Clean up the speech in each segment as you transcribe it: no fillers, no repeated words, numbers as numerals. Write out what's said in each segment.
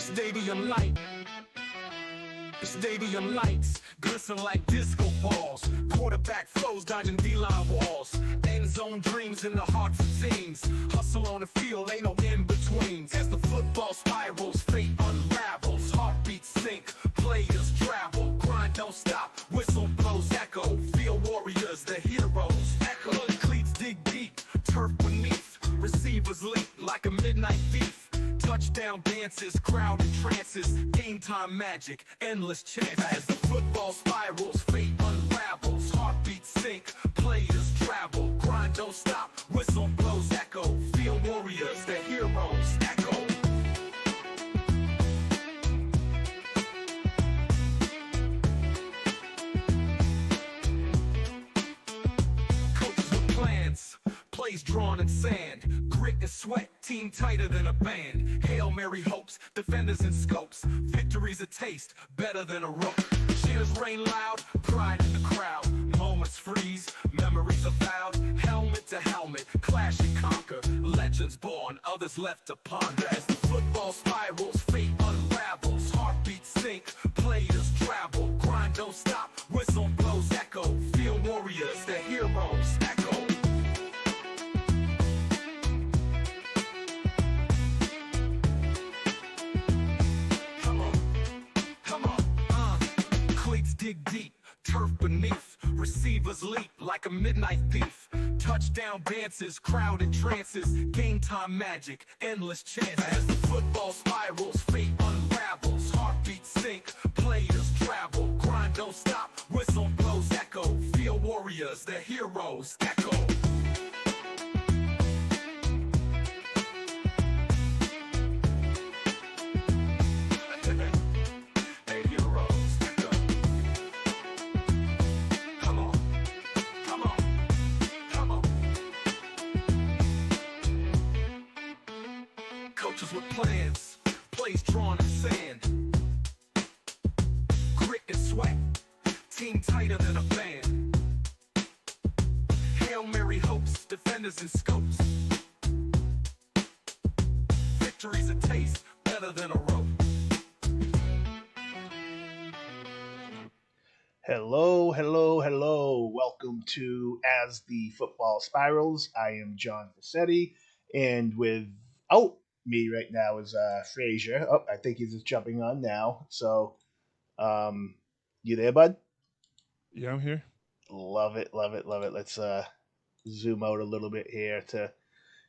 Stadium light. Stadium lights glisten like disco balls. Quarterback flows dodging D-line walls. End zone dreams in the hearts of teams. Hustle on the field, ain't no in-betweens. As the football spirals, fate unravels. Heartbeats sink, players travel. Grind don't stop, whistle blows echo. Field warriors, the heroes. Echo, cleats dig deep, turf beneath. Receivers leap like a midnight thief. Touchdown dances, crowd in trances, game time magic, endless chance. As the football spirals, fate unravels, heartbeats sink, players travel, grind don't stop, whistle blows echo, field warriors, the heroes, echo. Coaches with plans, plays drawn in sand, grit and sweat, team tighter than a band. Hail Mary hopes, defenders in scopes, victory's a taste, better than a rope. Cheers rain loud, pride in the crowd, moments freeze, memories are vowed. Helmet to helmet, clash and conquer, legends born, others left to ponder. As the football spirals, fate unravels, heartbeats sink, players travel, grind don't stop, whistle blows echo, field warriors, the heroes, echo. Dig deep, turf beneath, receivers leap like a midnight thief. Touchdown dances, crowd in trances, game time magic, endless chance. As the football spirals, fate unravels, heartbeats sink, players travel, grind don't stop, whistle blows echo, field warriors, the heroes, echo. Coaches with plans, plays drawn in sand, grit and sweat, team tighter than a band. Hail Mary hopes, defenders in scopes, victory's a taste, better than a rope. Hello. Welcome to As the Football Spirals. I am John Fassetti, and without me right now is Frazier. Oh, I think he's just jumping on now. So, you there, bud? Yeah, I'm here. Love it. Let's zoom out a little bit here to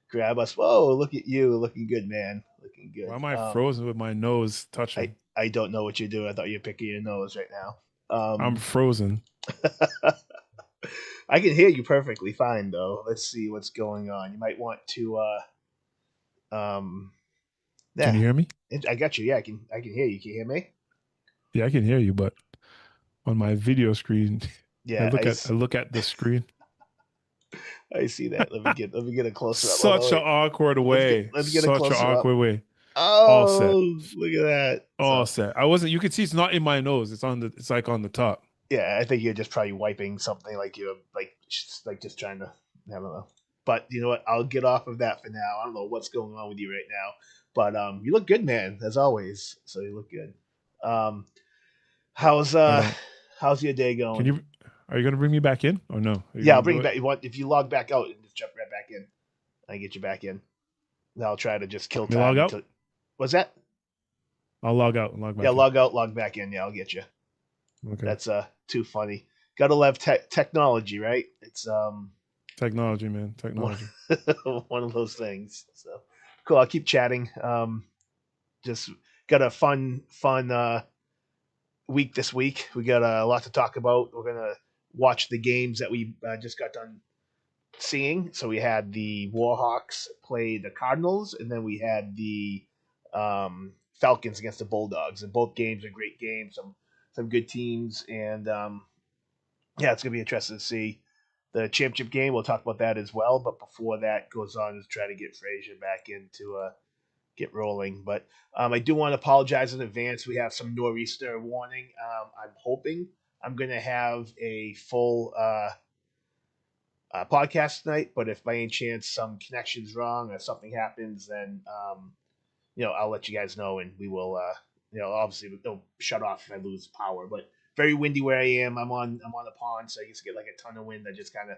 grab us. Whoa, look at you, looking good, man. Looking good. Why am I frozen with my nose touching? I don't know what you're doing. I thought you were picking your nose right now. I'm frozen. I can hear you perfectly fine, though. Let's see what's going on. You might want to. Yeah. Can you hear me? I got you. Yeah, I can hear you. Can you hear me? Yeah, I can hear you, but on my video screen, yeah, I look at the screen. I see that. Let me get a closer up. Such an awkward way. Let's get a closer Such an awkward way. Oh, all set. Look at that. All set. I wasn't. You can see it's not in my nose. It's like on the top. Yeah, I think you're just probably wiping something, like you're like just trying to. I don't know. But you know what? I'll get off of that for now. I don't know what's going on with you right now, but you look good, man, as always. So you look good. How's your day going? Are you gonna bring me back in or no? Yeah, I'll bring you back. If you log back out and just jump right back in, I get you back in. Then I'll try to just kill time. Log out? What's that? I'll log out and log back. Yeah, in. log out, log back in. Yeah, I'll get you. Okay. That's too funny. Gotta love technology, right? It's technology, man. Technology. One of those things. So cool. I'll keep chatting. Just got a fun week this week. We got a lot to talk about. We're gonna watch the games that we just got done seeing. So we had the Warhawks play the Cardinals, and then we had the Falcons against the Bulldogs. And both games are great games. Some good teams, and yeah, it's gonna be interesting to see the championship game. We'll talk about that as well. But before that goes on, is try to get Frazier back in to get rolling. But I do want to apologize in advance. We have some nor'easter warning. I'm hoping I'm going to have a full podcast tonight. But if by any chance some connection's wrong or something happens, then I'll let you guys know, and we will. Obviously they'll shut off if I lose power, but very windy where I am. I'm on the pond, so I used to get like a ton of wind that just kind of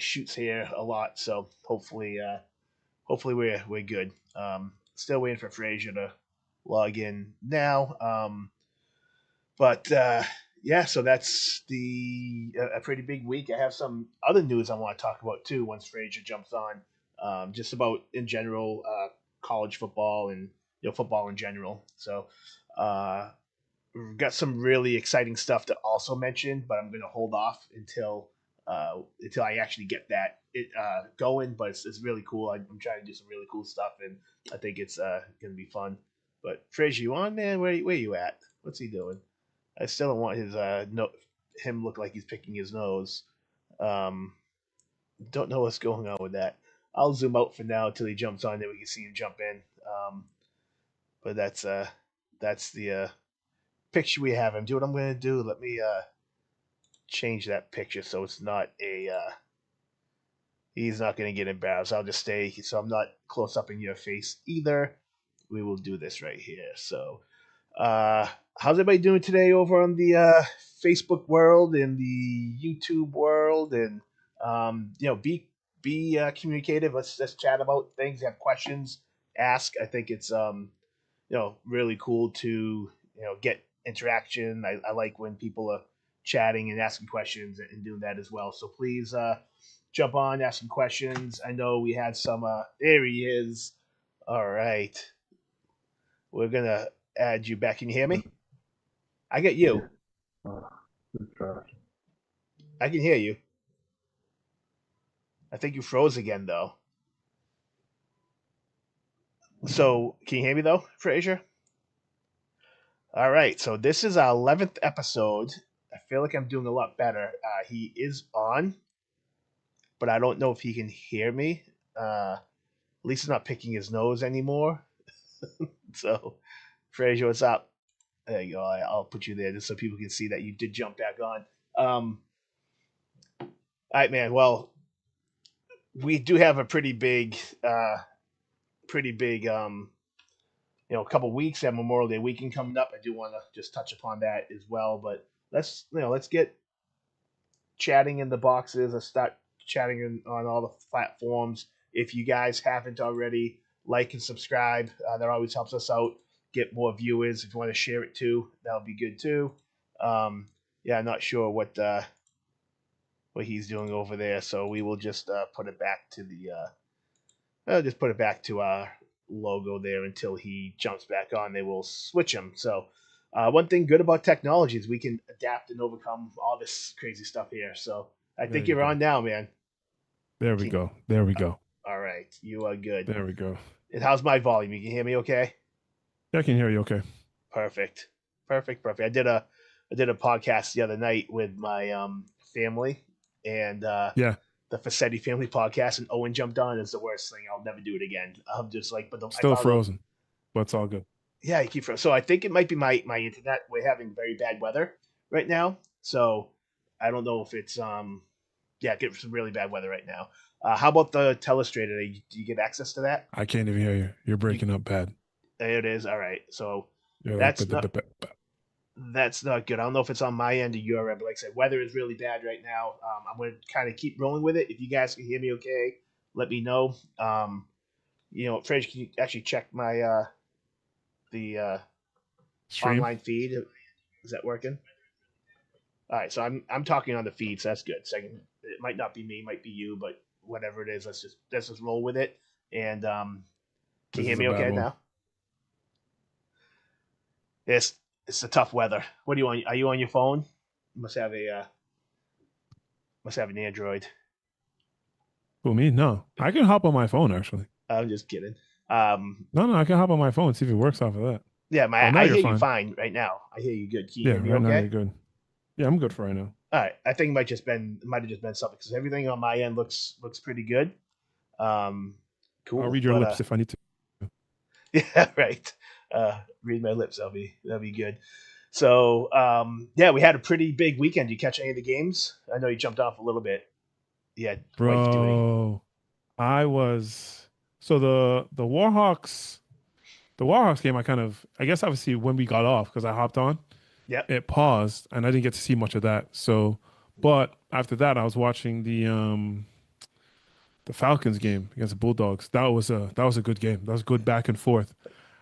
shoots here a lot. So hopefully we're good. Still waiting for Frazier to log in now. But yeah, so that's a pretty big week. I have some other news I want to talk about too once Frazier jumps on. Just about in general college football and football in general. So we've got some really exciting stuff to also mention, but I'm going to hold off until I actually get that going. But it's really cool. I'm trying to do some really cool stuff, and I think it's going to be fun. But Frazier, you on, man? Where you at? What's he doing? I still don't want his him look like he's picking his nose. Don't know what's going on with that. I'll zoom out for now until he jumps on, then we can see him jump in. But that's the picture we have him. Do what I'm going to do. Let me change that picture so it's not he's not going to get embarrassed. I'll just stay so I'm not close up in your face either. We will do this right here. So how's everybody doing today over on the Facebook world and the YouTube world? And be communicative. Let's chat about things. Have questions, ask. I think it's really cool to get interaction. I like when people are chatting and asking questions and doing that as well. So please jump on, ask some questions. I know we had some. There he is. All right, we're gonna add you back. Can you hear me? I get you. I can hear you. I think you froze again though. So can you hear me though, Frazier? All right. So this is our 11th episode. I feel like I'm doing a lot better. He is on, but I don't know if he can hear me. At least he's not picking his nose anymore. So, Frazier, what's up? There you go. I'll put you there just so people can see that you did jump back on. All right, man. Well, we do have a pretty big, a couple weeks. Have Memorial Day weekend coming up. I do want to just touch upon that as well. But let's get chatting in the boxes. Let's start chatting on all the platforms. If you guys haven't already, like and subscribe. That always helps us out. Get more viewers. If you want to share it too, that'll be good too. I'm not sure what he's doing over there, so we will just put it back to our logo there until he jumps back on. They will switch him. So one thing good about technology is we can adapt and overcome all this crazy stuff here. So I think you're on now, man. There we go. All right, you are good. There we go. And how's my volume? You can hear me okay? Yeah, I can hear you okay. Perfect. I did a podcast the other night with my family, and the Fassetti family podcast, and Owen jumped on. It's the worst thing. I'll never do it again. I'm just like, but still frozen, but it's all good. Yeah, I keep frozen. So I think it might be my internet. We're having very bad weather right now, so I don't know if it's get some really bad weather right now. How about the telestrator? Do you get access to that? I can't even hear you. You're breaking up bad. There it is. All right. So that's not good. I don't know if it's on my end or your end, but like I said, weather is really bad right now. I'm going to kind of keep rolling with it. If you guys can hear me okay, let me know. Fred, can you actually check my the online feed? Is that working? All right. So I'm talking on the feed, so that's good. Second, it might not be me, it might be you, but whatever it is, let's just roll with it. And can you hear me okay now? It's the tough weather. What do you want? Are you on your phone? You must have an Android. Who, me? No, I can hop on my phone actually. I'm just kidding. No, I can hop on my phone and see if it works off of that. Yeah, I hear you fine right now. I hear you good. Can you hear me right okay? Now you're good. Yeah, I'm good for right now. All right, I think it might have just been something because everything on my end looks pretty good. Cool. I'll read your lips if I need to. Yeah, right. Read my lips. That'll be good. So, we had a pretty big weekend. Did you catch any of the games? I know you jumped off a little bit. Yeah, bro. I was the Warhawks The Warhawks game, I guess obviously when we got off because I hopped on, Yep. it paused and I didn't get to see much of that. So, but after that, I was watching the Falcons game against the Bulldogs. That was a good game. That was good back and forth.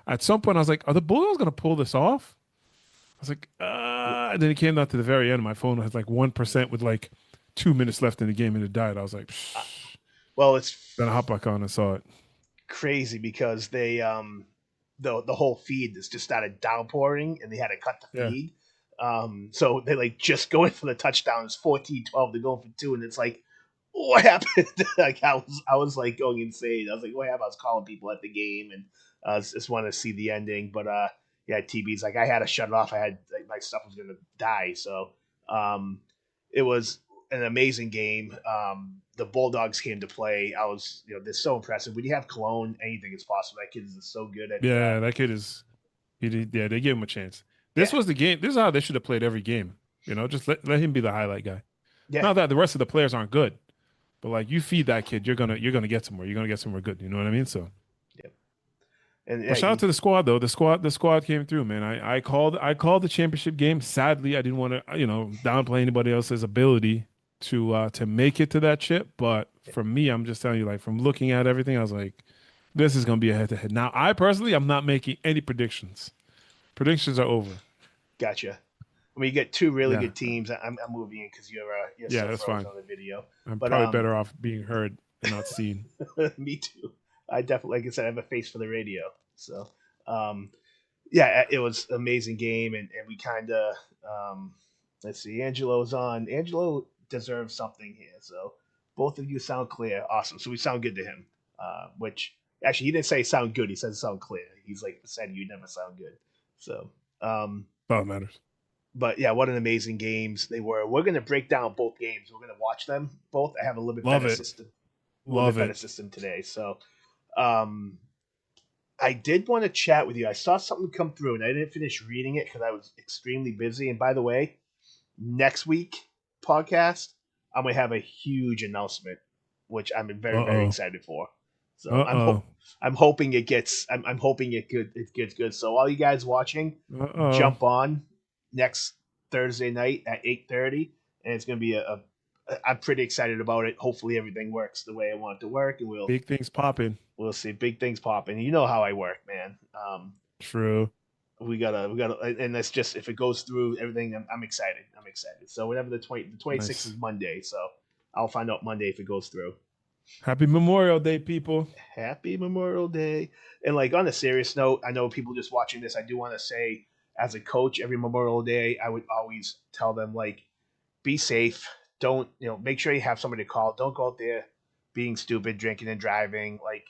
At some point, I was like, "Are the Bulldogs going to pull this off?" I was like, and then it came down to the very end. My phone had like 1% with like 2 minutes left in the game and it died. I was like, Psh. Well, it's Then I hopped back on and saw it. crazy because they the whole feed just started downpouring and they had to cut the Yeah. feed. So they like just going for the touchdown. It's 14-12 to go for two, and it's like, what happened? Like I was like going insane. I was like, what happened? I was calling people at the game and just wanted to see the ending. But yeah, TB's like I had to shut it off. I had like, my stuff was gonna die. So um, it was an amazing game. The Bulldogs came to play. I was, they're so impressive. When you have Cologne, anything is possible. That kid is so good at. Yeah, that kid is. Yeah, they gave him a chance. This Yeah, was the game. This is how they should have played every game. Just let him be the highlight guy. yeah, Not that the rest of the players aren't good, but like you feed that kid, you're gonna get somewhere. You're gonna get somewhere good. You know what I mean? So, yeah. And but shout out to the squad though. The squad came through, man. I called the championship game. Sadly, I didn't want to downplay anybody else's ability to make it to that chip. But for me, I'm just telling you, like from looking at everything, I was like, this is gonna be a head to head. Now, I personally, I'm not making any predictions. Predictions are over. gotcha. I mean, you get two really Yeah, good teams. I'm moving in because you're yeah, so that's frozen fine. on the video. I'm But probably better off being heard and not seen. me too. I definitely, like I said, I have a face for the radio. So um, yeah, it was an amazing game, and we kind of let's see, Angelo's on. Angelo deserves something here. So both of you sound clear, awesome. So we sound good to him. Which actually he didn't say sound good. He said sound clear. He's like said you never sound good. So All that matters. but yeah, what an amazing games they were. We're gonna break down both games. We're gonna watch them both. I have a little bit Love better it. system, a little bit Love better it. system today. So um, I did want to chat with you. I saw something come through, and I didn't finish reading it because I was extremely busy. And by the way, next week podcast, I'm gonna have a huge announcement, which I'm Uh very very oh. excited for. So Uh oh. I'm hoping it gets I'm hoping it gets good. So all you guys watching, Uh oh. jump on next Thursday night at 8:30, and it's gonna be I'm pretty excited about it. Hopefully everything works the way I want it to work, and we'll Big things popping. we'll see big things popping. You know how I work, man. True. We gotta, and that's just if it goes through everything. I'm excited. I'm excited. So whatever the 26th Nice. is Monday, so I'll find out Monday if it goes through. Happy Memorial Day, people. Happy Memorial Day. And like on a serious note, I know people just watching this. I do want to say, as a coach, every Memorial Day, I would always tell them like, be safe. Don't make sure you have somebody to call. Don't go out there being stupid, drinking and driving. Like,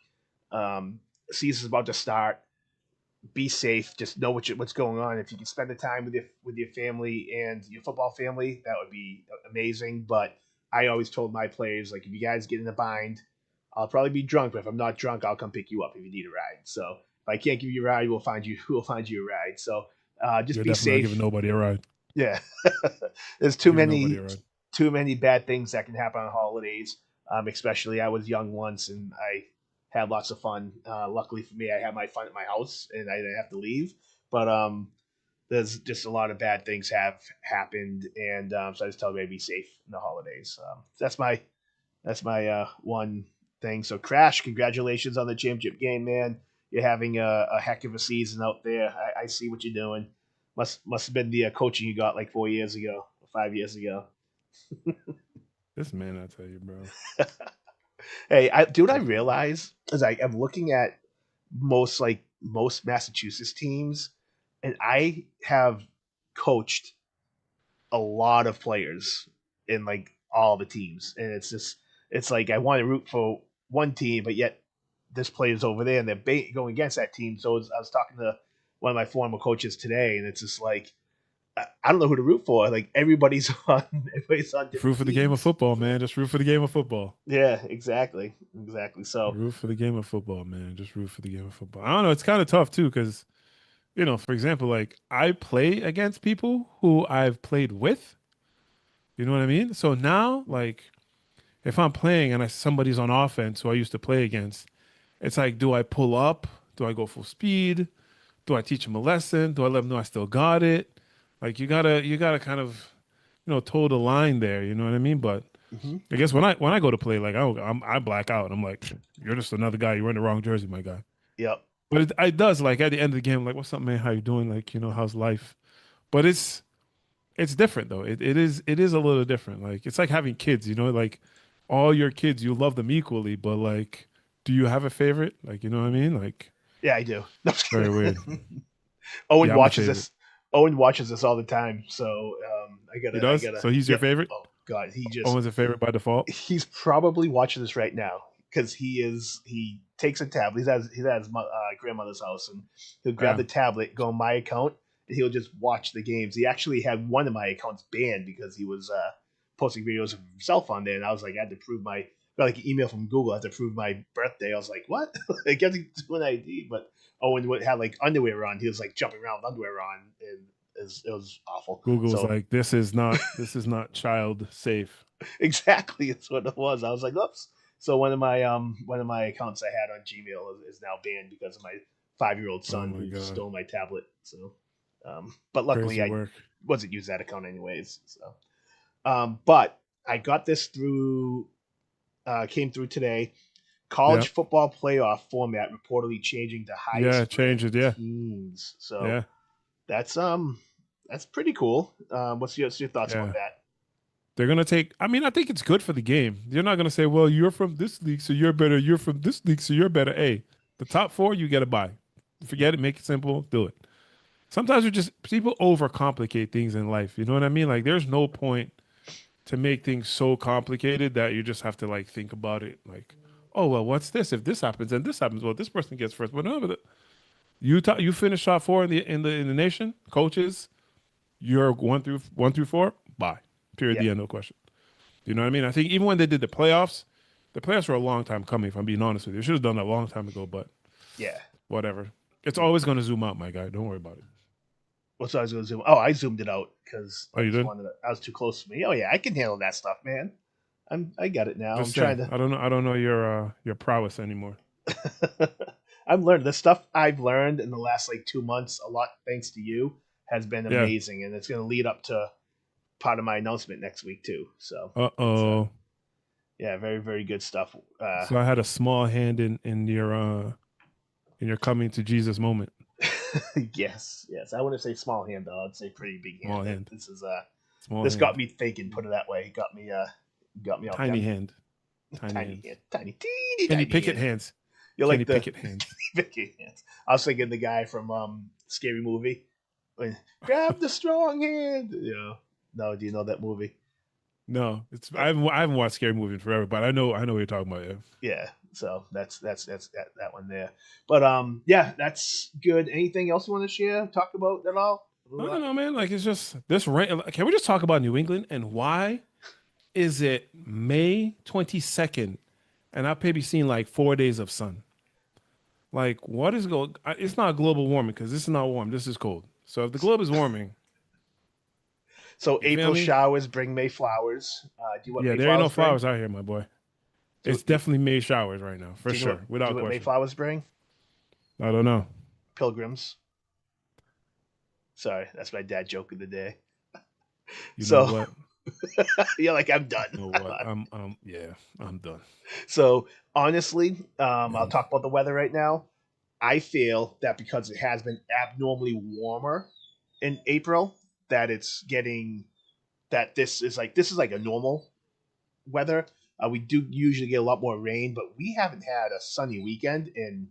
season's about to start. Be safe. Just know what's going on. If you can spend the time with your family and your football family, that would be amazing. But I always told my players like, if you guys get in a bind, I'll probably be drunk, but if I'm not drunk, I'll come pick you up if you need a ride. So if I can't give you a ride, we'll find you a ride. So just You're be definitely not giving safe. nobody a ride. Yeah, there's Giving nobody a ride. too many bad things that can happen on holidays. Especially I was young once and I had lots of fun. Luckily for me, I had my fun at my house and I didn't have to leave. But there's just a lot of bad things have happened, and so I just tell everybody to be safe in the holidays. That's my one thing. So Crash, congratulations on the championship game, man. You're having a heck of a season out there. I see what you're doing. Must have been the coaching you got like 4 years ago, 5 years ago. This man, I tell you, bro. Hey, dude, I realize as I'm looking at most Massachusetts teams, and I have coached a lot of players in like all the teams, and it's like I want to root for one team, but yet this player's over there, and they're going against that team. So I was talking to one of my former coaches today, and it's just like I don't know who to root for. Like everybody's on Just root different for the game of teams. football, man. Just root for the game of football. Yeah, exactly. So Root for the game of football, man. Just root for the game of football. I don't know. It's kind of tough too, because for example, like I play against people who I've played with. You know what I mean? So now, like, if I'm playing and somebody's on offense who I used to play against, it's like, do I pull up Do I go full speed? Do I teach him a lesson? Do I let him know I still got it? Like you gotta kind of, toe the line there. You know what I mean? But Hmm. I guess when I go to play, like I black out. I'm like, you're just another guy. You're in the wrong jersey, my guy. Yep. But it does, like, at the end of the game, like, what's up, man? How you doing? Like, how's life? But it's different though. It is a little different. Like, it's like having kids. Like all your kids, you love them equally, but like, do you have a favorite? Like, you know what I mean? Like, Yeah, I do. No, very weird. Owen Yeah, I'm the watches favorite. this. Owen watches this all the time. So He I does. gotta. So he's your Yep. favorite. Oh God, Owen's a favorite by default. he's probably watching this right now because he takes a tablet. He's at his grandmother's house, and he'll grab Yeah. the tablet, go on my account, and he'll just watch the games. He actually had one of my accounts banned because he was posting videos of himself on there, and I was like, I had to prove my got like an email from Google. I had to prove my birthday. I was like, what? I got to do an ID, but Owen would have like underwear on. He was like jumping around with underwear on, and it was awful. Google was So like, this is not child safe. exactly, it's what it was. I was like, oops. So one of my accounts I had on Gmail is now banned because of my 5-year-old Oh son my who God. stole my tablet. So, but luckily Crazy I work. wasn't using that account anyways. So, but I got this through came through today. Yeah. College football playoff format reportedly changing to Yeah. highest Change ranked it. Yeah. teams. So Yeah. that's pretty cool. What's your thoughts about Yeah. that? They're gonna take. I mean, I think it's good for the game. You're not gonna say, "Well, you're from this league, so you're better. You're from this league, so you're better." Hey, the top four, you get a buy. Forget it. Make it simple. Do it. Sometimes we just people overcomplicate things in life. You know what I mean? Like, there's no point to make things so complicated that you just have to like think about it. Like, oh well, what's this? If this happens and this happens, well, this person gets first. But no, but you finish top four in the nation. Coaches, you're one through four. Bye. Period. Yeah, The end. No question. You know what I mean? I think even when they did the playoffs were a long time coming, if I'm being honest with you. They should have done that a long time ago, but yeah. whatever. It's always going to zoom out, my guy. Don't worry about it. What's I was going to zoom? Oh, I zoomed it out because Oh, I you just did? wanted. I was too close to me. Oh yeah, I can handle that stuff, man. I got it now. I'm Just trying saying. to. I don't know your prowess anymore. I've learned the stuff I've learned in the last like 2 months. A lot thanks to you has been Yeah. amazing, and it's going to lead up to part of my announcement next week too. So it's Uh-oh. yeah, very very good stuff. So I had a small hand in your coming to Jesus moment. Yes. I wouldn't say small hand though. I'd say pretty big Small hand. hand. This is Small this got hand. me thinking. Put it that way. Got me all Tiny done. hand. Tiny Tiny hands. hand, tiny teeny Kenny tiny Pickett hand. hands. You're Kenny like the Pickett hands. Vicky hands. I was thinking the guy from Scary Movie. When, grab the strong hand. No, do you know that movie? No, I haven't watched Scary Movie in forever, but I know what you're talking about. Yeah. Yeah. So that's that one there. But yeah, that's good. Anything else you want to share? Talk about at all? I don't know, man. Like, it's just this rain. Can we just talk about New England and why is it May 22nd and I've maybe seen like 4 days of sun? Like, what is going? It's not global warming because this is not warm. This is cold. So if the globe is warming, So you feel April me? showers bring May flowers. Do you want Yeah, May there ain't no flowers bring? flowers out here, my boy. Do, It's definitely May showers right now, for do you know sure, do without what May question. flowers bring? I don't know. Pilgrims. Sorry, that's my dad joke of the day. You know So what? you're like, I'm done. You know what? Yeah, I'm done. So honestly, I'll And talk about the weather right now. I feel that because it has been abnormally warmer in April, that it's getting that this is like a normal weather. We do usually get a lot more rain, but we haven't had a sunny weekend in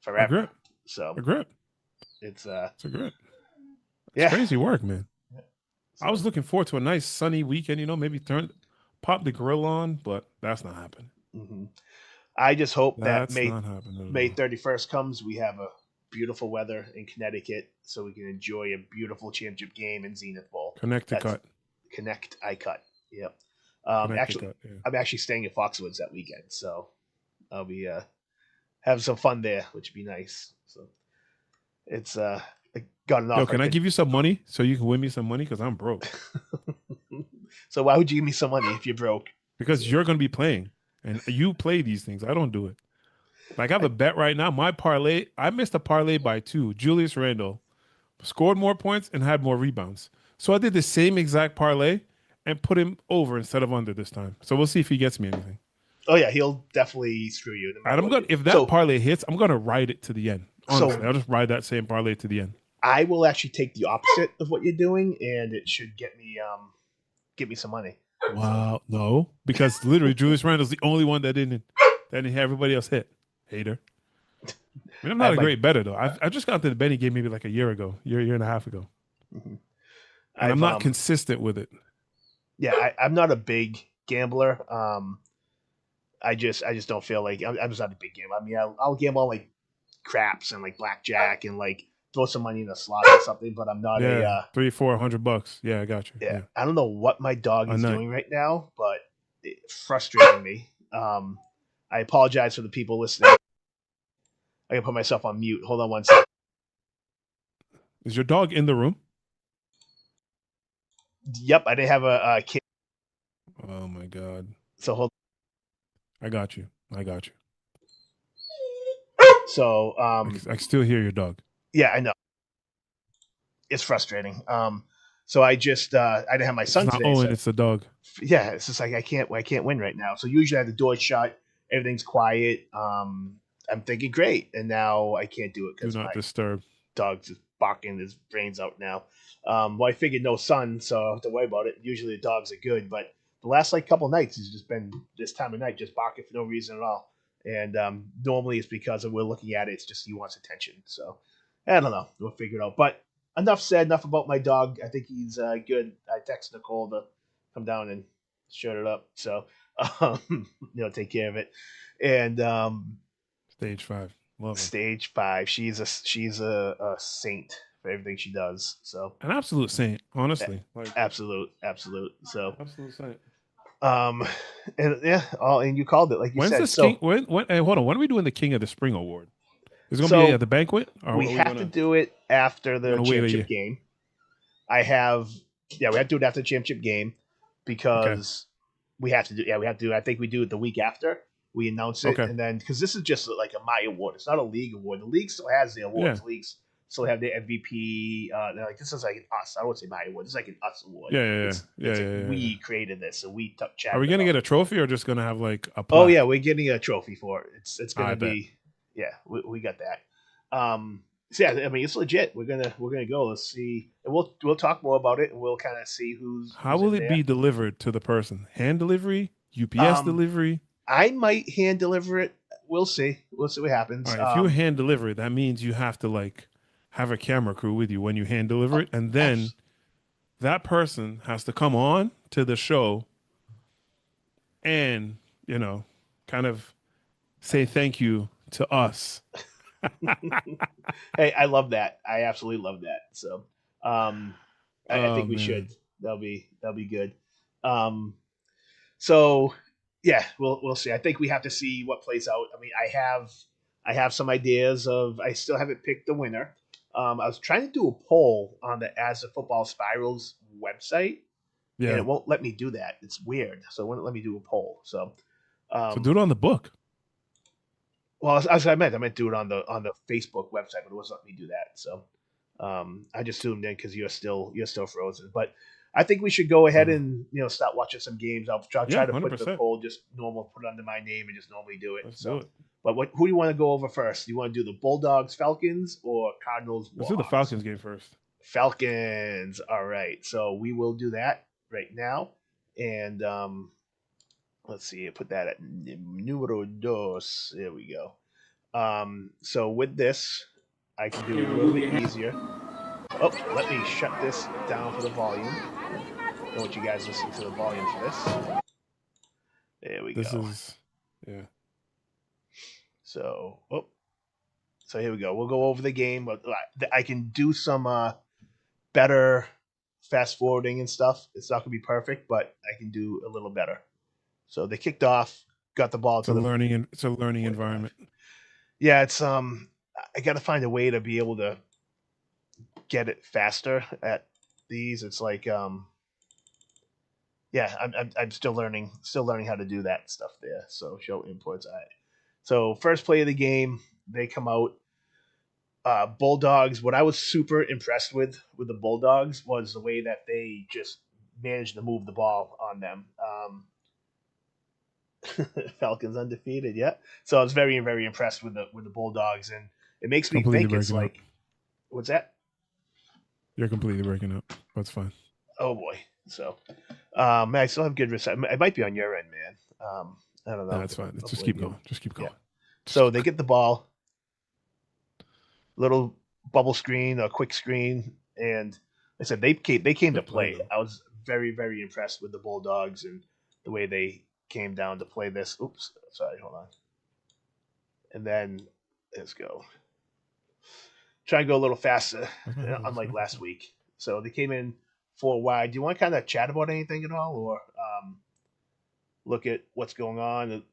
agree, forever. So agree. it's It's agree. It's yeah. crazy work, man. I was So looking forward to a nice sunny weekend. Maybe pop the grill on, but that's not happening. mhm. I just hope that That's not happening at May all. 31st comes, we have a beautiful weather in Connecticut, so we can enjoy a beautiful championship game in Zenith Bowl. Connect to That's cut. Connect I cut. Yep. Connect to Actually, cut. Yeah. I'm actually staying at Foxwoods that weekend, so I'll be having some fun there, which would be nice. So it's I got an Yo, offer. can I give you some money so you can win me some money? Because I'm broke. So why would you give me some money if you're broke? Because you're going to be playing and you play these things. I don't do it. Like I have a bet right now. My parlay, I missed a parlay by 2. Julius Randle scored more points and had more rebounds. So I did the same exact parlay and put him over instead of under this time. So we'll see if he gets me anything. Oh yeah, he'll definitely screw you. No matter And I'm what gonna, you- if that So parlay hits, I'm gonna ride it to the end. Honestly, I'll just ride that same parlay to the end. I will actually take the opposite of what you're doing, and it should get me some money. Wow, no, because literally Julius Randle's the only one that didn't have everybody else hit. Hater. I mean, I'm I not have a my- great bettor though. I just got to the betting game maybe like a year and a half ago, Mhm. and I'm not consistent with it. Yeah, I'm not a big gambler. I just don't feel like I'm just not a big gambler. I mean, I'll gamble on like craps and like blackjack and like throw some money in a slot or something, but I'm not Yeah, $300-400. Yeah, I got you. yeah. I don't know what my dog A is night. doing right now, but it's frustrating me. I apologize for the people listening. I can put myself on mute. Hold on one second. Is your dog in the room? Yep, I didn't have a kid, Oh my god. so hold. I got you. So I still hear your dog. yeah, I know it's frustrating. So I just I didn't have my It's son not today. Owen, So it's the dog. yeah, it's just like I can't win right now. So usually I have the door shut, everything's quiet. I'm thinking great, and now I can't do it Do because not my disturb. dog's just barking his brains out now. Well, I figured no sun, so I don't have to worry about it. Usually the dogs are good, but the last like couple nights has just been this time of night just barking for no reason at all. And normally it's because we're looking at it. It's just he wants attention. So I don't know. We'll figure it out. But enough said. Enough about my dog. I think he's good. I texted Nicole to come down and shut it up. So take care of it. And Stage 5. Love her. stage 5. She's a saint for everything she does. So An absolute saint, honestly. Like absolute. So absolute saint. and yeah, and you called it like you When's said. this So king? Hey, hold on. When are we doing the King of the Spring Award? Is it gonna so be at the banquet? Or we are have to do it after the gonna wait a championship game. We have to do it after the championship game because we have to do. Yeah, we have to do. I think we do it the week after. We announce it, Okay. and then because this is just like a my award. It's not a league award. The league still has the awards. Yeah. Leagues still have the MVP. They're like, this is like an us. I don't want to say my award. This is like an us award. Yeah. It's like we created this, so we took. Are we gonna get a trophy or just gonna have like a plaque? Oh yeah, we're getting a trophy for it. It's gonna I bet. be we got that. So yeah, I mean it's legit. We're gonna go. Let's see. And we'll talk more about it, and we'll kind of see who's. How will it be delivered to the person? Hand delivery? UPS delivery? I might hand deliver it. We'll see. We'll see what happens. All right, if you hand deliver it, that means you have to like have a camera crew with you when you hand deliver it, and then that person has to come on to the show and kind of say thank you to us. Hey, I love that. I absolutely love that. So, I think we should. That'll be good. So yeah, we'll see. I think we have to see what plays out. I mean, I have some ideas of. I still haven't picked the winner. I was trying to do a poll on the As the Football Spirals website, and it won't let me do that. It's weird. So it wouldn't let me do a poll. So do it on the book. Well, as I meant do it on the Facebook website, but it wasn't letting me do that. So I just zoomed in because you're still frozen. But I think we should go ahead and start watching some games. I'll try to put 100%. the poll just normal, put it under my name, and just normally do it. Let's do it. But who do you want to go over first? Do you want to do the Bulldogs, Falcons, or Cardinals? Let's do the Falcons game first. Falcons. All right. So we will do that right now. And let's see. Put that at numero dos. There we go. So with this, I can do it a little bit easier. Oh, let me shut this down for the volume. I don't want you guys listening to the volume for this. There we go. This is, yeah. So here we go. We'll go over the game. I can do some better fast forwarding and stuff. It's not gonna be perfect, but I can do a little better. So they kicked off, got the ball It's a learning environment. Yeah, it's I got to find a way to be able to get it faster at these. It's like yeah, I'm still learning how to do that stuff there. So show inputs. So first play of the game, they come out. Bulldogs. What I was super impressed with the Bulldogs was the way that they just managed to move the ball on them. Falcons undefeated, yeah. So I was very very impressed with the Bulldogs, and it makes me Completely think it's breaking up. like, what's that? You're completely breaking up. That's fine. Oh boy. So, man, I still have good reception. It might be on your end, man. I don't know. That's fine. Just Hopefully keep good. going. Just keep Yeah. going. Just So keep they going. get the ball, little bubble screen, a quick screen, and I said they came to Yep, there you play. go. I was very very impressed with the Bulldogs and the way they came down to play this. Oops, sorry, hold on. And then let's go. Try and go a little faster, Where's my headphones? unlike Okay, last cool. week. So they came in 4 wide. Do you want to kind of chat about anything at all, or look at what's going on?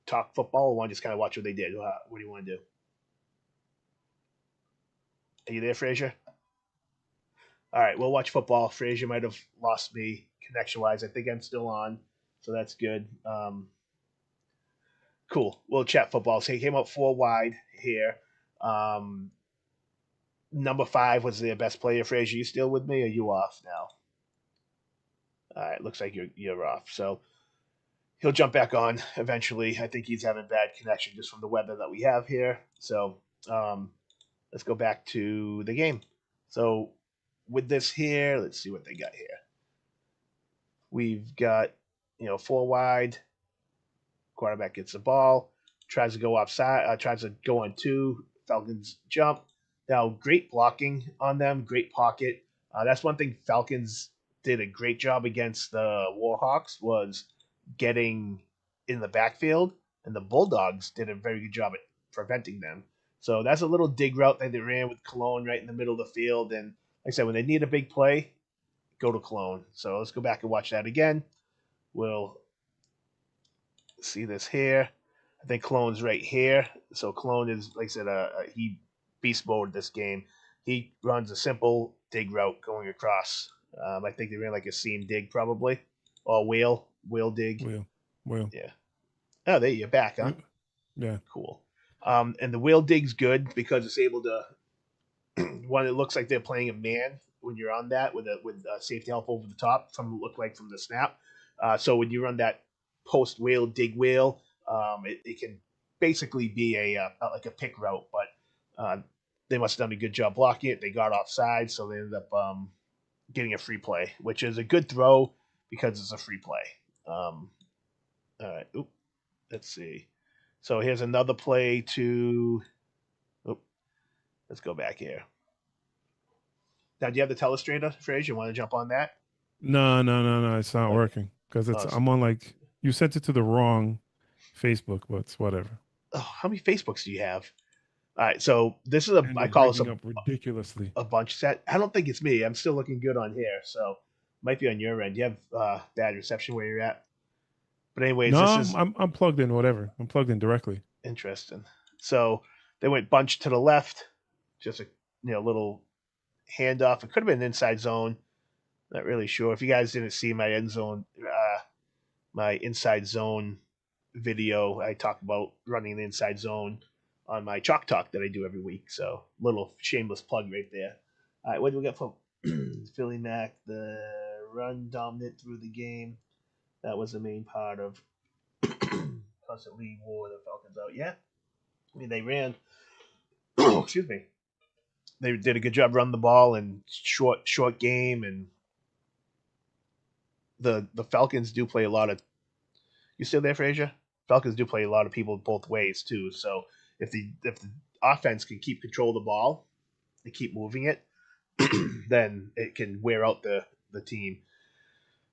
Talk football, or want to just kind of watch what they did? What do you want to do? Are you there, Frazier? All right, we'll watch football. Frazier might have lost me connection wise. I think I'm still on, so that's good. Cool. We'll chat football. So he came out 4 wide here. Um, number 5 was their best player. Frazier, you still with me? Or are you off now? All right, looks like you're off. So he'll jump back on eventually. I think he's having bad connection just from the weather that we have here. So um, let's go back to the game. So with this here, let's see what they got here. We've got 4 wide. Quarterback gets the ball, tries to go offside, tries to go on 2. Falcons jump. Now, great blocking on them, great pocket. That's one thing Falcons did a great job against the Warhawks was getting in the backfield, and the Bulldogs did a very good job at preventing them. So that's a little dig route that they ran with Cologne right in the middle of the field. And like I said, when they need a big play, go to Cologne. So let's go back and watch that again. We'll see this here. I think Cologne's right here. So Cologne is, like I said, he beast mode this game. He runs a simple dig route going across. I think they ran like a seam dig probably, or wheel dig. Well, Yeah. Oh, there you're back, huh? yeah. Cool. And the wheel dig's good because it's able to. One, it looks like they're playing a man when you're on that with safety help over the top from the snap. So when you run that post wheel dig wheel, it can basically be like a pick route, but they must have done a good job blocking it. They got offside, so they ended up getting a free play, which is a good throw because it's a free play. All right, let's see. So here's another play to. Let's go back here. Now, do you have the telestrator, Frazier? You want to jump on that? No. It's not Okay. working because Oh, I'm on like you sent it to the wrong Facebook, but it's whatever. how many Facebooks do you have? All right, so this is And I you're call this breaking up ridiculously. a bunch set. I don't think it's me. I'm still looking good on here, so might be on your end. You have bad reception where you're at. But anyways, No, this is I'm plugged in. Whatever. I'm plugged in directly. interesting. So they went bunch to the left, just a little handoff. It could have been inside zone. Not really sure. If you guys didn't see my end zone, my inside zone video, I talk about running the inside zone on my Chalk Talk that I do every week. So little shameless plug right there. All right, what do we got for Philly Mac? The run dominant through the game. That was the main part of constantly wore the Falcons out. Yeah, I mean they ran. Excuse me. They did a good job running the ball and short game, and the Falcons do play a lot of. You still there, Frazier? Falcons do play a lot of people both ways too. So if the offense can keep control of the ball, they keep moving it, then it can wear out the team.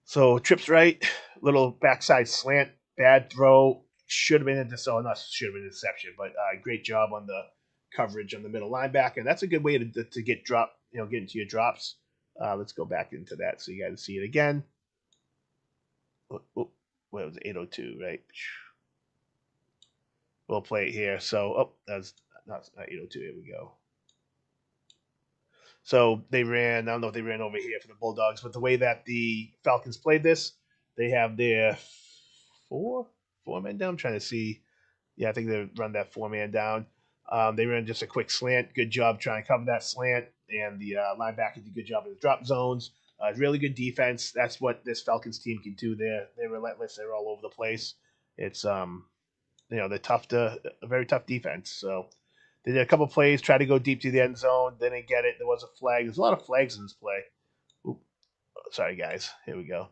So trips right, little backside slant, bad throw, should have been not should have been an interception, but great job on the coverage on the middle linebacker. That's a good way to get get into your drops. Let's go back into that so you guys see it again. What was it? 802, right? We'll play it here. So, that's not 802. Here we go. So they ran. I don't know if they ran over here for the Bulldogs, but the way that the Falcons played this, they have their four men down. I'm trying to see. Yeah, I think they run that 4-man down. They ran just a quick slant. Good job trying to cover that slant, and the linebacker did a good job in the drop zones. Really good defense. That's what this Falcons team can do. They're relentless. They're all over the place. It's they're a very tough defense. So they did a couple plays, tried to go deep to the end zone, they didn't get it. There was a flag. There's a lot of flags in this play. Oop, sorry guys. Here we go.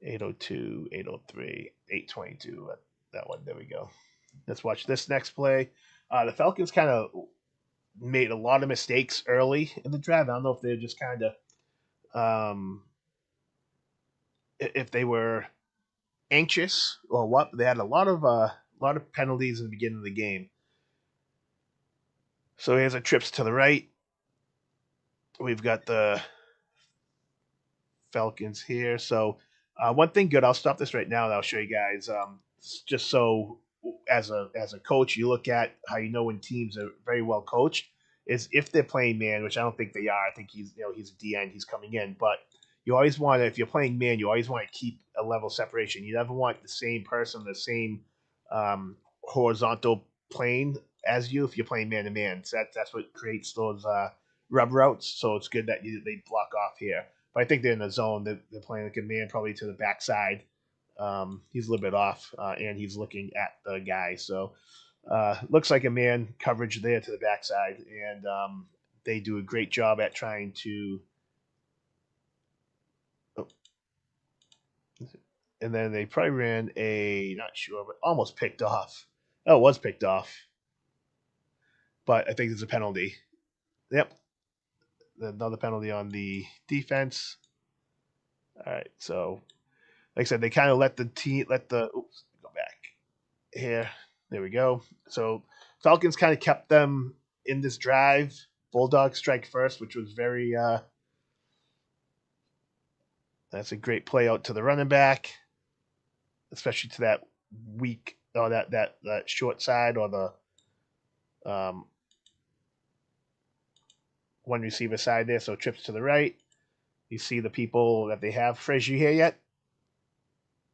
802, 803, 822. That one. There we go. Let's watch this next play. The Falcons kind of made a lot of mistakes early in the drive. I don't know if they're just kind of if they were anxious or what. They had a lot of penalties in the beginning of the game. So here's a trips to the right. We've got the Falcons here. So one thing good, I'll stop this right now and I'll show you guys. Just so as a coach, you look at how you know when teams are very well coached is if they're playing man, which I don't think they are. I think he's a DN, he's coming in, but you always want to, if you're playing man, you always want to keep a level separation. You never want the same person, the same horizontal plane as you if you're playing man to man. So that's what creates those rub routes. So it's good that they block off here. But I think they're in the zone. They're playing like a man probably to the backside. He's a little bit off, and he's looking at the guy. So looks like a man coverage there to the backside, and they do a great job at trying to. Oh. And then they probably ran not sure, but almost picked off. Oh, it was picked off. But I think there's a penalty. Yep. Another penalty on the defense. All right, so like I said, they kind of let the go back here. There we go. So Falcons kind of kept them in this drive. Bulldogs strike first, which was very that's a great play out to the running back, especially to that weak or that short side or the one receiver side there. So trips to the right. You see the people that they have. Frazier here yet?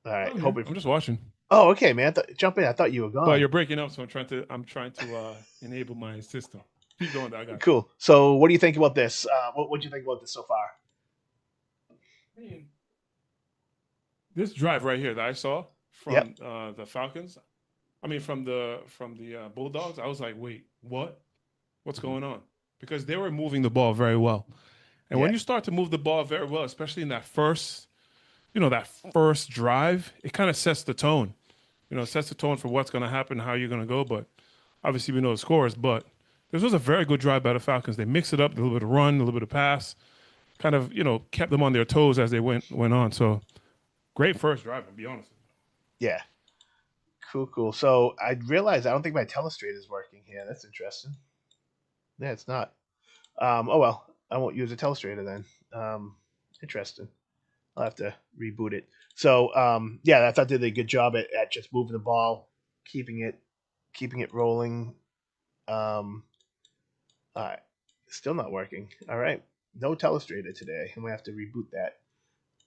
All right. I'm just watching. Oh, okay, man. Jump in. I thought you were gone. But you're breaking up, so I'm trying to enable my system. Keep going. I got you. Cool. So, what do you think about this? What do you think about this so far? This drive right here that I saw from the Falcons, from the Bulldogs, I was like, wait, what? What's going on? Because they were moving the ball very well, and when you start to move the ball very well, especially in that first drive, it kind of sets the tone. It sets the tone for what's going to happen, how you're going to go. But obviously, we know the scores. But this was a very good drive by the Falcons. They mixed it up, a little bit of run, a little bit of pass, kind of kept them on their toes as they went on. So great first drive, to be honest. Yeah. Cool. So I realized I don't think my telestrator is working here. That's interesting. Yeah, it's not. Oh well, I won't use a telestrator then. Interesting. I'll have to reboot it. So I thought they did a good job at just moving the ball, keeping it rolling. All right, still not working. All right, no telestrator today. I'm gonna have to reboot that.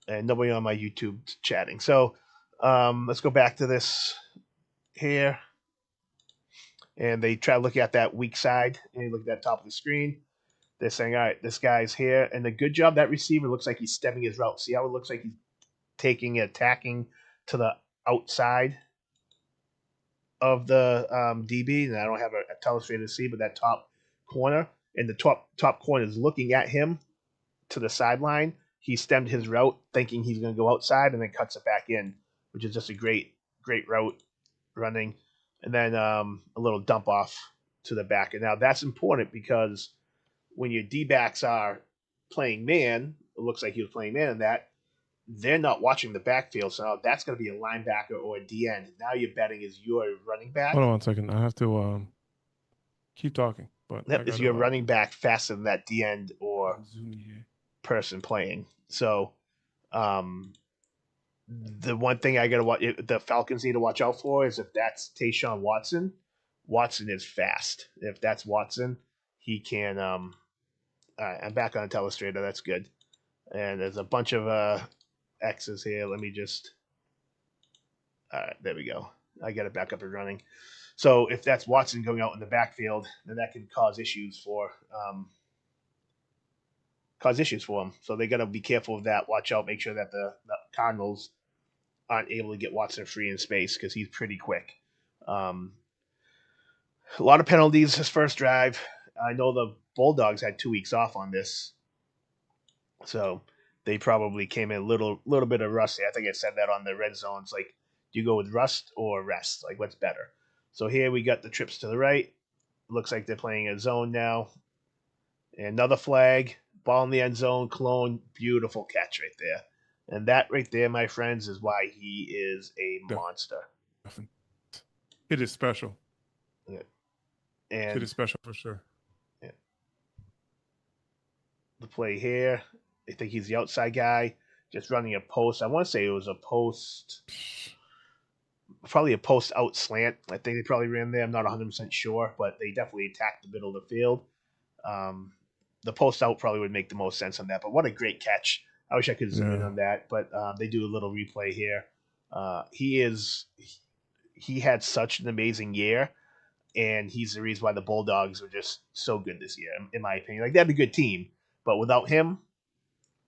And nobody on my YouTube chatting. So let's go back to this here. And they try to look at that weak side, and you look at that top of the screen. They're saying, all right, this guy's here. And a good job, that receiver looks like he's stemming his route. See how it looks like he's attacking to the outside of the DB? And I don't have a telestrator to see, but that top corner, and the top corner is looking at him to the sideline. He stemmed his route thinking he's going to go outside and then cuts it back in, which is just a great route running. And then a little dump off to the back. And now that's important because when your D-backs are playing man, it looks like he was playing man in that, they're not watching the backfield. So now that's going to be a linebacker or a D end. Now you're betting is your running back. Hold on 1 second. I have to keep talking. But is your running back faster than that D end or person playing? So the one thing I got to watch, the Falcons need to watch out for is if that's Tayshawn Watson. Watson is fast. If that's Watson, he can. All right, I'm back on telestrator. That's good. And there's a bunch of X's here. Let me just. All right, there we go. I got it back up and running. So if that's Watson going out in the backfield, then that can cause issues for him. So they got to be careful of that. Watch out. Make sure that the Cardinals aren't able to get Watson free in space because he's pretty quick. A lot of penalties his first drive. I know the Bulldogs had 2 weeks off on this, so they probably came in a little bit of rusty. I think I said that on the red zones. Like, do you go with rust or rest? Like, what's better? So here we got the trips to the right. Looks like they're playing a zone now. And another flag, ball in the end zone. Cologne, beautiful catch right there. And that right there, my friends, is why he is a monster. It is special. Yeah. And it is special for sure. Yeah. The play here, I think he's the outside guy, just running a post. I want to say it was a post, probably a post out slant. I think they probably ran there. I'm not 100% sure, but they definitely attacked the middle of the field. The post out probably would make the most sense on that. But what a great catch. I wish I could zoom in on that, but they do a little replay here. He had such an amazing year, and he's the reason why the Bulldogs are just so good this year, in my opinion. Like, they have a good team, but without him,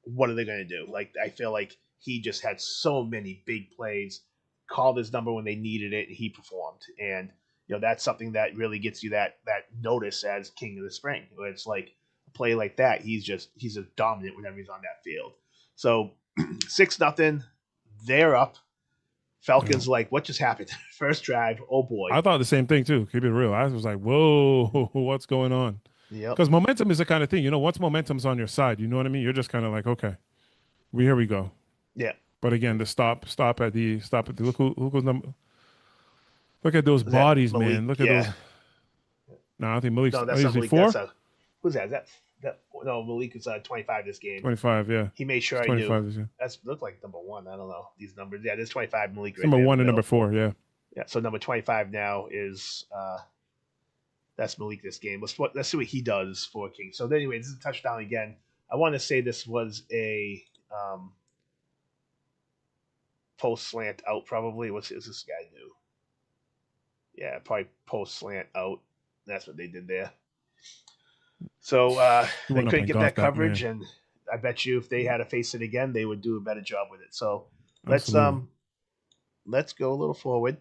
what are they going to do? Like, I feel like he just had so many big plays, called his number when they needed it, and he performed. And, that's something that really gets you that notice as King of the Spring. Where it's like a play like that, he's just dominant whenever he's on that field. So 6-0, they're up. Falcons like, what just happened? First drive, oh boy. I thought the same thing too. Keep it real. I was like, whoa, what's going on? Yeah. Because momentum is the kind of thing, once momentum's on your side, you know what I mean? You're just kind of like, okay, here we go. Yeah. But again, the stop at the look who goes number. Look at those bodies, man. Look at those. No, I think Malik's. No, that's not Malik. 4? Who's that? Is that? No, Malik is 25 this game. 25, yeah. He made sure I knew. That looked like number 1. I don't know these numbers. Yeah, there's 25 Malik. Right number 1 and number 4, yeah. Yeah, so number 25 now is that's Malik this game. Let's see what he does for King. So anyway, this is a touchdown again. I want to say this was a post slant out probably. What's this guy do? Yeah, probably post slant out. That's what they did there. So they couldn't get that coverage, and I bet you if they had to face it again, they would do a better job with it. So let's go a little forward.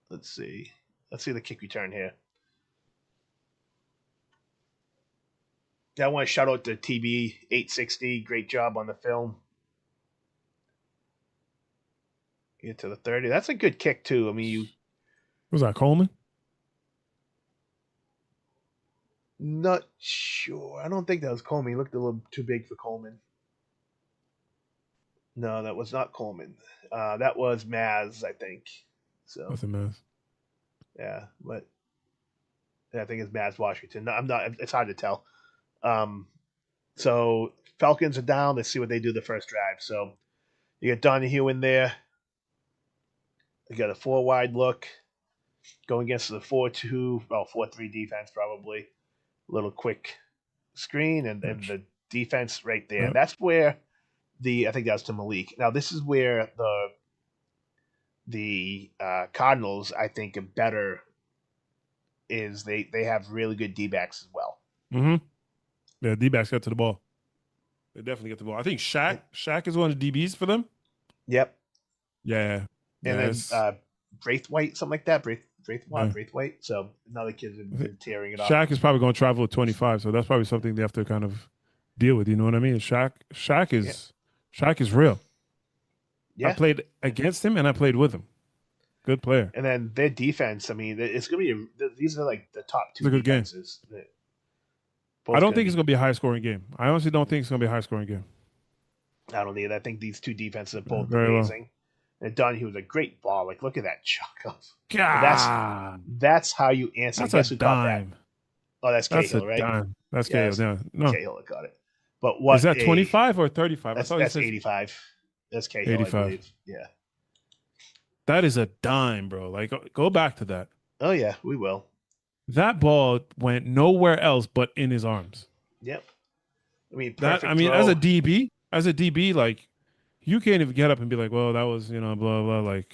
Let's see the kick return here. I want to shout out to TB 860. Great job on the film. Get to the 30. That's a good kick too. I mean, was that Coleman? Not sure. I don't think that was Coleman. He looked a little too big for Coleman. No, that was not Coleman. That was Maz, I think. So that's a Maz. Yeah, but I think it's Maz Washington. No, I'm not. It's hard to tell. So Falcons are down. Let's see what they do the first drive. So you got Donahue in there. You got a 4-wide look going against the 4-2, 4-3 defense probably. Little quick screen and the defense right there. Yep. That's where I think that's to Malik. Now this is where the Cardinals, I think, are better. Is they have really good D-backs as well. Mm-hmm. Yeah, D-backs get to the ball. They definitely get the ball. I think Shaq is one of the DBs for them. Yep. Yeah. And then Braithwaite, something like that. Braithwaite. So another kid's been tearing it up. Shaq is probably going to travel at 25, so that's probably something they have to kind of deal with. You know what I mean? Shaq is real. Yeah. I played against him and I played with him. Good player. And then their defense. I mean, it's going to be. These are like the top 2 defenses. It's a good game. I don't think it's going to be a high scoring game. I honestly don't think it's going to be a high scoring game. I don't either. I think these 2 defenses are both amazing. Well. And Donahue was a great ball. Like, look at that chuck up. That's how you answer. That's a dime. Oh, that's Cahill, right? Dime. That's Cahill. Yeah, no. Cahill that got it. But what is that? 25 or 35? That's 85. That's Cahill. 85. I believe. Yeah. That is a dime, bro. Like, go back to that. Oh yeah, we will. That ball went nowhere else but in his arms. Yep. I mean, throw. As a DB, like. You can't even get up and be like, well, that was, blah, blah, like,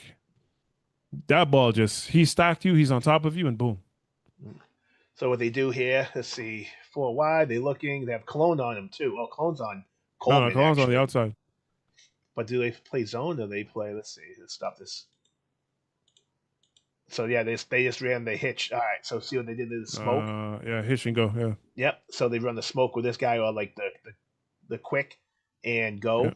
That ball he stacked you. He's on top of you, and boom. So what they do here, let's see, 4 wide. They looking. They have Cologne on him too. Oh, Cologne's on No, Coleman Colon's on the actually. outside. But do they play zone or they play? Let's see. Let's stop this. So yeah, they just ran the hitch. All right. So see what they did to the smoke. Yeah, hitch and go. Yeah, Yep. So they run the smoke with this guy or like the quick and yeah. go.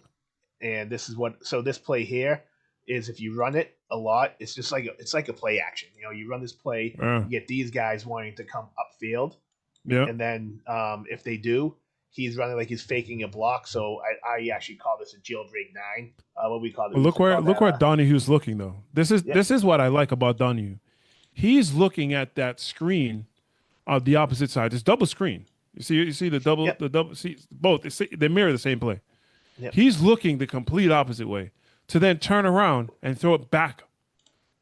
And this is what. So this play here is if you run it a lot, it's just like it's like a play action. You know, you run this play, Yeah. you get these guys wanting to come upfield, Yeah. and then if they do, he's running like he's faking a block. So I actually call this a jailbreak nine. What we call it? Well, We used to call look that. where Donahue's looking though. Yep. This is what I like about Donahue. He's looking at that screen on the opposite side. It's double screen. You see Yep. the double. See both. They mirror the same play. Yep. He's looking the complete opposite way to then turn around and throw it back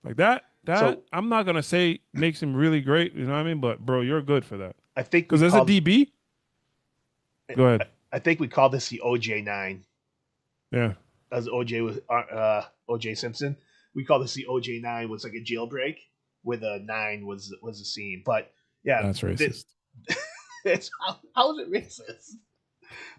like that. So I'm not gonna say makes him really great. You know what I mean? But bro, you're good for that I think because as a DB. Go ahead. I think we call this the OJ9. Yeah. As OJ was OJ Simpson. We call this the OJ9. Was like a jailbreak with a 9 was a scene. But yeah, That's racist. It's how is it racist?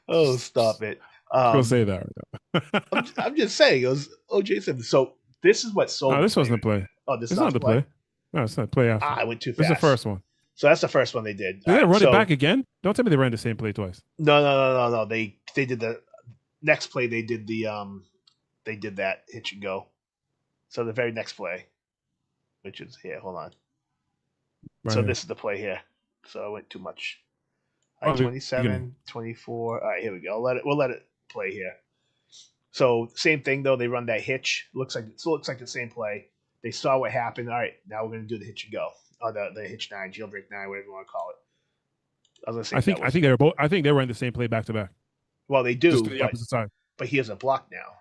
Oh, stop it. Go say that right now. I'm just saying it was OJ Simpson. So this is what sold. No, this wasn't the play. Oh, this It's is not the play. No, it's not play after. I went too fast. This is the first one. So that's the first one they did. Did they run it back again? Don't tell me they ran the same play twice. No. They did the next play. They did that hitch and go. So the very next play, which is here. Hold on. Right so here. this is the play here. So I went too much. Oh, 27, 24. All right, here we go. We'll let it play here. So same thing though. They run that hitch. Looks like the same play. They saw what happened. All right, now we're gonna do the hitch and go. Or the hitch 9, jailbreak 9, whatever you want to call it. I was gonna say. I think they were both. I think they ran the same play back to back. Well, they do, Just to the opposite side. but he has a block now.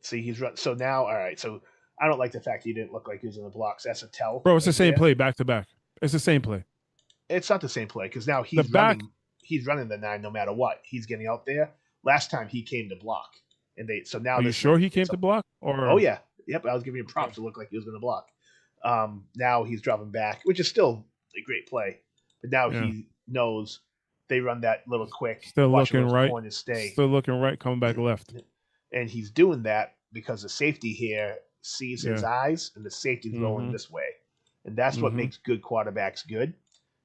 See, he's run. So now, all right. So I don't like the fact he didn't look like he was in the blocks. That's a tell. Bro, it's the right same there. play back to back. It's the same play. It's not the same play because now The he's back- running. He's running the 9 no matter what. He's getting out there. Last time he came to block, and they. So now Are you this- sure he came to block? Or Oh yeah, yep. I was giving him props to look like he was going to block. Now he's dropping back, which is still a great play. But now Yeah. he knows they run that little quick. Still watch where looking those right. corners stay. Still looking right, coming back left. And he's doing that because the safety here sees his Yeah. eyes, and the safety's rolling Mhm. this way. And that's what Mhm. makes good quarterbacks good,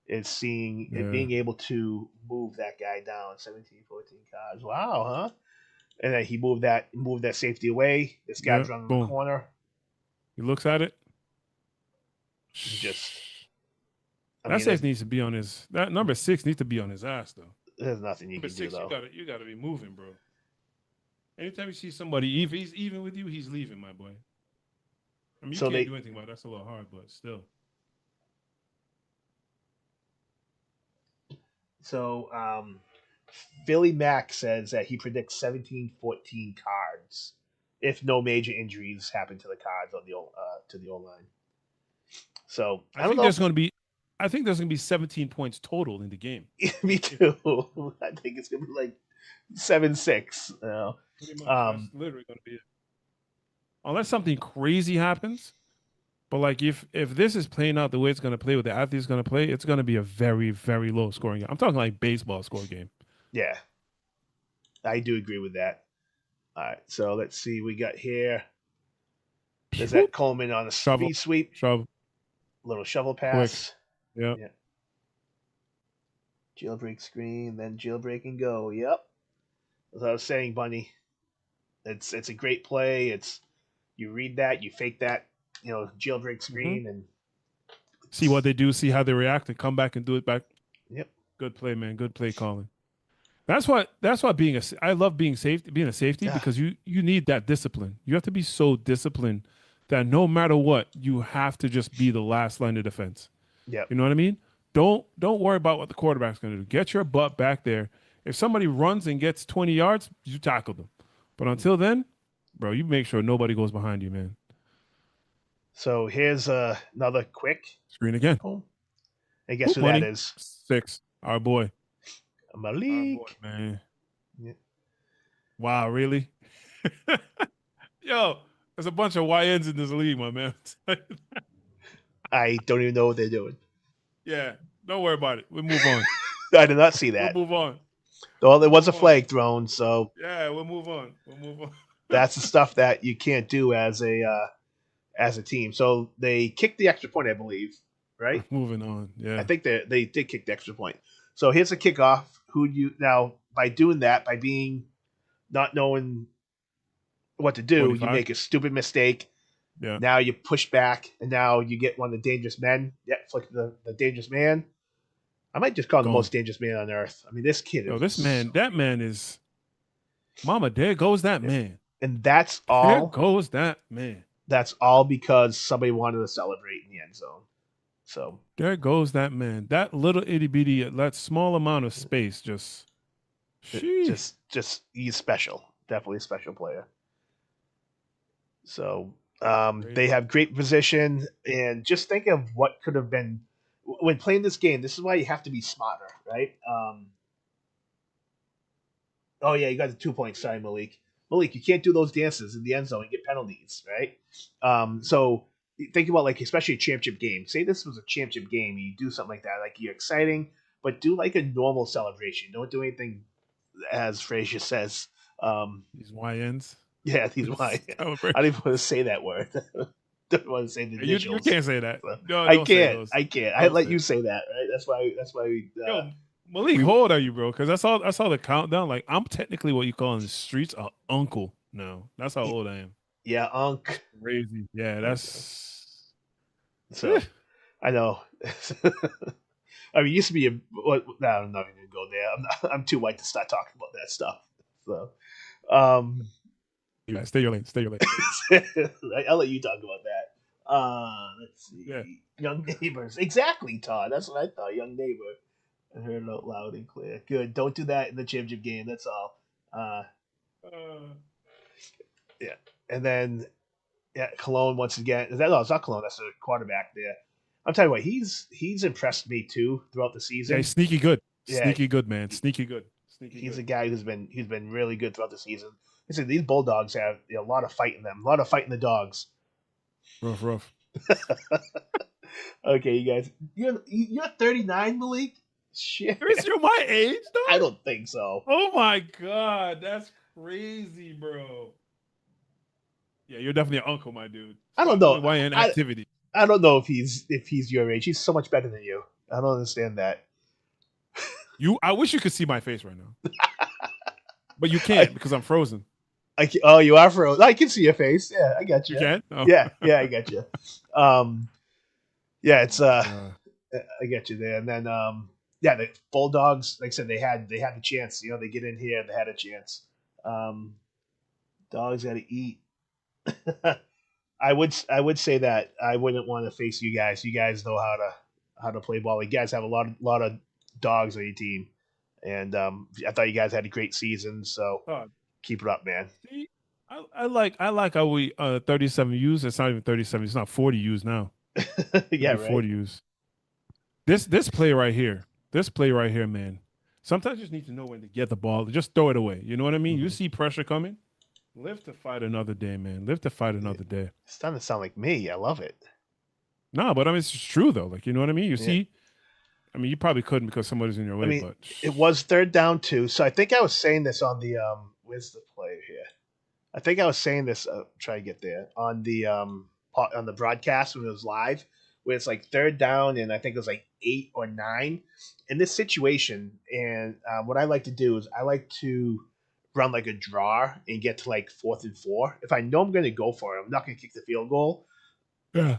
is seeing and Yeah. being able to move that guy down. 17, 14 cards. Wow, huh? And then he moved that safety away. This guy's Yeah, running boom. the corner. He looks at it. He just I That mean, safe needs to be on his. That number 6 needs to be on his ass though. there's nothing you Number can do 6, though. you gotta be moving, bro. Anytime you see somebody, if he's even with you, he's leaving, my boy. I mean, you So can't they- do anything about it. That's a little hard, but still. So Philly Mac says that he predicts 17-14 cards if no major injuries happen to the cards on the O line. So I don't think know. there's gonna be 17 points total in the game. Me too. I think it's gonna be like 7-6. You know? Pretty much. Um, That's literally gonna be it. Unless something crazy happens. But like if this is playing out the way it's gonna play, with the athletes gonna play, it's gonna be a very, very low scoring game. I'm talking like baseball score game. Yeah, I do agree with that. All right, so let's see. We got here. There's that Coleman on a Shovel. speed sweep, Shove. little shovel pass. Yeah. Jailbreak screen, then jailbreak and go. Yep. As I was saying, Bunny, it's a great play. It's you read that, you fake that, jailbreak screen, and See what they do, see how they react, and come back and do it back. Yep. Good play, man. Good play calling. That's why I love being a safety Yeah. because you need that discipline. You have to be so disciplined that no matter what, you have to just be the last line of defense. Yep. You know what I mean? Don't worry about what the quarterback's going to do. Get your butt back there. If somebody runs and gets 20 yards, you tackle them. But until then, bro, you make sure nobody goes behind you, man. So here's another quick Screen again. home. And guess who Money. that is? 6. Our boy. Malik. Our boy, man. Yeah. Wow, really? Yo, There's a bunch of YNs in this league, my man. I don't even know what they're doing. Yeah, don't worry about it. We'll move on. I did not see We'll that. move on. Well, there We'll was a move on. flag thrown, so Yeah, we'll move on. We'll move on. that's the stuff that you can't do as a team. So they kicked the extra point, I believe, right? Moving on. I Yeah. think they did kick the extra point. So here's a kickoff. Who do you now by doing that, by being not knowing what to do, you 25. make a stupid mistake. Yeah. Now you push back, and now you get one of the dangerous men. Yeah, flick the dangerous man. I might just call him the Gone. most dangerous man on earth. I mean, this kid Yo, is this man, that man is Mama, there goes that man. and that's There all. goes that man. That's all because somebody wanted to celebrate in the end zone. So There goes that man. That little itty bitty, that small amount of space just just he's special. Definitely a special player. So they have great position, and just think of what could have been when playing this game. This is why you have to be smarter, right? Oh yeah, you got the 2 points. Sorry, Malik. Malik, you can't do those dances in the end zone and get penalties, right? So think about like especially a championship game. Say this was a championship game, you do something like that, like you're exciting, but do like a normal celebration. Don't do anything as Frazier says. these YNs. Yeah, these why I don't even want to say that word. Don't want to say the You initials. can't say that. No, I don't say can't. those. I can't. I Don't let say you it. say that, right? That's why. That's why we. Yo, Malik, how old are you, bro? Because I saw the countdown. Like, I'm technically what you call in the streets a uncle now. That's how old I am. Yeah, Unc. Crazy. Yeah, that's So I know. I mean, it used to be a. Well, no, I'm not even gonna go there. I'm too white to start talking about that stuff. So, you guys stay your lane. Stay your lane. I'll let you talk about that. Let's see. Yeah. Young neighbors. Exactly, Todd. That's what I thought. Young neighbor. I heard it out loud and clear. Good. Don't do that in the championship game. That's all. Yeah. And then, yeah, Cologne once again. No, it's not Cologne. That's the quarterback there. I'm telling you what, he's impressed me too throughout the season. Yeah, he's sneaky good. Yeah. Sneaky good, man. Sneaky good. Sneaky He's good. a guy who's been really good throughout the season. I said these Bulldogs have a lot of fight in them. A lot of fight in the dogs. Rough. Okay, you guys. You're 39, Malik? Shit. Chris, you're my age, though? I don't think so. Oh my god, that's crazy, bro. Yeah, you're definitely an uncle, my dude. I don't know. YN activity. I don't know if he's your age. He's so much better than you. I don't understand that. I wish you could see my face right now. But you can't because I'm frozen. Oh, you are frozen. I can see your face. Yeah, I got you. You can? Oh. Yeah, I got you. Yeah, it's I get you there. And then yeah, the Bulldogs, like I said, they had the chance. You know, they get in here, they had a chance. Dogs got to eat. I would say that I wouldn't want to face you guys. You guys know how to play ball. You guys have a lot of dogs on your team, and I thought you guys had a great season. So keep it up, man. See, I like how we 37 U's. It's not even 37. It's not 40 U's now. Yeah, right. 40 U's. This play right here. This play right here, man. Sometimes you just need to know when to get the ball. Just throw it away. You know what I mean? Mm-hmm. You see pressure coming. Live to fight another day, man. Live to fight another day. It's starting to sound like me. I love it. No, but I mean, it's true, though. Like, you know what I mean? You see, I mean, you probably couldn't because somebody's in your way, but... It was 3rd down 2. So I think I was saying this on the... where's the player here? I think I was saying this... try to get there. On the broadcast when it was live, where it's like 3rd down, and I think it was like 8 or 9. In this situation, and what I like to do is I like to... run like a draw and get to like 4th and 4. If I know I'm going to go for it, I'm not going to kick the field goal. Yeah,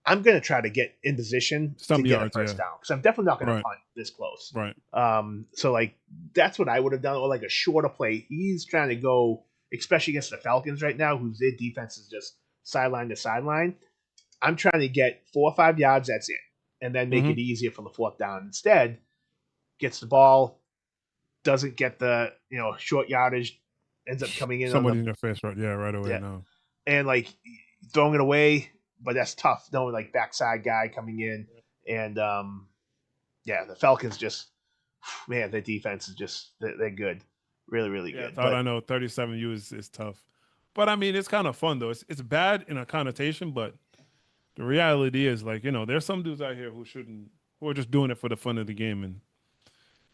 I'm going to try to get in position to get a first down because I'm definitely not going to punt this close. Right. So like that's what I would have done, or like a shorter play. He's trying to go, especially against the Falcons right now, whose their defense is just sideline to sideline. I'm trying to get 4 or 5 yards. That's it, and then make it easier for the 4th down. Instead, gets the ball. Doesn't get the short yardage, ends up coming in. Somebody in your face, right? Yeah, right away now. And like throwing it away, but that's tough. Knowing like backside guy coming in, and the Falcons just man, their defense is just they're good, really good. I know 37U is tough, But I mean, it's kind of fun though. It's bad in a connotation, but the reality is, like, there's some dudes out here who are just doing it for the fun of the game. And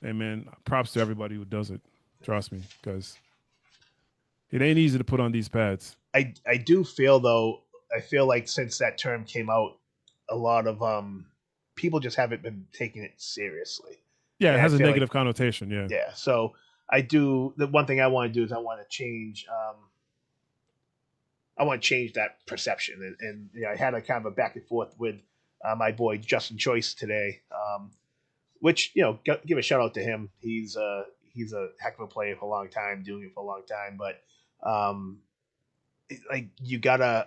hey, man, props to everybody who does it. Trust me, because it ain't easy to put on these pads. I do feel though. I feel like since that term came out, a lot of people just haven't been taking it seriously. Yeah, it And I has a feel like negative connotation. Yeah. yeah. So I do. The one thing I want to do is I want to change. I want to change that perception, and I had a kind of a back and forth with my boy Justin Choice today, which give a shout out to him. He's a heck of a player for a long time, doing it for a long time, but um, like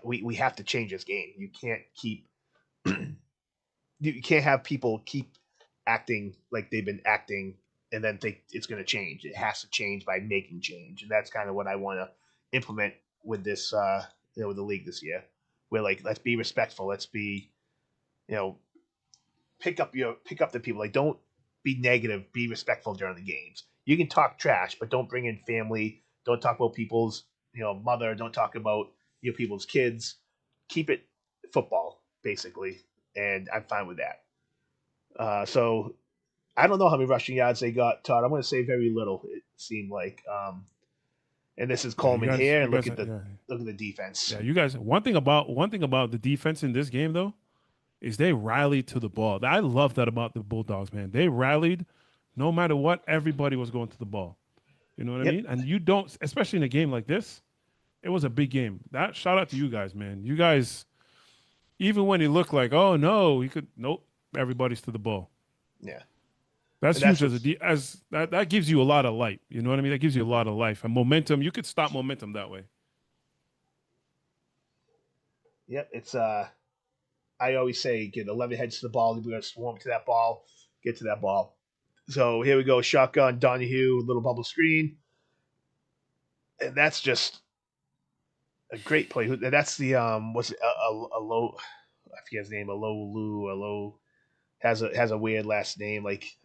we have to change this game. You can't keep you can't have people keep acting like they've been acting and then think it's going to change. It has to change by making change, and that's kind of what I want to implement with this, with the league this year. Where like let's be respectful, let's be, you know, pick up the people. Like don't be negative, be respectful during the games. You can talk trash, but don't bring in family. Don't talk about people's mother. Don't talk about people's kids. Keep it football basically, and I'm fine with that. So I don't know how many rushing yards they got, Todd. I'm going to say very little. It seemed like, and this is Yeah, Coleman here, and look at yeah. the defense. Yeah, you guys. One thing about the defense in this game though is they rallied to the ball. I love that about the Bulldogs, man. They rallied, no matter what. Everybody was going to the ball. You know what I Yep. mean? And you don't, especially in a game like this. It was a big game. That shout out to you guys, man. You guys, even when it looked like, oh no, he could. Nope. Everybody's to the ball. Yeah. That's And huge as that gives you a lot of light. You know what I mean? That gives you a lot of life and momentum. You could stop momentum that way. Yep. It's I always say get 11 heads to the ball. We're going to swarm to that ball, get to that ball. So here we go. Shotgun, Donahue, little bubble screen. And that's just a great play. That's the, what's it, a low, I forget his name, a low, has a weird last name. Like,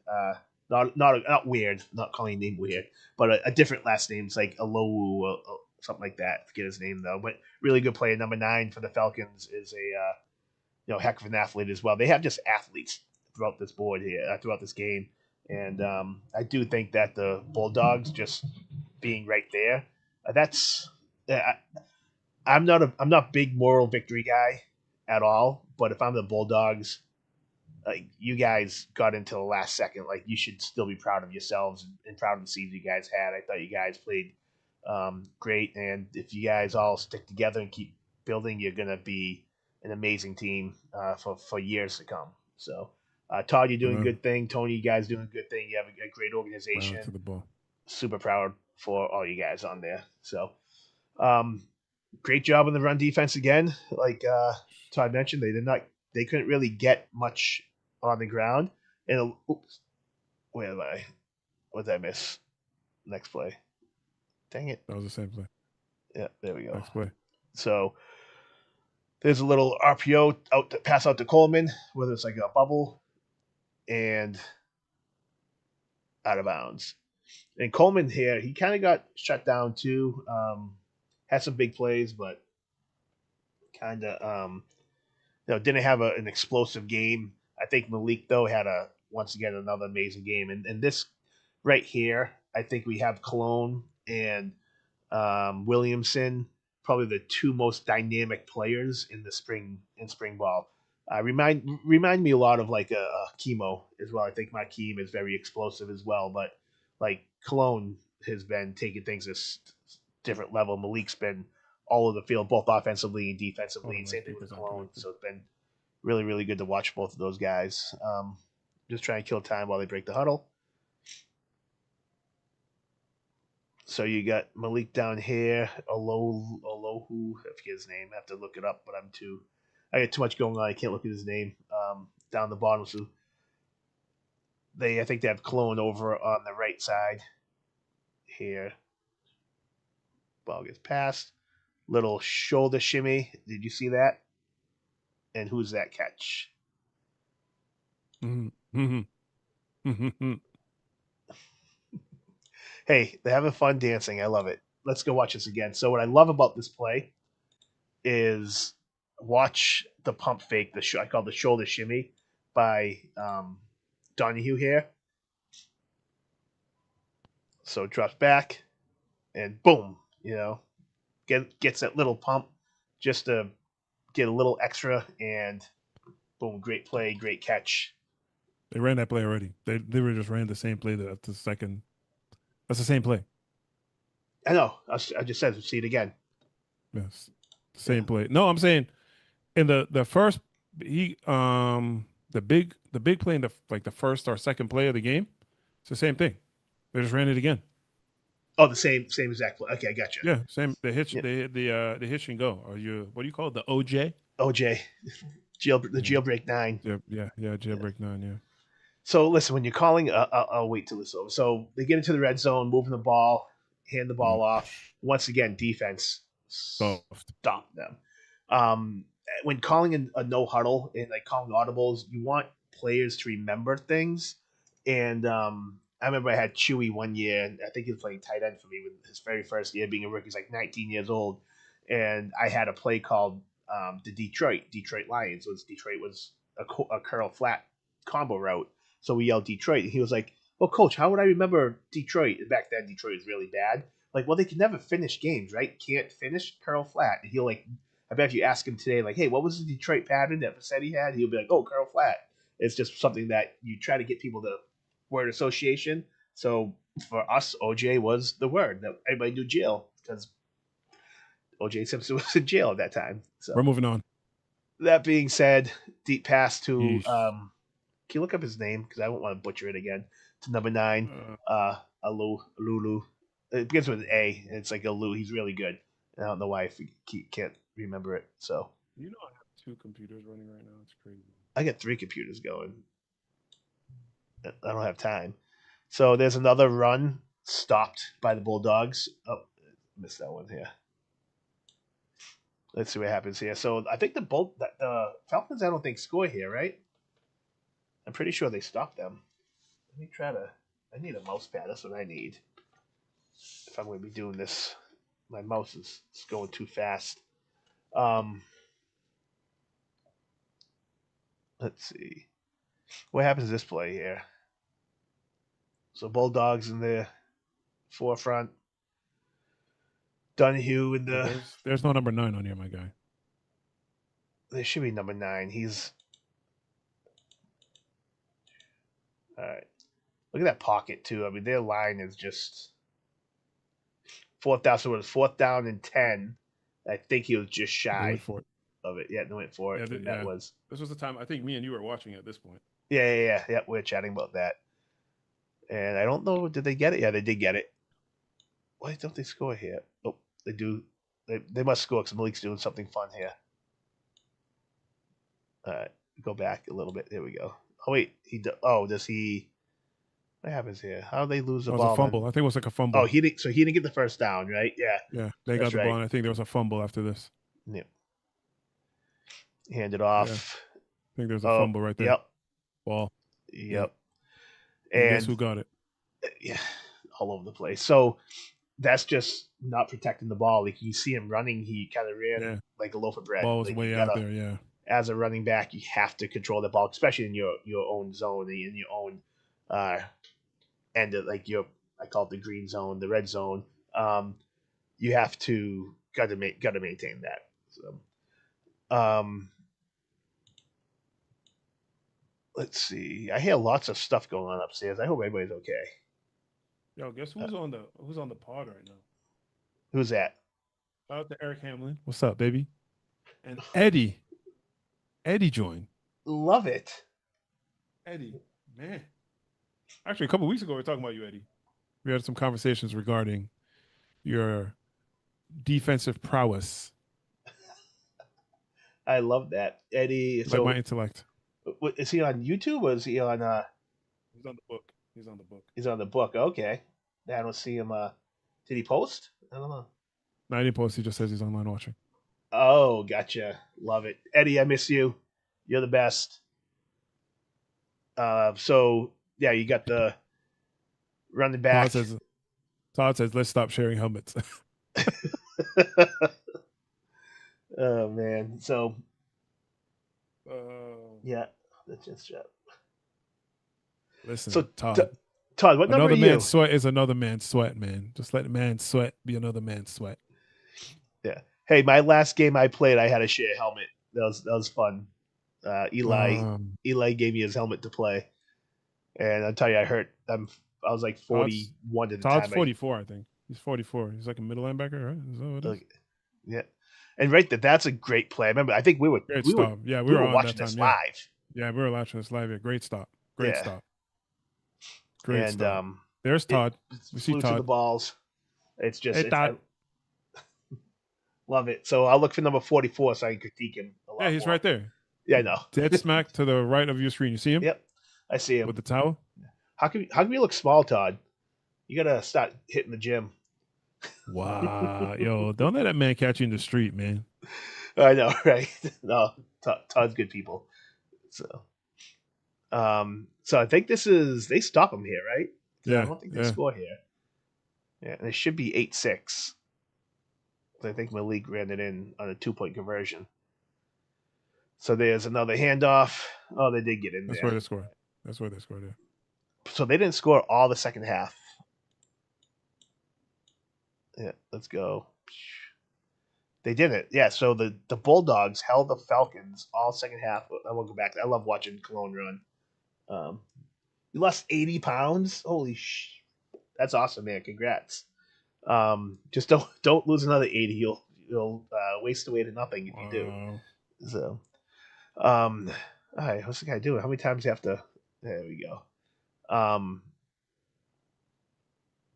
not weird, not calling his name weird, but a different last name. It's like Alowu, something like that. I forget his name though, but really good player. Number 9 for the Falcons is a, heck of an athlete as well. They have just athletes throughout this board here, throughout this game, and I do think that the Bulldogs just being right there, that's I'm not big moral victory guy at all, but if I'm the Bulldogs, like you guys got into the last second, like you should still be proud of yourselves and proud of the season you guys had. I thought you guys played great, and if you guys all stick together and keep building, you're gonna be an amazing team for years to come. So, Todd, you're doing a good thing. Tony, you guys doing a good thing. You have a great organization. To the ball. Super proud for all you guys on there. So, great job on the run defense again. Like Todd mentioned, they couldn't really get much on the ground. And oops, where am I? What did I miss? Next play. Dang it. That was the same play. Yeah, there we go. Next play. So there's a little RPO pass out to Coleman, whether it's like a bubble and out of bounds. And Coleman here, he kind of got shut down too. Had some big plays, but kind of didn't have an explosive game. I think Malik though had once again another amazing game, and this right here, I think we have Cologne and Williamson, probably the 2 most dynamic players in spring ball. Remind me a lot of like a Chemo as well. I think my Keem is very explosive as well, but like Cologne has been taking things to different level. Malik's been all over the field, both offensively and defensively, and same thing with Cologne. So it's been really, really good to watch both of those guys. Just trying to kill time while they break the huddle. So you got Malik down here, Olohu, I forget his name. I have to look it up, but I got too much going on. I can't look at his name. Down the bottom, so I think they have Cologne over on the right side here. Ball gets passed. Little shoulder shimmy. Did you see that? And who's that catch? Mm-hmm. Hey, they're having fun dancing. I love it. let's go watch this again. So what I love about this play is watch the pump fake. I call the shoulder shimmy by Donahue here. So it drops back, and boom, gets that little pump just to get a little extra, and boom, great play, great catch. They ran that play already. They were just ran the same play that the second. That's the same play. I know. I just said see it again. Yes, same play. No, I'm saying in the first the big play in the first or second play of the game. It's the same thing. They just ran it again. Oh, the same exact play. Okay, I got you. Yeah, same. The hitch, Yeah. the hitch and go. Or what do you call it? The OJ? OJ, jailbreak 9. Yeah, jailbreak 9. Yeah. So listen, when you're calling, I'll wait till it's over. So they get into the red zone, moving the ball, hand the ball off. Once again, defense Soft. stop them. When calling a no huddle and like calling audibles, you want players to remember things. And I remember I had Chewy one year, and I think he was playing tight end for me with his very first year being a rookie. He's like 19 years old, and I had a play called the Detroit Lions. So Detroit was a curl flat combo route. So we yelled Detroit, and he was like, "Well, coach, how would I remember Detroit?" And back then, Detroit was really bad. Like, well, they can never finish games, right? Can't finish curl flat. And he'll like, I bet if you ask him today, like, "Hey, what was the Detroit pattern that Vassetti had?" He'll be like, "Oh, curl flat." It's just something that you try to get people to word association. So for us, OJ was the word that everybody knew jail because OJ Simpson was in jail at that time. So We're moving on. that being said, deep pass to Yeesh. can you look up his name because I don't want to butcher it again. To number 9, Lulu. It begins with an A, and it's like Alu. He's really good. And I don't know why I can't remember it. So You know I have 2 computers running right now. It's crazy. I got 3 computers going. I don't have time. So there's another run stopped by the Bulldogs. Oh, missed that one here. Let's see what happens here. So I think the Falcons, I don't think score here, right? I'm pretty sure they stopped them. Let me try to. I need a mouse pad. That's what I need. If I'm going to be doing this, my mouse is going too fast. Let's see. What happens to this play here? So Bulldogs in the forefront. Donahue in the. There's no number 9 on here, my guy. There should be number 9. He's. All right. Look at that pocket too. I mean, their line is just 4th down. So it was 4th down and 10. I think he was just shy of it. Yeah, they went for it. Yeah, was. This was the time. I think me and you were watching at this point. Yeah. We're chatting about that. And I don't know. Did they get it? Yeah, they did get it. Why don't they score here? Oh, they do. They must score because Malik's doing something fun here. All right, go back a little bit. There we go. Oh wait, does he? What happens here? How do they lose the ball? It was a fumble. I think it was like a fumble. Oh, he didn't get the first down, right? Yeah. Yeah, they got the ball, and I think there was a fumble after this. Yep. Hand it off. Yeah. I think there's a fumble right there. Yep. Ball. Yep. And guess who got it? Yeah, all over the place. So that's just not protecting the ball. Like you see him running, he kind of ran like a loaf of bread. Ball was like, way out there. Yeah. As a running back, you have to control the ball, especially in your own zone, in your own end of like I call it the green zone, the red zone. You have to got to maintain that. So, let's see. I hear lots of stuff going on upstairs. I hope everybody's okay. Yo, guess who's on the pod right now? Who's that? Shout out to Eric Hamlin. What's up, baby? And Eddie joined. Love it. Eddie, man. Actually, a couple weeks ago, we were talking about you, Eddie. We had some conversations regarding your defensive prowess. I love that. Eddie. Like my intellect. Is he on YouTube or is he on He's on the book. He's on the book. Okay. I don't see him did he post? I don't know. No, he didn't post. He just says he's online watching. Oh, gotcha. Love it. Eddie, I miss you. You're the best. So yeah, you got the running back. Todd says let's stop sharing helmets. Oh man. So Uh, yeah, that's just listen, so. T- Todd. Todd, what number are Another man's you? sweat is another man's sweat, man. Just let the man's sweat be another man's sweat. Yeah. Hey, my last game I played, I had a share helmet. That was fun. Eli Um, Eli gave me his helmet to play, and I'll tell you, I was like Todd's 41 at the Todd's time. 44, I think. He's 44. He's like a middle linebacker, right? Is that what it is? Like, yeah, and right that's a great play. I remember, I think we were Great we were stop. Yeah, we we were were on watching that this time. Yeah. live. Yeah, we were watching this live. Yeah, great stop. Great Yeah, stop. Great and stop. There's it Todd. We see flew to the Todd. balls. Hey, I Todd. love it. So I'll look for number 44 so I can critique him a Yeah, lot he's more. right there. Yeah, I know. Dead smack to the right of your screen. You see him? Yep, I see him. With the towel? How can you look small, Todd? You gotta start hitting the gym. Wow. Yo, don't let that man catch you in the street, man. I know, right? No, Todd's good people. So I think they stop him here, right? I Yeah, don't think they yeah. score here. Yeah, and it should be 8-6. I think Malik ran it in on a 2-point conversion. So there's another handoff. Oh, they did get in That's there. where they scored. That's where they scored there. So they didn't score all the second half. Yeah, let's go. They didn't. Yeah, so the Bulldogs held the Falcons all second half. I won't go back. I love watching Cologne run. You lost 80 pounds. Holy sh! That's awesome, man. Congrats. Just don't lose another 80. You'll waste away to nothing if you do. Wow. So, all right, what's the guy doing? How many times do you have to? There we go.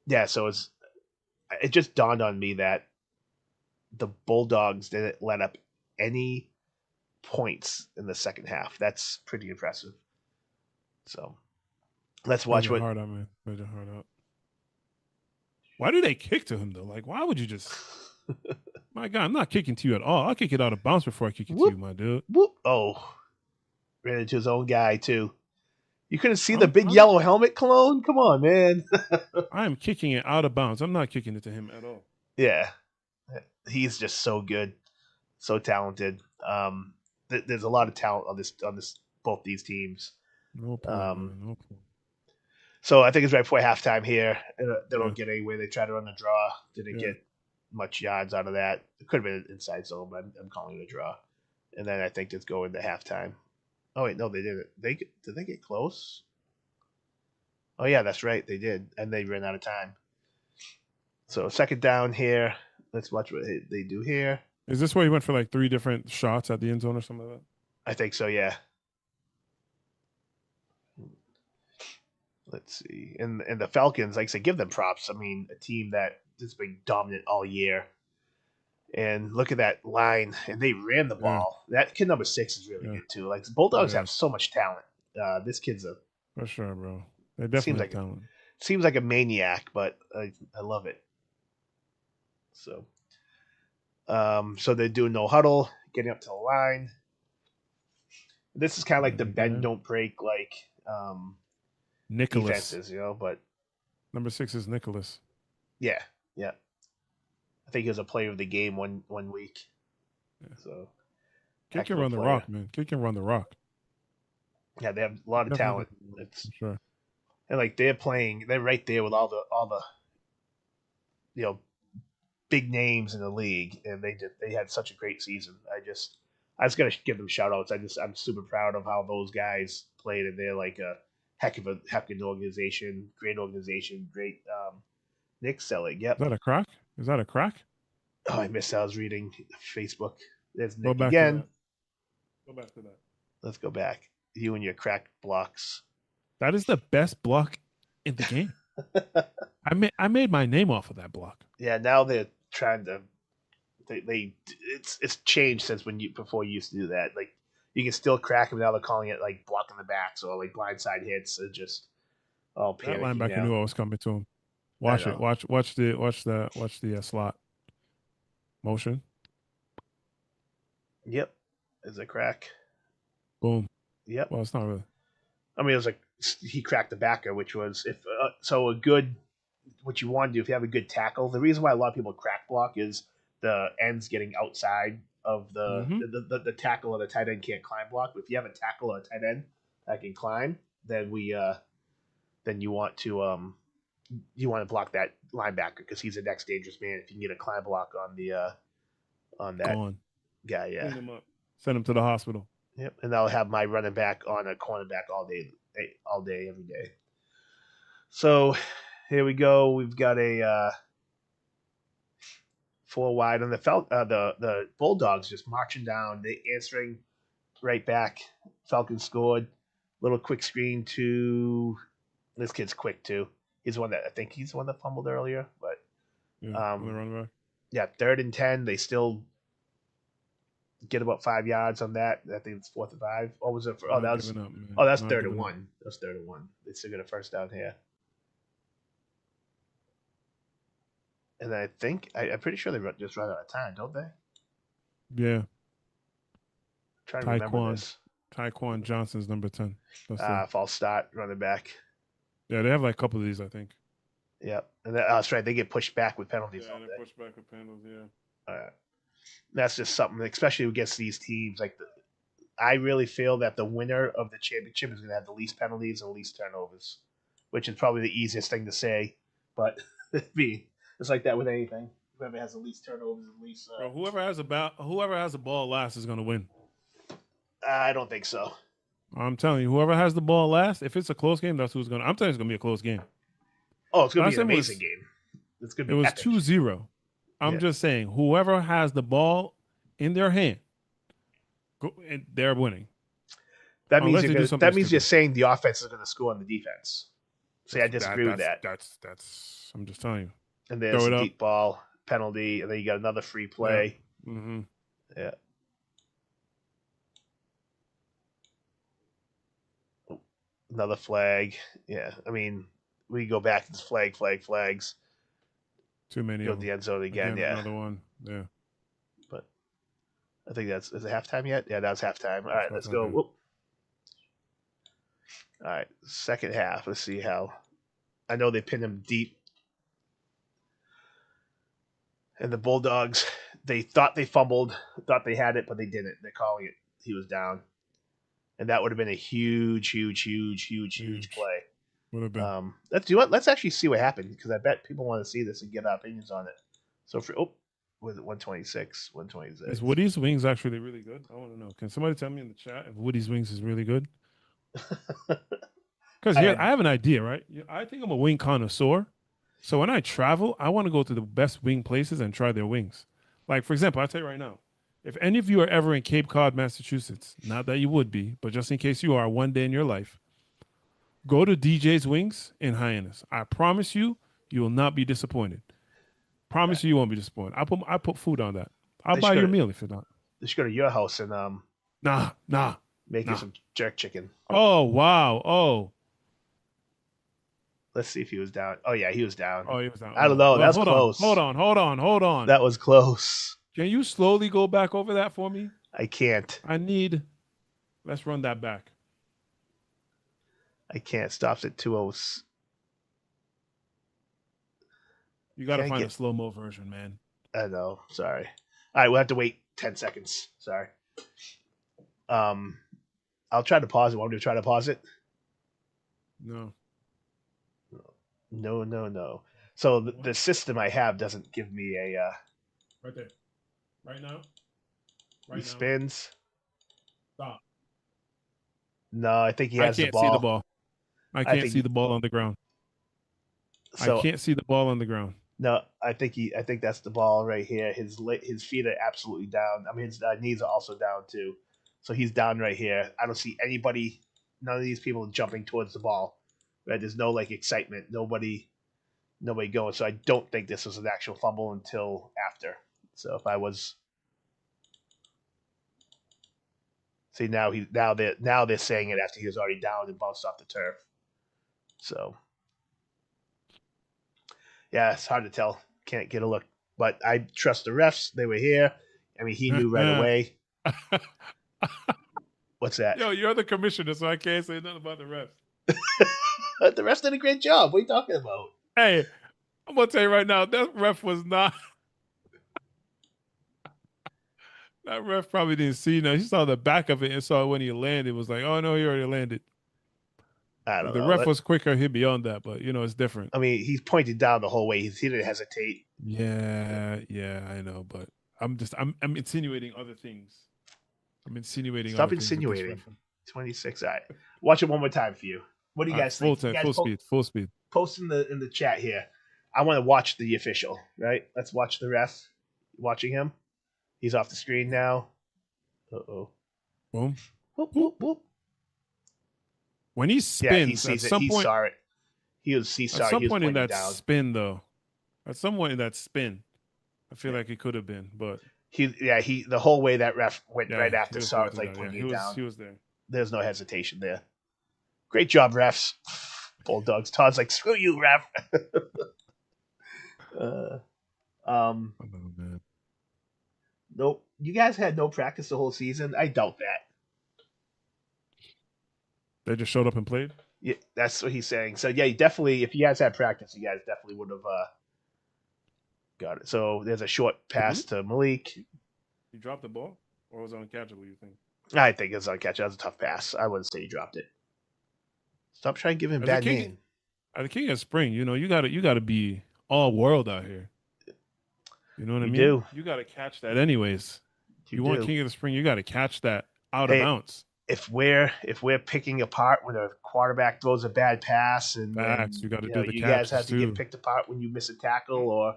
Yeah. So it just dawned on me that the Bulldogs didn't let up any points in the second half. That's pretty impressive. So let's watch Major what. hard out, man. Major hard out. Why do they kick to him though? Like, why would you just? My God, I'm not kicking to you at all. I'll kick it out of bounds before I kick it to you, Whoop my dude. whoop! Oh, ran into his own guy too. You couldn't see the I'm, big I'm, yellow helmet, Cologne. Come on, man. I am kicking it out of bounds. I'm not kicking it to him at all. Yeah, he's just so good, so talented. There's a lot of talent on this both these teams. No point, Um, man. No point. so I think it's right before halftime here. They Yeah, don't get anywhere. They try to run the draw. Didn't yeah. get much yards out of that. It could have been an inside zone, but I'm calling it a draw. And then I think it's going to halftime. Oh wait, no, they didn't. Did they get close? Oh yeah, that's right, they did, and they ran out of time. So second down here. Let's watch what they do here. Is this where he went for like 3 different shots at the end zone or something like that? I think so. Yeah. Let's see. And the Falcons, like I said, give them props. I mean, a team that has been dominant all year. And look at that line, and they ran the Yeah, ball. That kid number 6 is really yeah, good too. Like the Bulldogs yeah. have so much talent. This kid's For sure, bro. They seems definitely have like talent. seems like a maniac, but I love it. So so they're doing no huddle, getting up to the line. This is kind of like the bend Okay. don't break Nicholas. defenses, but Number 6 is Nicholas. yeah, yeah. I think he was a player of the game one week. Yeah. So Kid heck can of a run the player. rock, man. Kid can run the rock. Yeah, they have a lot of Definitely talent. can run the rock, It's for sure. and like they're right there with all the you know big names in the league, and they had such a great season. I just gotta give them shout outs. I'm super proud of how those guys played, and they're like a heck of an organization, great organization, great Nick Selig. Is Yep. that a crack? Is that a crack? Oh, I missed. I was reading Facebook. There's Go Nick back to again. that. Go back to that. Let's go back. You and your cracked blocks. That is the best block in the game. I made my name off of that block. Yeah, now they're trying to. It's changed since before you used to do that. Like you can still crack them now. They're calling it like blocking the backs or like blindside hits. They're just all That panicking linebacker now. knew I was coming to him. I Watch it. know. Watch the slot motion. Yep, is a crack. Boom. Yep. Well, it's not really. I mean, it was like he cracked the backer, which was if so a good what you want to do if you have a good tackle. The reason why a lot of people crack block is the ends getting outside of the tackle, or the tight end can't climb block. But if you have a tackle or a tight end that can climb, then you want to block that linebacker because he's the next dangerous man. If you can get a climb block on that guy, yeah. Clean him up. Send him to the hospital. Yep, and I'll have my running back on a cornerback all day, every day. So here we go. We've got a 4 wide on the Bulldogs just marching down. They answering right back. Falcons scored. Little quick screen to this kid's quick too. He's the one that fumbled earlier, but yeah, 3rd and 10. They still get about 5 yards on that. I think it's 4th and 5. What was it for? That's 3rd and 1. That's 3rd and 1. They still get a first down here. And I think I'm pretty sure they just run out of time, don't they? Yeah. Trying to remember this. Tyquan Johnson's number 10. False start, running back. Yeah, they have like a couple of these, I think. Yep, and that's right. They get pushed back with penalties. Yeah, they push back with penalties. Yeah. That's just something, especially against these teams. I really feel that the winner of the championship is going to have the least penalties and the least turnovers, which is probably the easiest thing to say, but it's like that with anything. Whoever has the least turnovers, the least. Whoever has the ball last is going to win. I don't think so. I'm telling you, whoever has the ball last, if it's a close game, that's who's going to. I'm telling you, it's going to be a close game. Oh, it's going to be an amazing game. It's going to be. It was 2-0. I'm just saying, whoever has the ball in their hand, they're winning. That means you're saying the offense is going to score on the defense. See, I disagree with that. That's. I'm just telling you. And there's a deep ball penalty, and then you got another free play. Yeah. Mm-hmm. Yeah. Another flag. Yeah. I mean, we go back to this flags. Too many. Go to the end zone again. Yeah. Another one. Yeah. But I think is it halftime yet? Yeah, that's halftime. All right, let's go. Whoop. All right, second half. Let's see how. I know they pinned him deep. And the Bulldogs, they thought they fumbled, thought they had it, but they didn't. They're calling it. He was down. And that would have been a huge play. Would have been. Let's do it. Let's actually see what happened because I bet people want to see this and get our opinions on it. So with 126. Is Woody's wings actually really good? I want to know. Can somebody tell me in the chat if Woody's wings is really good? Because I have an idea, right? I think I'm a wing connoisseur. So when I travel, I want to go to the best wing places and try their wings. Like, for example, I'll tell you right now, if any of you are ever in Cape Cod, Massachusetts, not that you would be, but just in case you are one day in your life, go to DJ's Wings in Hyannis. I promise you, you will not be disappointed. Promise you won't be disappointed. I put food on that. I'll buy you a meal if you're not. They should go to your house and make you some jerk chicken. Oh, wow. Oh. Let's see if he was down. Oh, yeah, he was down. Oh, he was down. I don't know. That's close. Hold on. That was close. Can you slowly go back over that for me? I can't. Let's run that back. I can't. Stops at 2:0. You got to find a slow-mo version, man. I know. Sorry. All right, we'll have to wait 10 seconds. Sorry. I'll try to pause it. Want me to try to pause it? No. No. So the system I have doesn't give me a... Right there. Right now? He spins. Stop. No, I think he has the ball. I can't see the ball. I can't see the ball on the ground. So, I can't see the ball on the ground. No, I think that's the ball right here. His feet are absolutely down. I mean, his knees are also down too. So he's down right here. I don't see anybody, none of these people jumping towards the ball. Right? There's no excitement. Nobody going. So I don't think this was an actual fumble until after. So if I was, see now they're saying it after he was already down and bounced off the turf. So yeah, it's hard to tell. Can't get a look, but I trust the refs. They were here. I mean, he knew right away. What's that? Yo, you're the commissioner, so I can't say nothing about the refs. The refs did a great job. What are you talking about? Hey, I'm gonna tell you right now, that ref was not. That ref probably didn't see. Now he saw the back of it and saw when he landed. Was like, oh no, he already landed. I If don't the know. ref was quicker, he'd be on that. But it's different. I mean, he's pointed down the whole way. He didn't hesitate. Yeah, I know. But I'm insinuating other things. I'm insinuating Stop other things with this insinuating. ref. 26. All right. Watch it one more time for you. What do you guys Full think? You time, guys full speed. post in the chat here. I want to watch the official, right? Let's watch the ref. Watching him. He's off the screen now. Uh-oh. Boom. Whoop, Boop. whoop, whoop. When he Yeah, he spins, at sees it. some He point, saw it. He was in pointing that down. spin, though, at some point in that spin, I feel like it could have been, but The whole way that ref went yeah, right after he was saw it pointing like down. pointing Yeah, it down. he was there. There's no hesitation there. Great job, refs. Bulldogs. Todd's like, screw you, ref. Oh, man. Nope. You guys had no practice the whole season. I doubt that. They just showed up and played. Yeah, that's what he's saying. So yeah, definitely. If you guys had practice, you guys definitely would have got it. So there's a short pass to Malik. He dropped the ball, or was it uncatchable? You think? I think it's on catch. That was a tough pass. I wouldn't say he dropped it. Stop trying to give him a bad name. At the King of Spring, you gotta be all world out here. You know what I mean? Do. You gotta catch that anyways. You want King of the Spring, you gotta catch that out of bounds. If we're picking apart when a quarterback throws a bad pass, and you got to do the you catches guys have to too. get picked apart when you miss a tackle or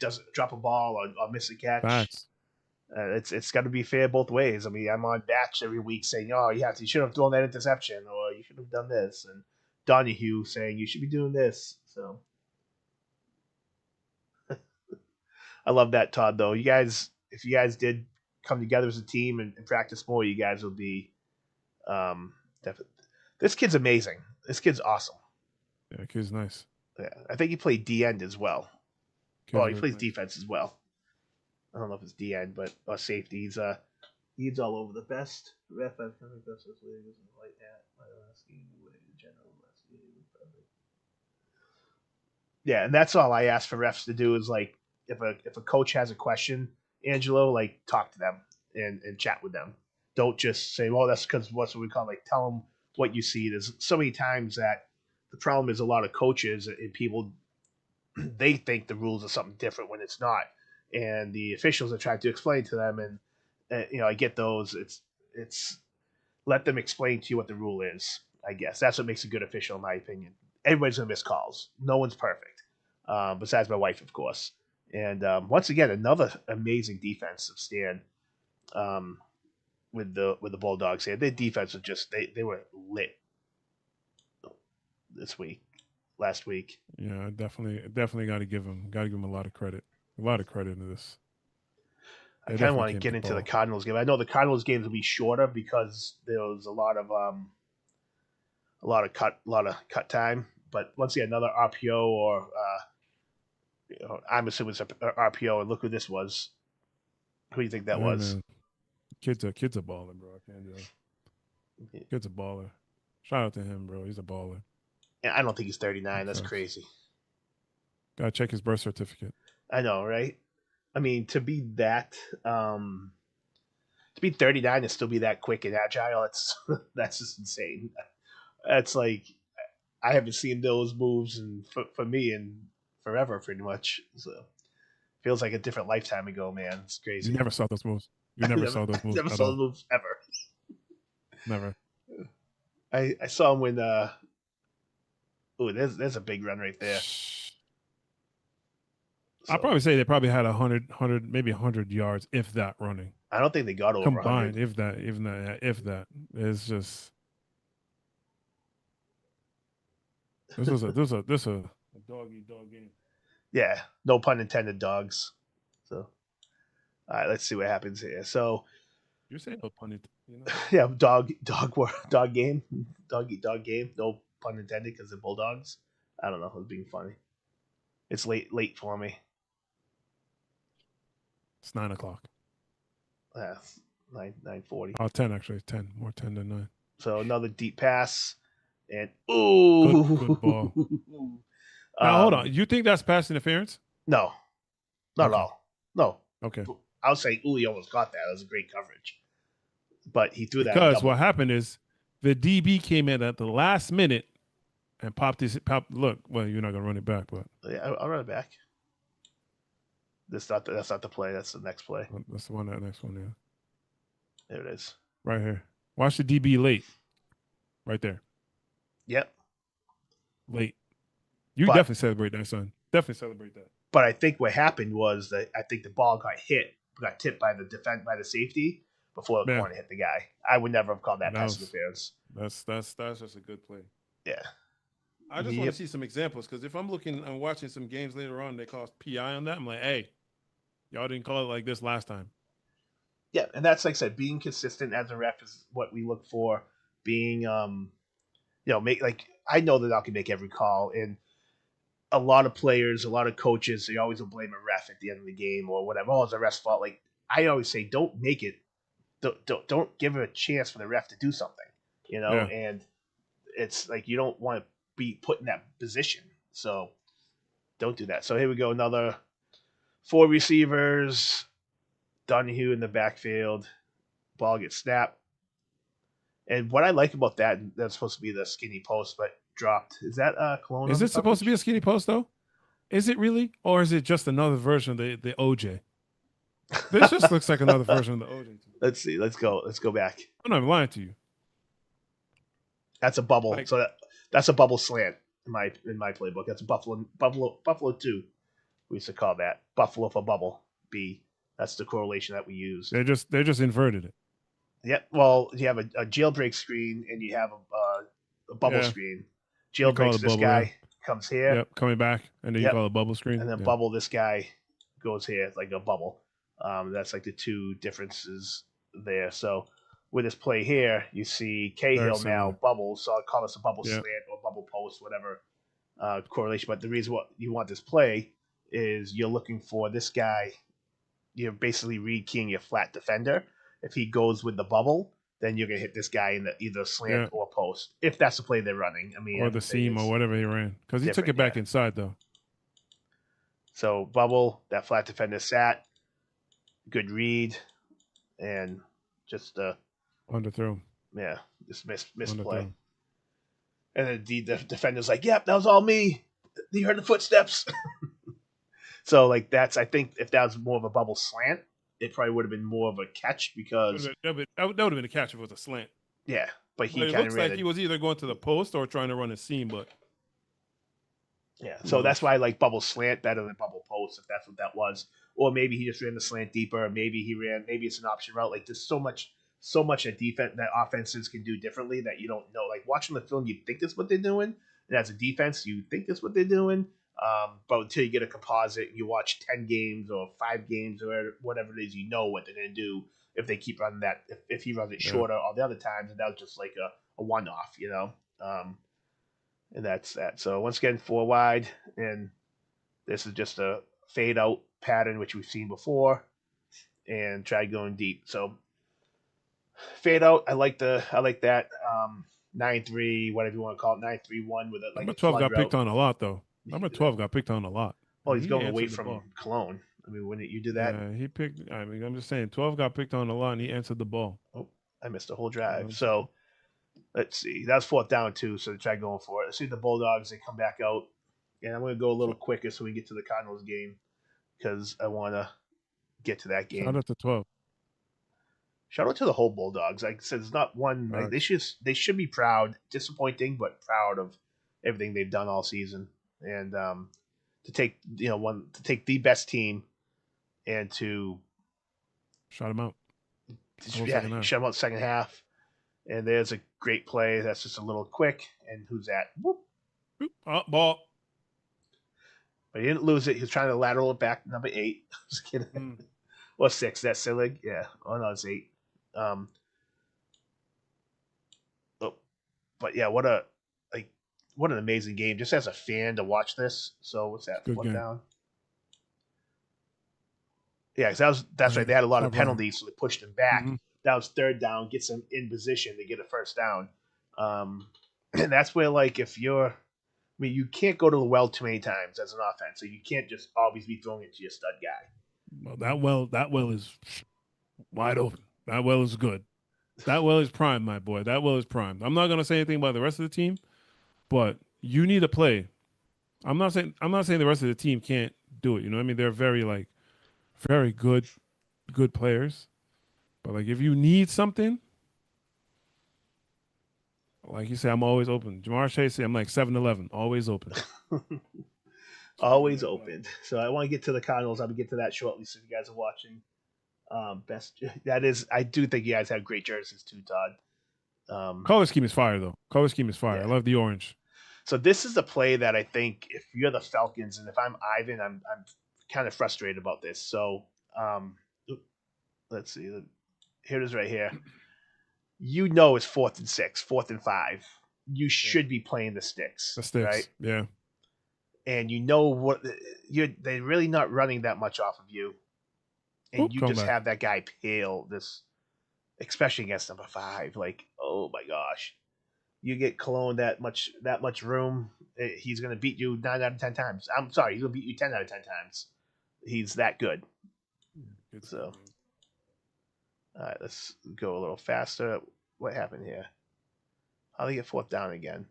doesn't drop a ball or miss a catch. Facts. It's got to be fair both ways. I mean, I'm on batch every week saying, "Oh, you should have thrown that interception, or you should have done this," and Donahue saying you should be doing this. So I love that, Todd. Though you guys, if you guys did come together as a team and practice more, you guys would be definitely. This kid's amazing. This kid's awesome. Yeah, kid's nice. Yeah, I think he played D end as well. He plays defense as well. I don't know if it's D end, but safety. He's all over the best ref I've come across this league is like that. Yeah, and that's all I ask for refs to do is like if a coach has a question, Angelo, like talk to them and chat with them. Don't just say, well, that's because what's what we call tell them what you see. There's so many times that the problem is a lot of coaches and people they think the rules are something different when it's not, and the officials are trying to explain to them, and I get those. It's let them explain to you what the rule is. I guess that's what makes a good official, in my opinion. Everybody's gonna miss calls. No one's perfect, besides my wife, of course. And once again, another amazing defensive stand with the Bulldogs here. Their defense was just they were lit last week. Yeah, definitely got to give them a lot of credit. A lot of credit into this. I kind of want to get into the Cardinals game. I know the Cardinals games will be shorter because there was a lot of cut time. But once again, another RPO or I'm assuming it's an RPO. And look who this was. Who do you think that was? Man. Kid's a baller, bro. I can't do it. Kid's a baller. Shout out to him, bro. He's a baller. And I don't think he's 39. That's crazy. Gotta check his birth certificate. I know, right? I mean, to be 39 and still be that quick and agile, that's just insane. That's like I haven't seen those moves for me in forever, pretty much. So feels like a different lifetime ago, man. It's crazy. You never saw those moves. You never saw those moves. Never saw those moves ever. Never. I saw him when there's a big run right there. So, I'd probably say they probably had 100, maybe 100 yards, if that, running. I don't think they got over combined, 100. if that. It's just this was a dog eat dog game. Yeah, no pun intended, dogs. So, all right, let's see what happens here. So, you're saying no pun intended, yeah, dog game, dog eat dog game. No pun intended because they're bulldogs. I don't know. I was being funny. It's late for me. It's 9:00. Yeah, 9:40. Oh, 10 actually. 10 more 10 than 9. So another deep pass, and ooh, good ball. Now hold on. You think that's pass interference? No, not at Okay. all. No. Okay. I would say, he almost got that. That was a great coverage. But he threw that Because double. what happened is the DB came in at the last minute and popped this. Look, well, you're not gonna run it back, but Yeah, I'll run it back. That's not the play. That's the next play. that's the one. That next one, yeah. There it is. Right here. Watch the DB late. Right there. Yep. Late. You But- definitely celebrate that, son. Definitely celebrate that. But I think what happened was that I think the ball got tipped by the safety before the corner hit the guy. I would never have called that pass interference. That's just a good play. Yeah. I just want to see some examples because if I'm watching some games later on, they call PI on that. I'm like, hey, y'all didn't call it like this last time. Yeah, and that's like I said, being consistent as a ref is what we look for. Being, I know that I can make every call, and a lot of players, a lot of coaches, they always will blame a ref at the end of the game or whatever. Oh, it's a ref's fault. Like I always say, don't make it. Don't give it a chance for the ref to do something. And it's like you don't want to be put in that position, so don't do that. So here we go, another 4 receivers. Donahue in the backfield. Ball gets snapped. And what I like about that's supposed to be the skinny post, but dropped. Is that Cologne? Is it supposed to be a skinny post though? Is it really, or is it just another version of the OJ? This just looks like another version of the OJ. Let's see. Let's go back. I'm not even lying to you. That's a bubble. So that's a bubble slant in my playbook. That's a Buffalo 2. We used to call that Buffalo for bubble B. That's the correlation that we use. They just inverted it. Yep. Well, you have a jailbreak screen and you have a bubble screen. Jailbreaks, this guy comes here. Yep, coming back, and then you call it a bubble screen. And then bubble, this guy goes here like a bubble. That's like the two differences there. So with this play here, you see Cahill now bubbles. So I'll call this a bubble slant or bubble post, whatever correlation. But the reason what you want this play is you're looking for this guy. You're basically re-keying your flat defender. If he goes with the bubble, then you're gonna hit this guy in the either slant or post. If that's the play they're running, I mean, or the seam or whatever he ran, because he took it back inside though. So bubble, that flat defender sat, good read, and just underthrow. Yeah, just misplay. And then the defender's like, "Yep, that was all me. You heard the footsteps." So like I think if that was more of a bubble slant, it probably would have been more of a catch because that would have been a catch if it was a slant. Yeah, but he kind of looks like he was either going to the post or trying to run a seam, but yeah. So that's why I like bubble slant better than bubble post if that's what that was. Or maybe he just ran the slant deeper. Maybe it's an option route. Like there's so much that defense that offenses can do differently that you don't know. Like watching the film, you think that's what they're doing, and as a defense, you think that's what they're doing. But until you get a composite, you watch 10 games or 5 games or whatever it is, you know what they're going to do if they keep running that. If he runs it shorter all the other times, and that was just like a one-off, and that's that. So once again, 4 wide, and this is just a fade-out pattern, which we've seen before, and try going deep. So fade-out, I like that 9-3, whatever you want to call it, 9-3-1 with it. Like number 12 got picked on a lot, though. Number 12 got picked on a lot. Oh, he's going away from Cologne. I mean, wouldn't you do that? Yeah, he picked. I mean, I'm just saying, 12 got picked on a lot, and he answered the ball. Oh, I missed the whole drive. So let's see. That was 4th down too. So they tried going for it. Let's see the Bulldogs. They come back out, and I'm going to go a little quicker so we get to the Cardinals game because I want to get to that game. Shout out to 12. Shout out to the whole Bulldogs. Like I said, it's not one. Like they should be proud. Disappointing, but proud of everything they've done all season. And to take the best team and to shut them out. Shut them out second half. And there's a great play. That's just a little quick. And who's that? Whoop. Oh, ball. But he didn't lose it. He was trying to lateral it back. Number 8. Just kidding. Or 6. That's Sillig. Yeah. Oh no, it's 8. But yeah, what an amazing game. Just as a fan to watch this. So what's that? 4th down. Yeah, because that's right. They had a lot of penalties, so they pushed him back. Mm-hmm. That was 3rd down, gets them in position to get a 1st down. And that's where, like, if you're mean, you can't go to the well too many times as an offense, so you can't just always be throwing it to your stud guy. Well, that well is wide open. That well is good. That well is prime, my boy. That well is prime. I'm not gonna say anything about the rest of the team, but you need to play. I'm not saying the rest of the team can't do it. You know what I mean? They're very good players. But like if you need something, like you say, I'm always open. Jamar Chase, I'm like 7-Eleven, always open. Always open. So I want to get to the Cardinals. I'll get to that shortly. So if you guys are watching, that is, I do think you guys have great jerseys too, Todd. Color scheme is fire though. Color scheme is fire. Yeah. I love the orange. So this is a play that I think if you're the Falcons and if I'm Ivan, I'm kind of frustrated about this. So let's see. Here it is right here. You know it's 4th and 6, 4th and 5. You should be playing the sticks. The sticks, right? Yeah. And you know what they're really not running that much off of you. And you just have that guy pale this, especially against number 5. Like, oh my gosh. You get Cologne that much room, he's going to beat you 9 out of 10 times. I'm sorry, he's going to beat you 10 out of 10 times. He's that good. So, all right, let's go a little faster. What happened here? How do they get 4th down again?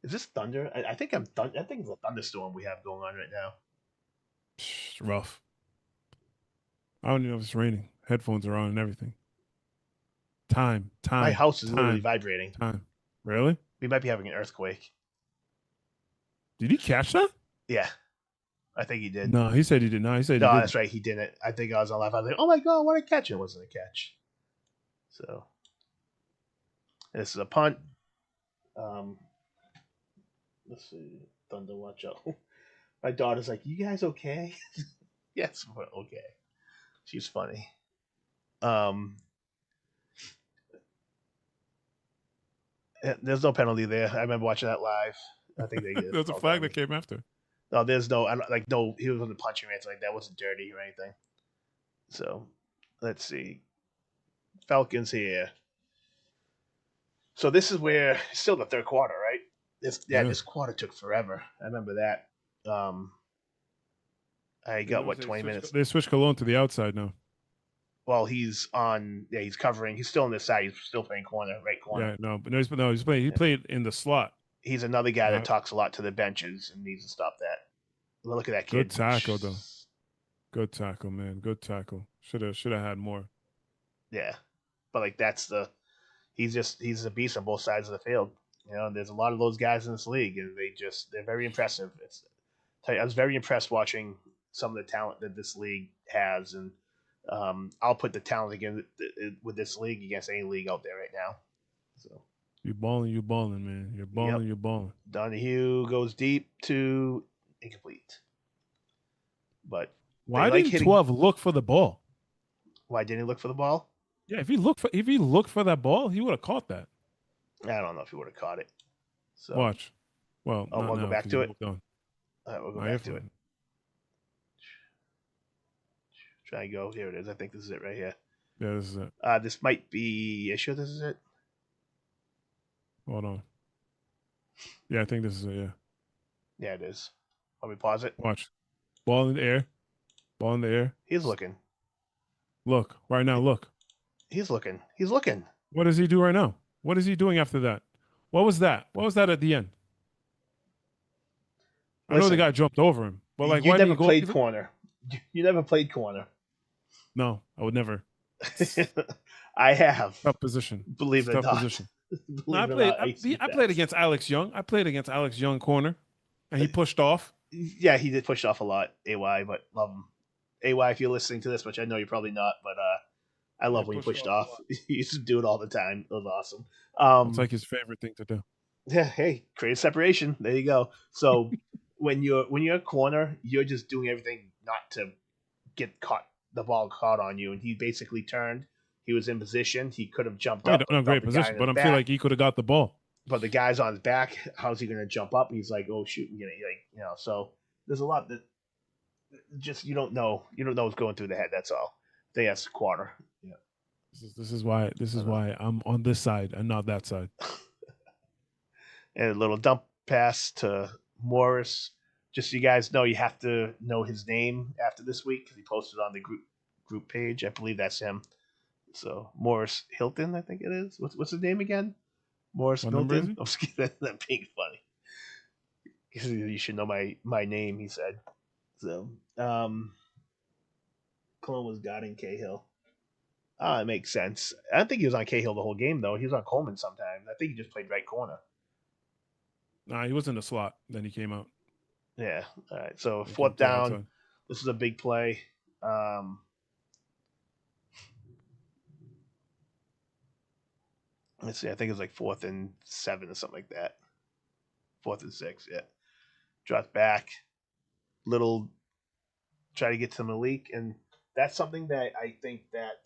Is this thunder? I think I think it's a thunderstorm we have going on right now. It's rough. I don't even know if it's raining. Headphones are on and everything. Time. My house is literally vibrating. Time. Really? We might be having an earthquake. Did he catch that? Yeah. I think he did. No, he said he did not. He said no, he that's right. He didn't. I think I was on live. I was like, oh my God, what a catch. It wasn't a catch. So, this is a punt. Let's see. Thunder, watch out. My daughter's like, you guys okay? Yes, we're okay. She's funny. There's no penalty there. I remember watching that live. I think they did. There's a flag that came after. No, there's no. He was on the punching or anything like that. It wasn't dirty or anything. So, let's see. Falcons here. So this is where it's still the third quarter, right? This quarter took forever. I remember that. I got 20 minutes. They switched Cologne to the outside now. Well, he's covering. He's still on this side. He's still playing right corner. Yeah, he's playing. He played in the slot. He's another guy that talks a lot to the benches and needs to stop that. Look at that kid. Good tackle though. Good tackle, man. Good tackle. Should have had more. Yeah, but like he's a beast on both sides of the field. You know, there's a lot of those guys in this league, and they're very impressive. I was very impressed watching some of the talent that this league has, and I'll put the talent again with this league against any league out there right now. So you're balling, man. You're balling. Donahue goes deep to incomplete. But why didn't 12 look for the ball? Why didn't he look for the ball? Yeah, if he looked for that ball, he would have caught that. I don't know if he would have caught it. So watch. Well, we'll go back to it. All right, we'll go back to it. Try and go. Here it is. I think this is it right here. Yeah, this is it. This might be. You sure this is it? Hold on. Yeah, I think this is it. Yeah. Yeah, it is. Let me pause it. Watch. Ball in the air. Ball in the air. He's looking. Look. Right now, look. He's looking. He's looking. What does he do right now? What is he doing after that? What was that? What was that at the end? I know the guy jumped over him, but like, you why never did he go played corner. You never played corner. No, I would never. I have. Tough position. Believe it or not. Position. No, I played against Alex Young. I played against Alex Young corner, and he pushed off. Yeah, he did push off a lot. AY, but love him. AY, if you're listening to this, which I know you're probably not, but I love when he pushed off. He used to do it all the time. It was awesome. It's like his favorite thing to do. Yeah, hey, create separation. There you go. So when you're a corner, you're just doing everything not to get the ball caught on you. And he basically turned. He was in position. He could have jumped up. No, great position, but I feel like he could have got the ball. But the guy's on his back. How's he going to jump up? And he's like, oh shoot, So there's a lot that just you don't know. You don't know what's going through the head. That's all. I think that's a quarter. Yeah. This is why I'm on this side and not that side. And a little dump pass to Morris. Just so you guys know, you have to know his name after this week because he posted on the group page. I believe that's him. So Morris Hilton, I think it is. What's his name again? Morris What number is Milton. he? I'm just kidding. That being funny. You should know my name. He said. So Coleman was guarding Cahill. It makes sense. I don't think he was on Cahill the whole game though. He was on Coleman sometimes. I think he just played right corner. Nah, he was in the slot. Then he came out. Yeah. All right. So He came fourth to the down. outside. This is a big play. Let's see. I think it was like 4th and 7 or something like that. 4th and 6. Yeah. Drops back. Little. Try to get to Malik, and that's something that I think that.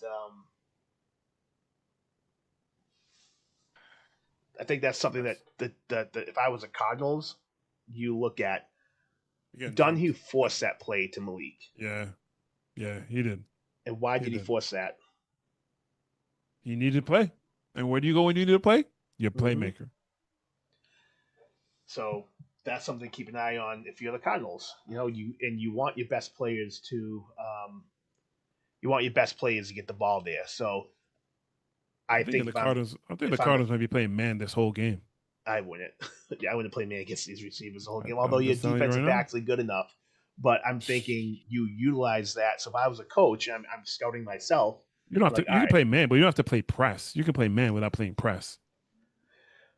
I think that's something that if I was a Cardinals, you look at. Again, Dunhue forced that play to Malik. Yeah, he did. And why did he force that? He needed to play. And where do you go when you need to play? Your playmaker. So that's something to keep an eye on if you're the Cardinals. You want your best players to get the ball there. So I think the Cardinals might be playing man this whole game. I wouldn't. I wouldn't play man against these receivers the whole game. Although your defensive back's good enough, but I'm thinking you utilize that. So if I was a coach, I'm scouting myself. You don't have to. You can play man, but you don't have to play press. You can play man without playing press.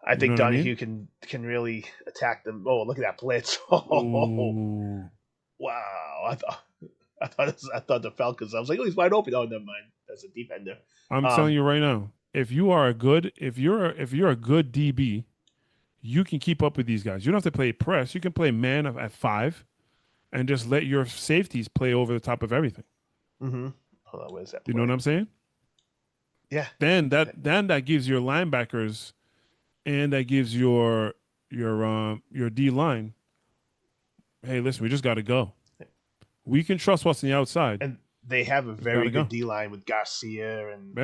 I think Donahue can really attack them. Oh, look at that blitz! Oh, wow! I thought the Falcons. I was like, oh, he's wide open. Oh, never mind. That's a defender. I'm telling you right now, if you're a good DB, you can keep up with these guys. You don't have to play press. You can play man at 5, and just let your safeties play over the top of everything. Mm-hmm. Hold on, where's that? You know what I'm saying? Yeah. Then that gives your linebackers, and that gives your D line. Hey, listen, we just got to go. We can trust what's on the outside. And they have a very good D line with Garcia, and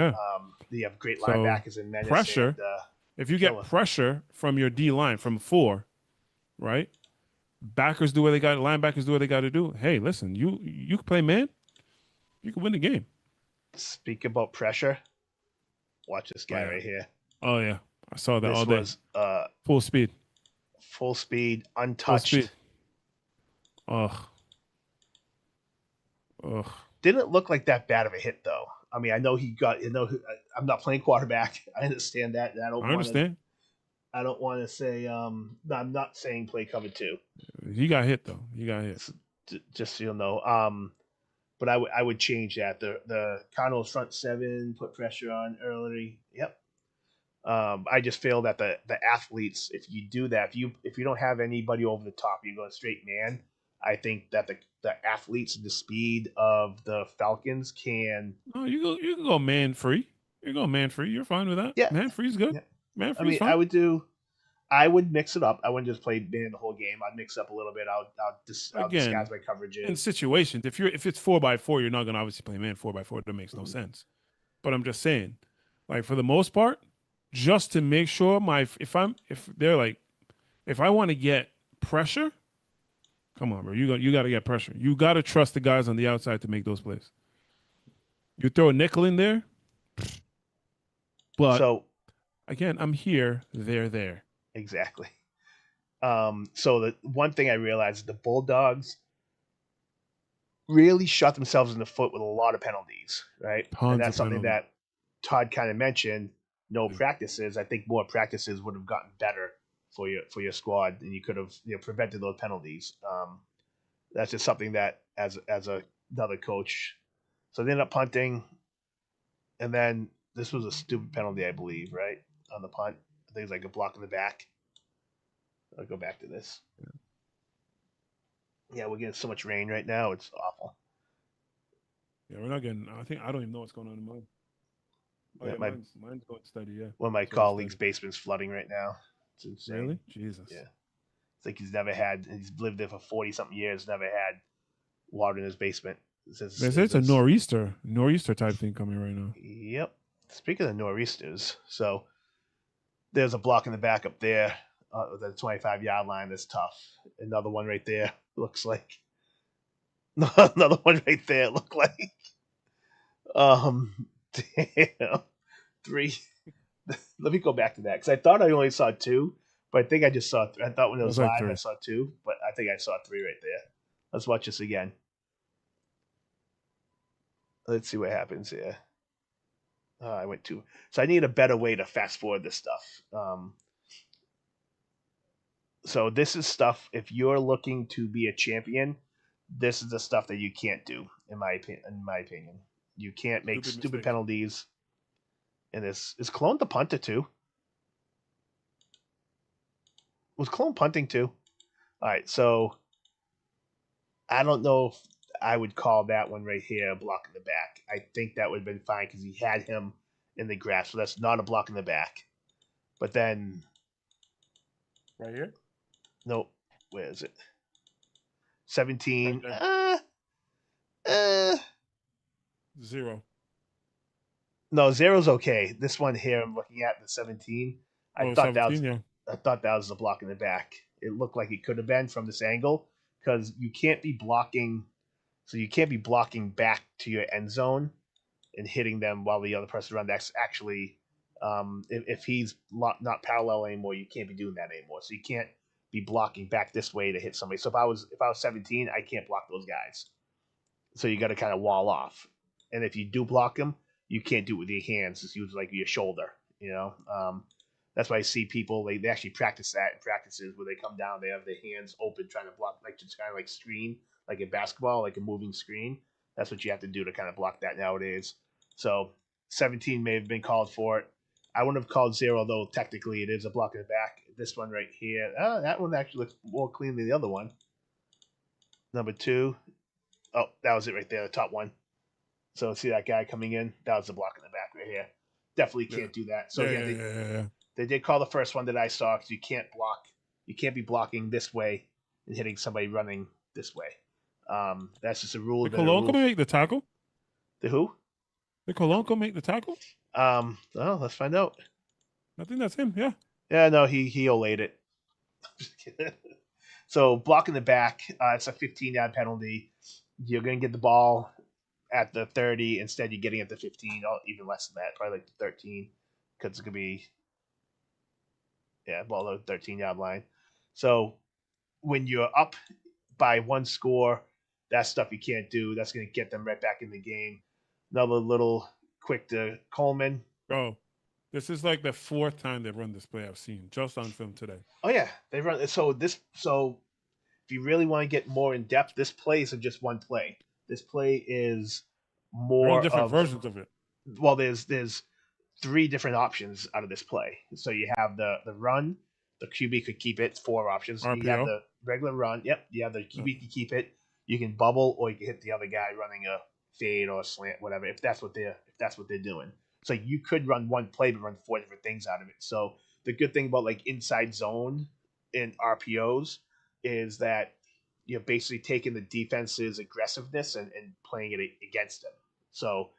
they have great linebackers in Menace. Pressure. If you get pressure from your D line from 4, right? Backers do what they got. Linebackers do what they got to do. Hey, listen, you can play man. You can win the game. Speak about pressure. Watch this guy right here. Oh yeah, I saw that all day. Was, full speed, untouched. Full speed. Ugh. Didn't look like that bad of a hit though. I mean, I know he got. I'm not playing quarterback. I understand that. I understand. I don't want to say. I'm not saying play cover 2. He got hit though. He got hit. Just so you'll know. But I would change that. The Cardinals front 7 put pressure on early. Yep. I just feel that the athletes, if you do that, if you don't have anybody over the top, you're going straight man. I think that the athletes, the speed of the Falcons can. Oh, you can go man free. You go man free. You're fine with that. Yeah, man free's good. Yeah. Man free's fine. I would mix it up. I wouldn't just play man the whole game. I'd mix up a little bit. I'll disguise my coverages. In situations, if it's 4x4, you're not gonna obviously play man 4x4. That makes no sense. But I'm just saying, like for the most part, just to make sure if I want to get pressure, come on, bro. You got to get pressure. You got to trust the guys on the outside to make those plays. You throw a nickel in there, but again, I'm here, they're there. Exactly. So the one thing I realized is the Bulldogs really shot themselves in the foot with a lot of penalties, right? And that's something that Todd kind of mentioned. No practices. I think more practices would have gotten better for your squad, and you could have prevented those penalties. That's just something that as another coach. So they ended up punting, and then this was a stupid penalty, I believe, right on the punt. I think it's like a block in the back. I'll go back to this. Yeah, we're getting so much rain right now. It's awful. Yeah, we're not getting. I don't even know what's going on in mine. Mine's going steady. Yeah. One of my colleagues' basement's flooding right now. It's insane. Really? Jesus. Yeah. It's like he's lived there for 40-something years, never had water in his basement. It's a nor'easter type thing coming right now. Yep. Speaking of nor'easters, so there's a block in the back up there. the 25-yard line. That's tough. Another one right there. Looks like another one right there. It looked like damn, three. Let me go back to that because I thought I only saw two, but I think I just saw. I thought when it It was was like live I three. saw two, but I think I saw three right there. Let's watch this again. Let's see what happens here. I went too. So I need a better way to fast forward this stuff. So this is stuff. If you're looking to be a champion, this is the stuff that you can't do. In my opinion, you can't make stupid Mistakes. penalties. And this is Cologne the punter too. Was Cologne punting too? All right, so I don't know if I would call that one right here a block in the back. I think that would have been fine because he had him in the grass, so that's not a block in the back. But then, Right here? nope, where is it? 17. Right Zero. No, zero's okay. This one here, I'm looking at the 17. I Oh, thought that 17, was yeah. I thought that was a block in the back. It looked like it could have been from this angle because you can't be blocking. So you can't be blocking back to your end zone and hitting them while the other person runs. That's actually, if he's not parallel anymore, you can't be doing that anymore. So you can't be blocking back this way to hit somebody. So if I was 17, I can't block those guys. So you got to kind of wall off. And if you do block them, you can't do it with your hands. It's usually like your shoulder. You know, that's why I see people they actually practice that in practices where they come down, they have their hands open trying to block, like just kind of like screen, like in basketball, like a moving screen. That's what you have to do to kind of block that nowadays. So 17 may have been called for it. I wouldn't have called zero though. Technically, it is a block in the back. This one right here, that one actually looks more clean than the other one. Number 2. Oh, that was it right there, the top one. So see that guy coming in? That was the block in the back right here. Definitely can't do that. So Yeah. they did call the first one that I saw because you can't block. You can't be blocking this way and hitting somebody running this way. That's just a rule. Did Cologne come make the tackle? The who? Did Cologne come make the tackle? Well, let's find out. I think that's him, yeah. Yeah, no, he olayed it. So blocking the back, it's a 15-yard penalty. You're gonna get the ball at the 30. Instead, you're getting at the 15, or even less than that, probably like the 13, because it could be ball the 13-yard line. So when you're up by one score, that's stuff you can't do. That's going to get them right back in the game. Another little quick to Coleman. Bro, this is like the 4th time they've run this play I've seen just on film today. Oh yeah, they run. So if you really want to get more in depth, this play isn't just one play. This play is more different versions of it. Well, there's 3 different options out of this play. So you have the run, the QB could keep it, 4 options. RPO. You have the regular run. Yep. You have the QB can keep it. You can bubble, or you can hit the other guy running a fade or a slant, whatever. If that's what they're doing. So you could run one play but run 4 different things out of it. So the good thing about like inside zone in RPOs is that you're basically taking the defense's aggressiveness and playing it against them. So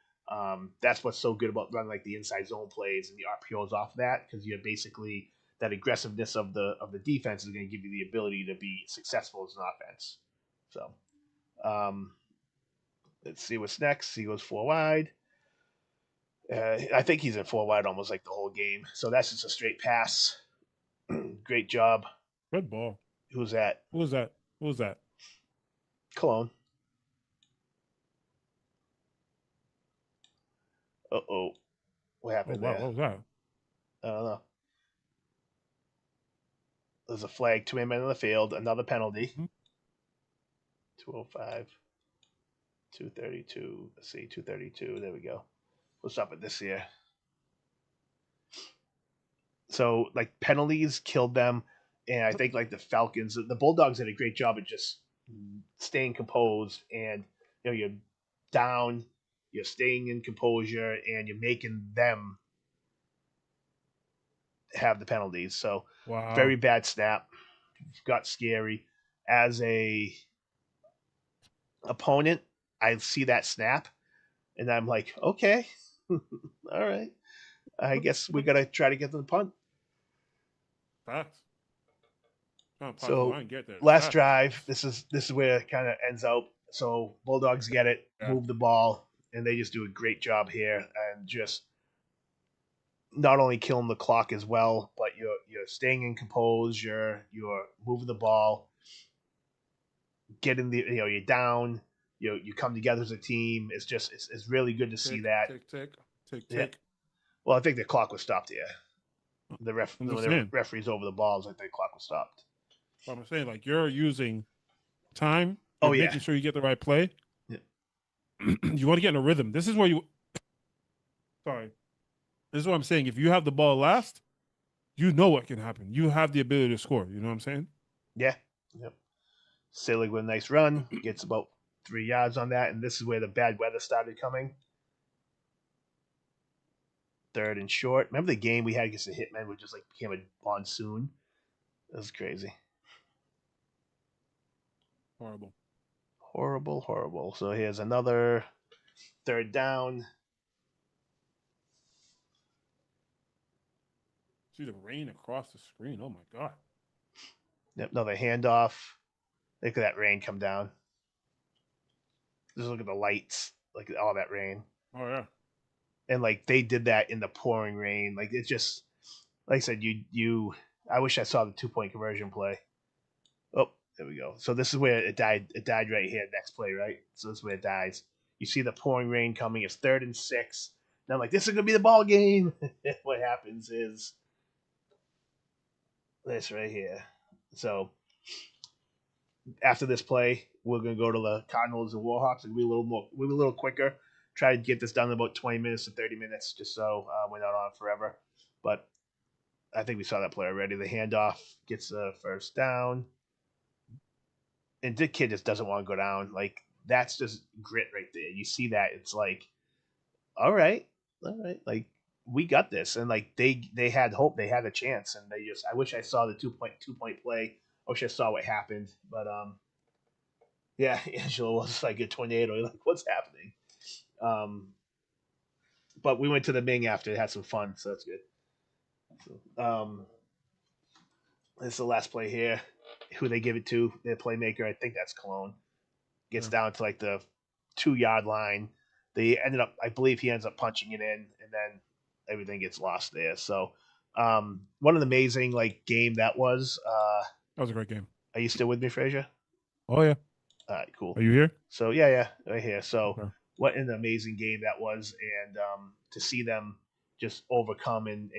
that's what's so good about running like the inside zone plays and the RPOs off that, because you're basically that aggressiveness of the defense is going to give you the ability to be successful as an offense. So let's see what's next. He goes 4 wide. I think he's in 4 wide almost like the whole game. So that's just a straight pass. Great job. Good ball. Who's that? Who was that? Cologne. Uh-oh. What happened there? What was that? I don't know. There's a flag, 2 men on the field, another penalty. 205, 232. Let's see, 232. There we go. We'll stop at this here. So, like, penalties killed them. And I think, like, the Falcons, the Bulldogs did a great job of just staying composed. And, you're down, you're staying in composure, and you're making them have the penalties. So, wow. Very bad snap. Got scary. As a opponent, I see that snap, and I'm like, okay, all right. I guess we got to try to get to the punt. Facts. Kind of possible. I So didn't get there. last That, drive, this is where it kind of ends out. So Bulldogs get it, yeah. move the ball, and they just do a great job here and just not only killing the clock as well, but you're staying in compose, you're moving the ball, getting you're down, you come together as a team. It's just it's really good to see Tick, that. tick, tick, tick, Yeah. tick. Well, I think the clock was stopped here. I'm When just the saying. referee's over the balls, I think the clock was stopped. But I'm saying, like, you're using time. You're Oh yeah. making sure you get the right play. Yeah. You want to get in a rhythm. This is where you. Sorry. This is what I'm saying. If you have the ball last, you know what can happen. You have the ability to score. You know what I'm saying? Yeah. Yep. Selig with a nice run, gets about 3 yards on that, and this is where the bad weather started coming. Third and short. Remember the game we had against the Hitmen, which just like became a monsoon? That was crazy. Horrible. Horrible, horrible. So here's another third down. See the rain across the screen. Oh my god. Yep, another handoff. Look at that rain come down. Just look at the lights, like all that rain. Oh yeah. And like they did that in the pouring rain. Like it's just like I said, you I wish I saw the 2 point conversion play. Oh, there we go. So this is where it died. It died right here. Next play, right? So this is where it dies. You see the pouring rain coming. It's 3rd and 6. And I'm like, this is gonna be the ball game. What happens is this right here. So after this play, we're gonna go to the Cardinals and Warhawks and be a little quicker. Try to get this done in about 20 minutes to 30 minutes, just so we're not on forever. But I think we saw that play already. The handoff gets the first down, and Dick Kid just doesn't want to go down. Like that's just grit right there. You see that? It's like, all right, like we got this, and like they had hope, they had a chance, and they just. I wish I saw the 2 point play. I wish I saw what happened, but yeah, Angelo was like a tornado. You're like, what's happening? But we went to the Ming after, had some fun, so that's good. So, this is the last play here. Who they give it to? Their playmaker, I think that's Cologne. Gets down to like the 2 yard line. They ended up, I believe he ends up punching it in, and then everything gets lost there. So, what an amazing like game that was. That was a great game. Are you still with me, Frazier? Oh yeah. All right, cool. Are you here? So yeah, right here. So Okay. what an amazing game that was, and to see them just overcome and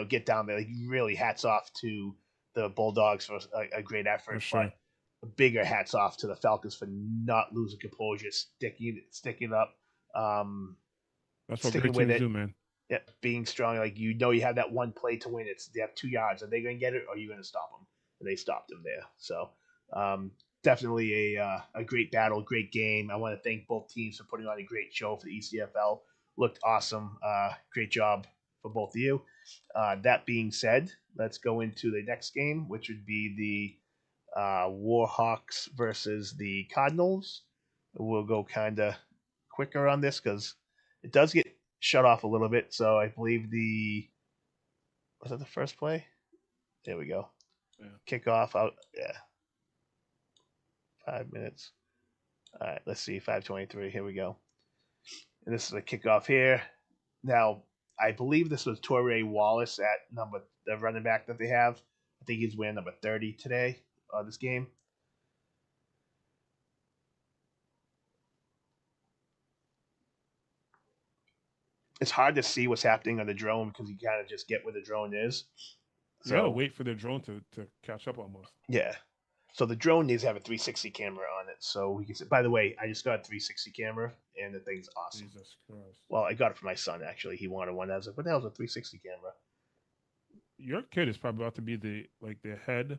get down there. Like really, hats off to the Bulldogs for a great effort, For sure. but bigger hats off to the Falcons for not losing composure, sticking up, That's what sticking great with teams it. do, man. Yeah, being strong. Like you have that one play to win. They have 2 yards. Are they going to get it, or are you going to stop them? And they stopped them there. So definitely a great battle, great game. I want to thank both teams for putting on a great show for the ECFL. Looked awesome. Great job for both of you. That being said, let's go into the next game, which would be the Warhawks versus the Cardinals. We'll go kind of quicker on this because it does get shut off a little bit. So I believe was that the first play? There we go. Yeah. Kickoff out. Yeah. 5 minutes. All right, let's see. 5:23. Here we go. And this is a kickoff here. Now, I believe this was Torrey Wallace at the running back that they have. I think he's wearing number 30 today, this game. It's hard to see what's happening on the drone because you kind of just get where the drone is. You gotta wait for the drone to catch up almost. Yeah. So the drone needs to have a 360 camera on it. So we can say, by the way, I just got a 360 camera and the thing's awesome. Jesus Christ. Well, I got it for my son actually. He wanted one. I was like, what the hell's a 360 camera? Your kid is probably about to be the head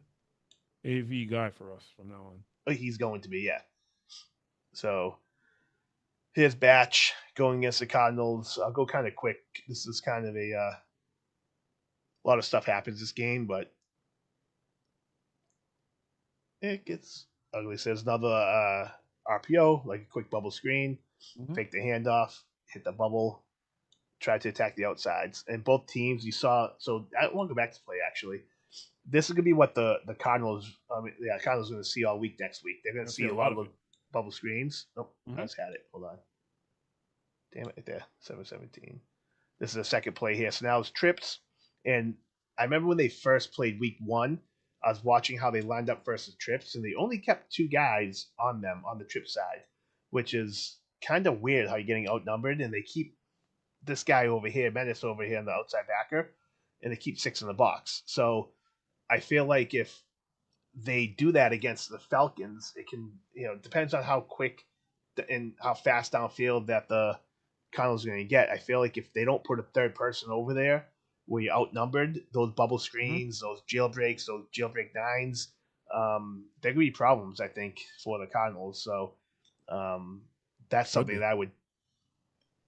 AV guy for us from now on. Oh, he's going to be, yeah. So here's Batch going against the Cardinals. I'll go kind of quick. This is kind of a lot of stuff happens this game, but it gets ugly. So there's another RPO, like a quick bubble screen. Mm-hmm. Fake the handoff, hit the bubble, try to attack the outsides. And both teams, you saw. So I want to go back to play actually. this is gonna be what the Cardinals. Cardinals are gonna see all week next week. They're gonna see a lot of it. bubble screens. Nope, I Mhm. just had it. Hold on. Damn it, right there. 7-17. This is the second play here. So now it's trips, and I remember when they first played week 1. I was watching how they lined up versus trips, and they only kept 2 guys on them on the trip side, which is kind of weird how you're getting outnumbered, and they keep this guy over here, Menace over here on the outside backer, and they keep 6 in the box. So I feel like if they do that against the Falcons, it can, depends on how quick and how fast downfield that the Cardinals are going to get. I feel like if they don't put a third person over there where you're outnumbered, those bubble screens, those jailbreak nines, they're going to be problems, I think, for the Cardinals. So that's Could something be. that I would,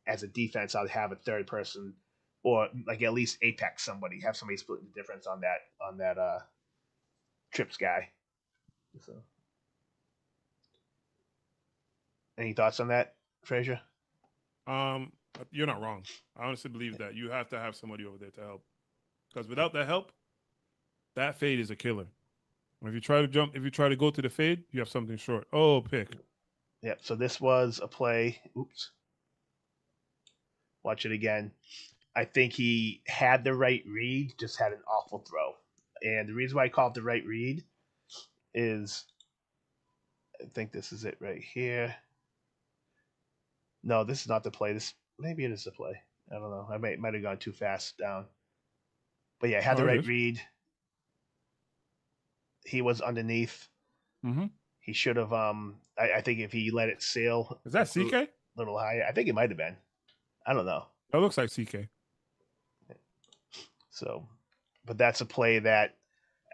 as a defense, I'd have a third person or like at least apex somebody, have somebody split the difference on that trips guy. So, any thoughts on that, Frazier? You're not wrong. I honestly believe that you have to have somebody over there to help, because without that help, that fade is a killer. If you try to jump, if you try to go to the fade, you have something short. Oh, pick. Yep. So this was a play. Oops. Watch it again. I think he had the right read, just had an awful throw. And the reason why I call it the right read is, I think this is it right here. No, this is not the play. This maybe it is the play. I don't know. I might have gone too fast down. But yeah, had Oh, the it right is. read. He was underneath. Mm-hmm. He should have. I think if he let it sail Is a that CK? little higher, I think it might have been. I don't know. That looks like CK. So, but that's a play that,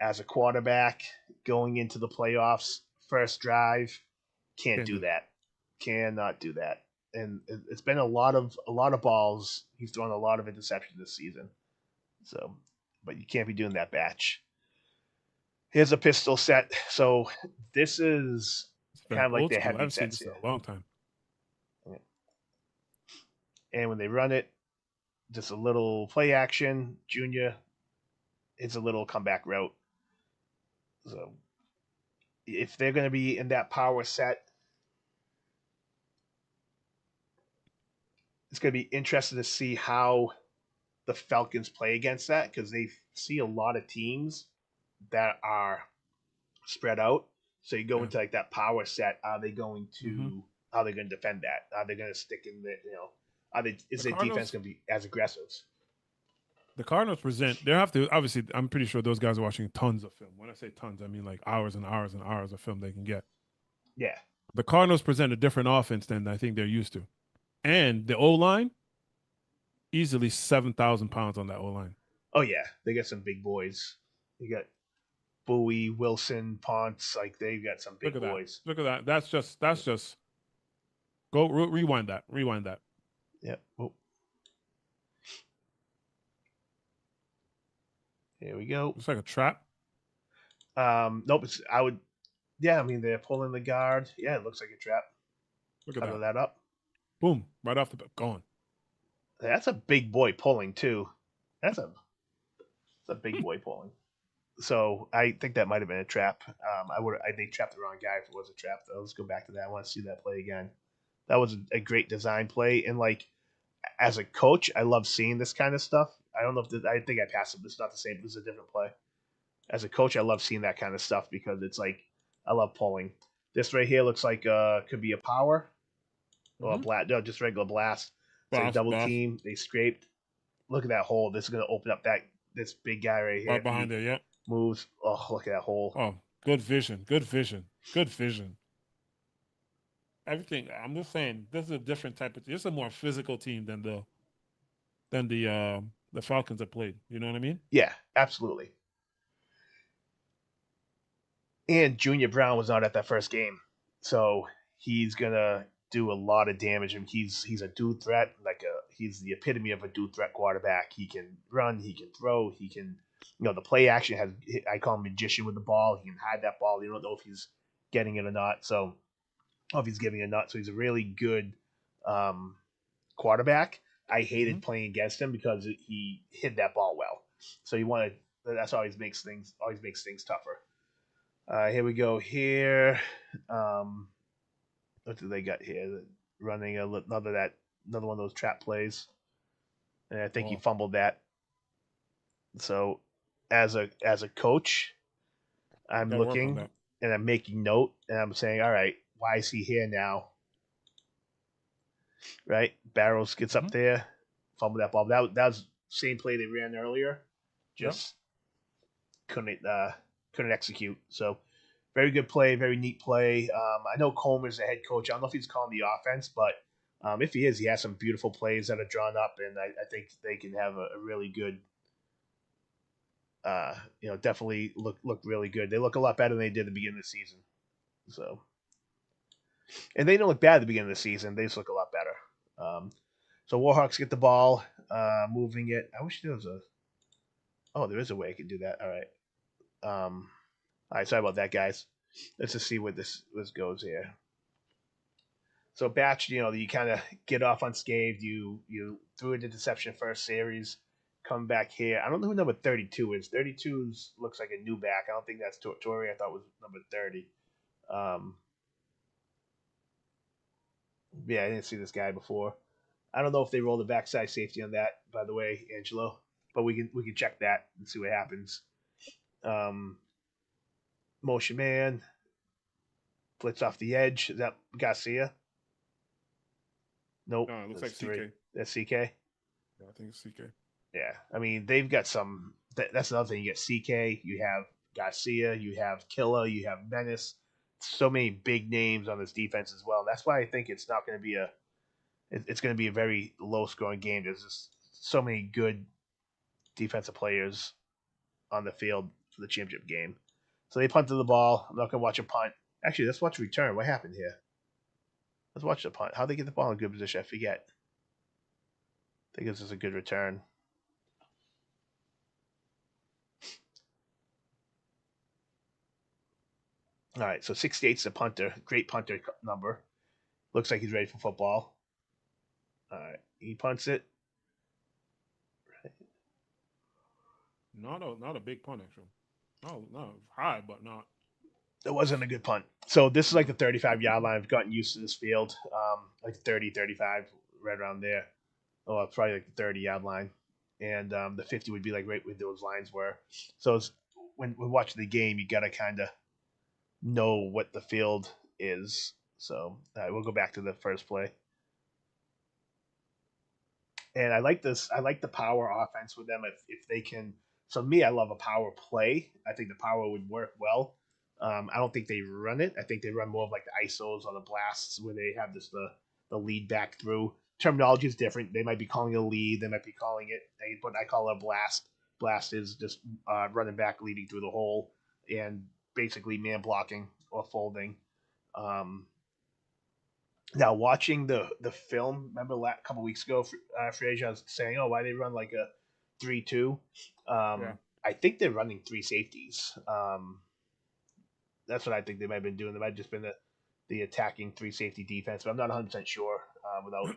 as a quarterback going into the playoffs, first drive, can't Can't do do that. that. Cannot do that. And it's been a lot of balls. He's thrown a lot of interceptions this season. So, but you can't be doing that batch. Here's a pistol set. So this is It's kind very of like old their school. I heavy haven't seen sets this in here. a long time. And when they run it, just a little play action. Junior, it's a little comeback route. So if they're going to be in that power set, it's going to be interesting to see how the Falcons play against that, because they see a lot of teams that are spread out. So you go Yeah. into like that power set. Are they going Mm-hmm. to how are they going to defend that? Are they going to stick in the Are they is The their defense Cardinals. going to be as aggressive? The Cardinals present. They have to. Obviously, I'm pretty sure those guys are watching tons of film. When I say tons, I mean like hours and hours and hours of film they can get. Yeah. The Cardinals present a different offense than I think they're used to, and the O line easily 7,000 pounds on that O line. Oh yeah, they got some big boys. You got Bowie, Wilson, Ponce. Like they've got some Look big at that. boys. Look at that. That's just. Go rewind that. Rewind that. Yep. Oh, here we go. Looks like a trap. Nope. I would. Yeah, I mean they're pulling the guard. Yeah, it looks like a trap. Look at Cover that. that up. Boom. Right off the bat. Gone. That's a big boy pulling too. That's a big boy pulling. So I think that might have been a trap. I think trapped the wrong guy if it was a trap. Though. Let's go back to that. I want to see that play again. That was a great design play, and like as a coach, I love seeing this kind of stuff. I don't know if I think I passed it. This is not the same. This is a different play. As a coach, I love seeing that kind of stuff because it's like I love pulling. This right here looks like could be a power or a Mm-hmm. blast. No, just regular blast. It's like a Boss, double boss. team. They scraped. Look at that hole. This is gonna open up this big guy right here. Right If behind he there. Yeah. moves, oh look at that hole. Oh, good vision. Good vision. Good vision. Everything. I'm just saying, this is a different type of. This is a more physical team than the Falcons have played. You know what I mean? Yeah, absolutely. And Junior Brown was not at that first game, so he's gonna do a lot of damage. And he's a dude threat, he's the epitome of a dude threat quarterback. He can run, he can throw, he can, the play action has. I call him magician with the ball. He can hide that ball. You don't know if he's getting it or not. So, if he's giving it or not. So he's a really good um, quarterback. I Mm-hmm. hated playing against him because he hid that ball well. So you want to That's always makes things tougher. Here we go. Here, what do they got here? Running another one of those trap plays, and I think he Oh, fumbled that. So, as a coach, I'm gotta work on looking that. and I'm making note, and I'm saying, all right, why is he here now? Right, Barrows gets up Hmm. there, fumbled that ball. That was same play they ran earlier, Yep. just couldn't execute. So very good play, very neat play. I know Comer's the head coach. I don't know if he's calling the offense, but if he is, he has some beautiful plays that are drawn up, and I think they can have a really good. Definitely look really good. They look a lot better than they did at the beginning of the season. So, and they don't look bad at the beginning of the season. They just look a lot better. So Warhawks get the ball, moving it. I wish there was a. Oh, there is a way I can do that. All right. All right. Sorry about that, guys. Let's just see what this goes here. So Batch, you kind of get off unscathed. You threw an interception first series, come back here. I don't know who number 32 is. 32 looks like a new back. I don't think that's Torrey. I thought it was number 30. Um, yeah, I didn't see this guy before. I don't know if they rolled the backside safety on that, by the way, Angelo. But we can check that and see what happens. Um, Motion man, blitz off the edge. Is that Garcia? Nope, No, it looks that's like three. CK. That's CK. Yeah, I think it's CK. Yeah, I mean they've got some. That's another thing. You get CK, you have Garcia, you have Killa, you have Menace. So many big names on this defense as well. That's why I think it's not going to be a. It's going to be a very low scoring game. There's just so many good defensive players on the field for the championship game. So they punted the ball. I'm not going to watch a punt. Actually, let's watch a return. What happened here? Let's watch the punt. How they get the ball in good position? I forget. I think this is a good return. All right, so 68 is a punter. Great punter number. Looks like he's ready for football. All right, he punts it. Not a big punt actually. No, high, but not. It wasn't a good punt. So this is like the No. 35-yard line. I've gotten used to this field, like 30, 35, right around there. Oh, it's probably like the 30-yard line. And the 50 would be like right where those lines were. So when we're watching the game, you got to kind of know what the field is. So we'll go back to the first play. And I like this. I like the power offense with them. If they can, so me, I love a power play. I think the power would work well. I don't think they run it. I think they run more of like the ISOs or the blasts where they have the lead back through. Terminology is different. They might be calling it a lead. They might be calling it, but I call it a blast. Blast is just running back, leading through the hole, and basically man blocking or folding. Um, Now, watching the film, remember a couple weeks ago, Frazier was saying, "Oh, why they run like a 3-2?" Yeah. I think they're running three safeties. That's what I think they might have been doing. They might have just been the attacking three safety defense, but I'm not 100% sure without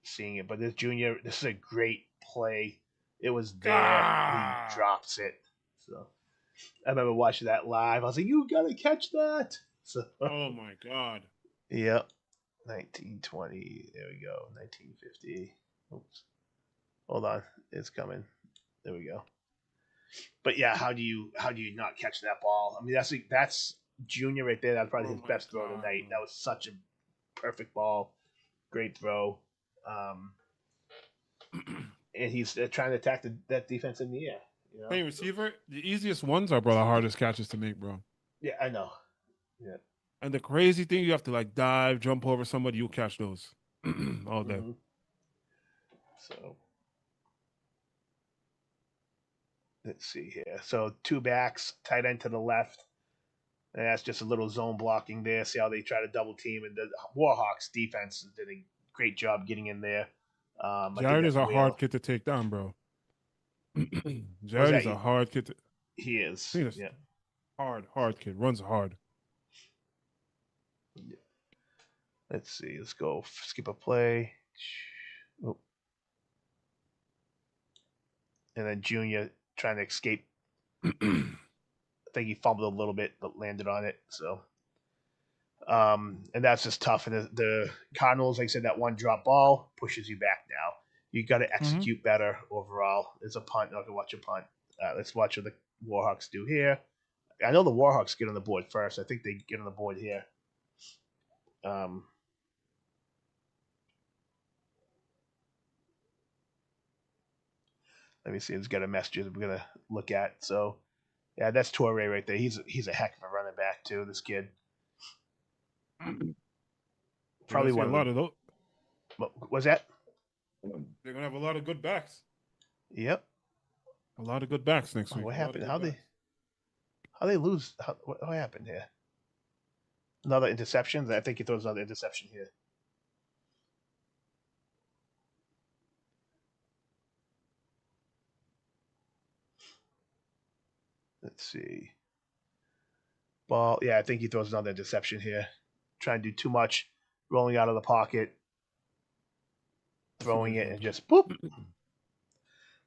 seeing it. But this is a great play. It was there, and he Ah! drops it. So I remember watching that live. I was like, "You gotta catch that!" So Oh my god. yep. 1920. There we go. 1950. Oops. Hold on. It's coming. There we go. But yeah, how do you not catch that ball? I mean, that's Junior right there. That's probably Oh his my best throw god, tonight. bro. That was such a perfect ball. Great throw. Um, and he's trying to attack that defense in the air. Playing receiver, the easiest ones are, bro, the hardest catches to make, bro. Yeah, I know. Yeah. And the crazy thing, you have to like dive, jump over somebody, you'll catch those all day. hmm So let's see here. So two backs, tight end to the left. And that's just a little zone blocking there. See how they try to double team, and the Warhawks defense did a great job getting in there. I think Jared is that's a hard Whale. kid to take down, bro. Was Jared that is a hard kid. he I is? think that's Yeah. hard kid. Runs hard. Let's see. Let's go. Skip a play. Oh. And then Junior trying to escape. I think he fumbled a little bit, but landed on it. So, and that's just tough. And the Cardinals, like I said, that one drop ball pushes you back now. You got to execute better overall. There's a punt. I can watch a punt. Let's watch what the Warhawks do here. I know the Warhawks get on the board first. I think they get on the board here. Let me see. It's got a message we're gonna look at. So, yeah, that's Torrey right there. He's a heck of a running back too. This kid. Probably one a of lot the, of those. What was that? They're gonna have a lot of good backs. Yep. A lot of good backs next week. What happened? How they lose? What happened here? Another interception. I think he throws another interception here. Let's see. Ball. Yeah, I think he throws another interception here. Trying to do too much, rolling out of the pocket, throwing it, and just boop.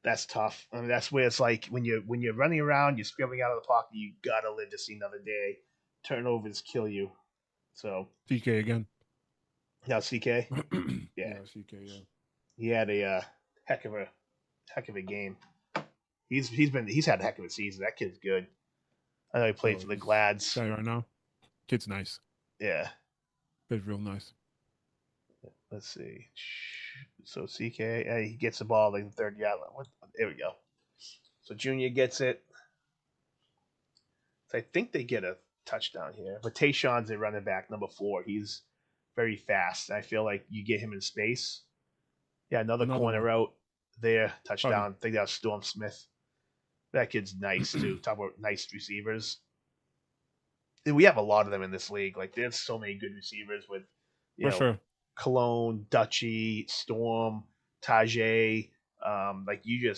That's tough. I mean, that's where it's like when you're running around, you're scribbling out of the pocket. You gotta live to see another day. Turnovers kill you. So CK again. now CK. Yeah, CK. Yeah. He had a heck of a game. He's had a heck of a season. That kid's good. I know he played for the Glads. Guy right now. Kid's nice. Yeah. Kid's real nice. Let's see. So CK, he gets the ball like the 3rd yard line. There we go. So Junior gets it. So I think they get a touchdown here. But Tayshawn's a running back, number 4. He's very fast. I feel like you get him in space. Yeah, another corner route there. Touchdown. I think that was Storm Smith. That kid's nice, too. Talk about nice receivers. And we have a lot of them in this league. Like, there's so many good receivers with, you know, sure. Cologne, Dutchy, Storm, Tajay. Like, you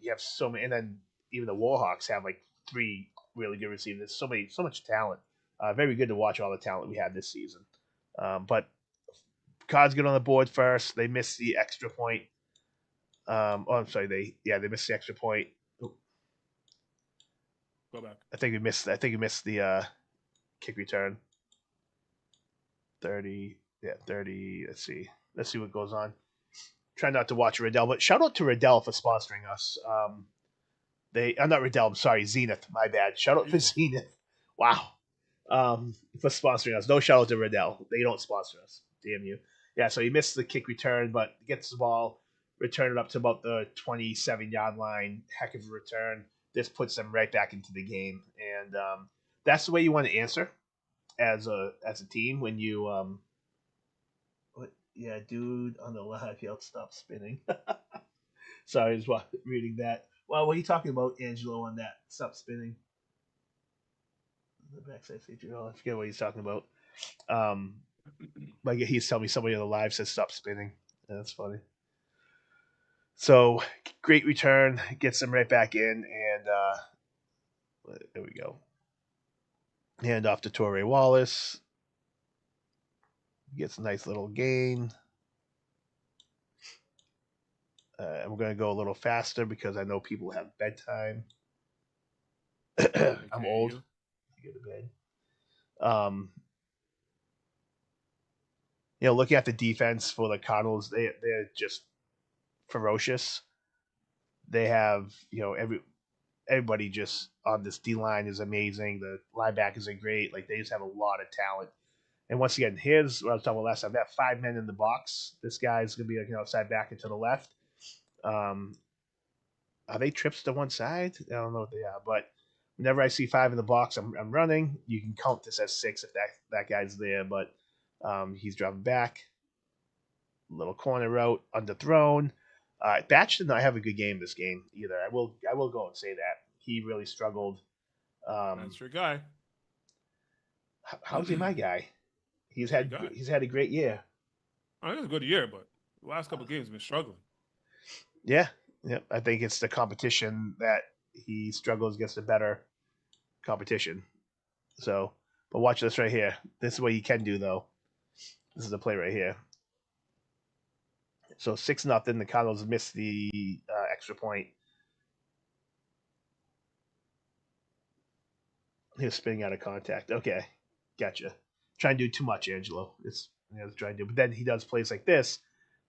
have so many. And then even the Warhawks have, like, 3 really good receivers. There's so much talent. Very good to watch all the talent we had this season. But Cards get on the board first. They miss the extra point. I'm sorry. They missed the extra point. Go back. I think we missed the kick return. 30. Yeah, 30. Let's see what goes on. Try not to watch Riddell, but shout out to Riddell for sponsoring us. Not Riddell. I'm sorry, Zenith. My bad. Shout out for Zenith. Wow. For sponsoring us. No shout out to Riddell. They don't sponsor us. Damn you. Yeah, so he missed the kick return, but gets the ball, return it up to about the 27-yard line. Heck of a return. This puts them right back into the game, and that's the way you want to answer as a team when you Yeah, dude on the live yelled stop spinning. Sorry, I was reading that. Well, what are you talking about, Angelo, on that? Stop spinning. The backside feature. Oh, I forget what he's talking about. Like he's telling me somebody on the live says stop spinning. Yeah, that's funny. So great return, gets them right back in, and there we go. Hand off to Torrey Wallace. Gets a nice little gain. I'm going to go a little faster because I know people have bedtime. I'm old. You go to bed. Looking at the defense for the Cardinals, they're just ferocious. They have, everybody just on this D line is amazing. The linebackers are great. Like they just have a lot of talent. And once again, here's what I was talking about last time. They have 5 men in the box. This guy's gonna be like outside back and to the left. Are they trips to one side? I don't know what they are, but whenever I see 5 in the box, I'm running. You can count this as 6 if that guy's there, but he's dropping back. Little corner route, underthrown. Batch did not have a good game this game either. I will go and say that. He really struggled. That's your guy. How's he my guy? He's had a great year. I think it's a good year, but the last couple of games have been struggling. Yeah. I think it's the competition that he struggles against a better competition. So, but watch this right here. This is what he can do, though. This is the play right here. So 6-0. The Cardinals missed the extra point. He was spinning out of contact. Okay, gotcha. Trying to do too much, Angelo. It's trying to do, but then he does plays like this.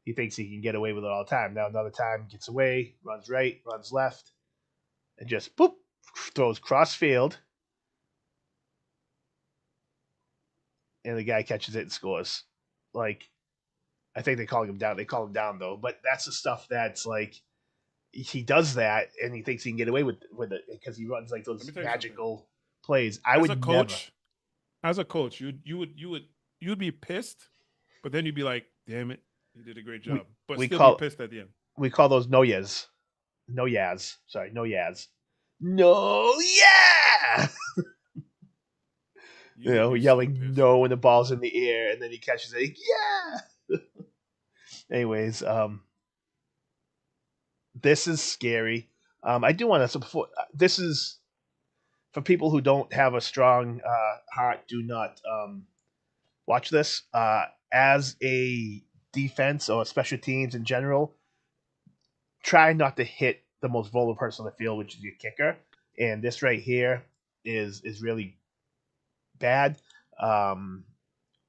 He thinks he can get away with it all the time. Now another time gets away, runs right, runs left, and just boop throws cross field, and the guy catches it and scores. Like I think they call him down. They call him down though, but that's the stuff that's like he does that and he thinks he can get away with it because he runs like those magical plays. I as would a coach, as a coach, you'd be pissed, but then you'd be like, "Damn it, you did a great job," but still be pissed at the end. We call those no yas. No yas. Sorry, no yas. No yeah. You know, yelling so no when the ball's in the air, and then he catches it. Yeah. Anyways, this is scary. I do want to. So before this is for people who don't have a strong heart. Do not watch this. As a defense or special teams in general, try not to hit the most vulnerable person on the field, which is your kicker. And this right here is really bad.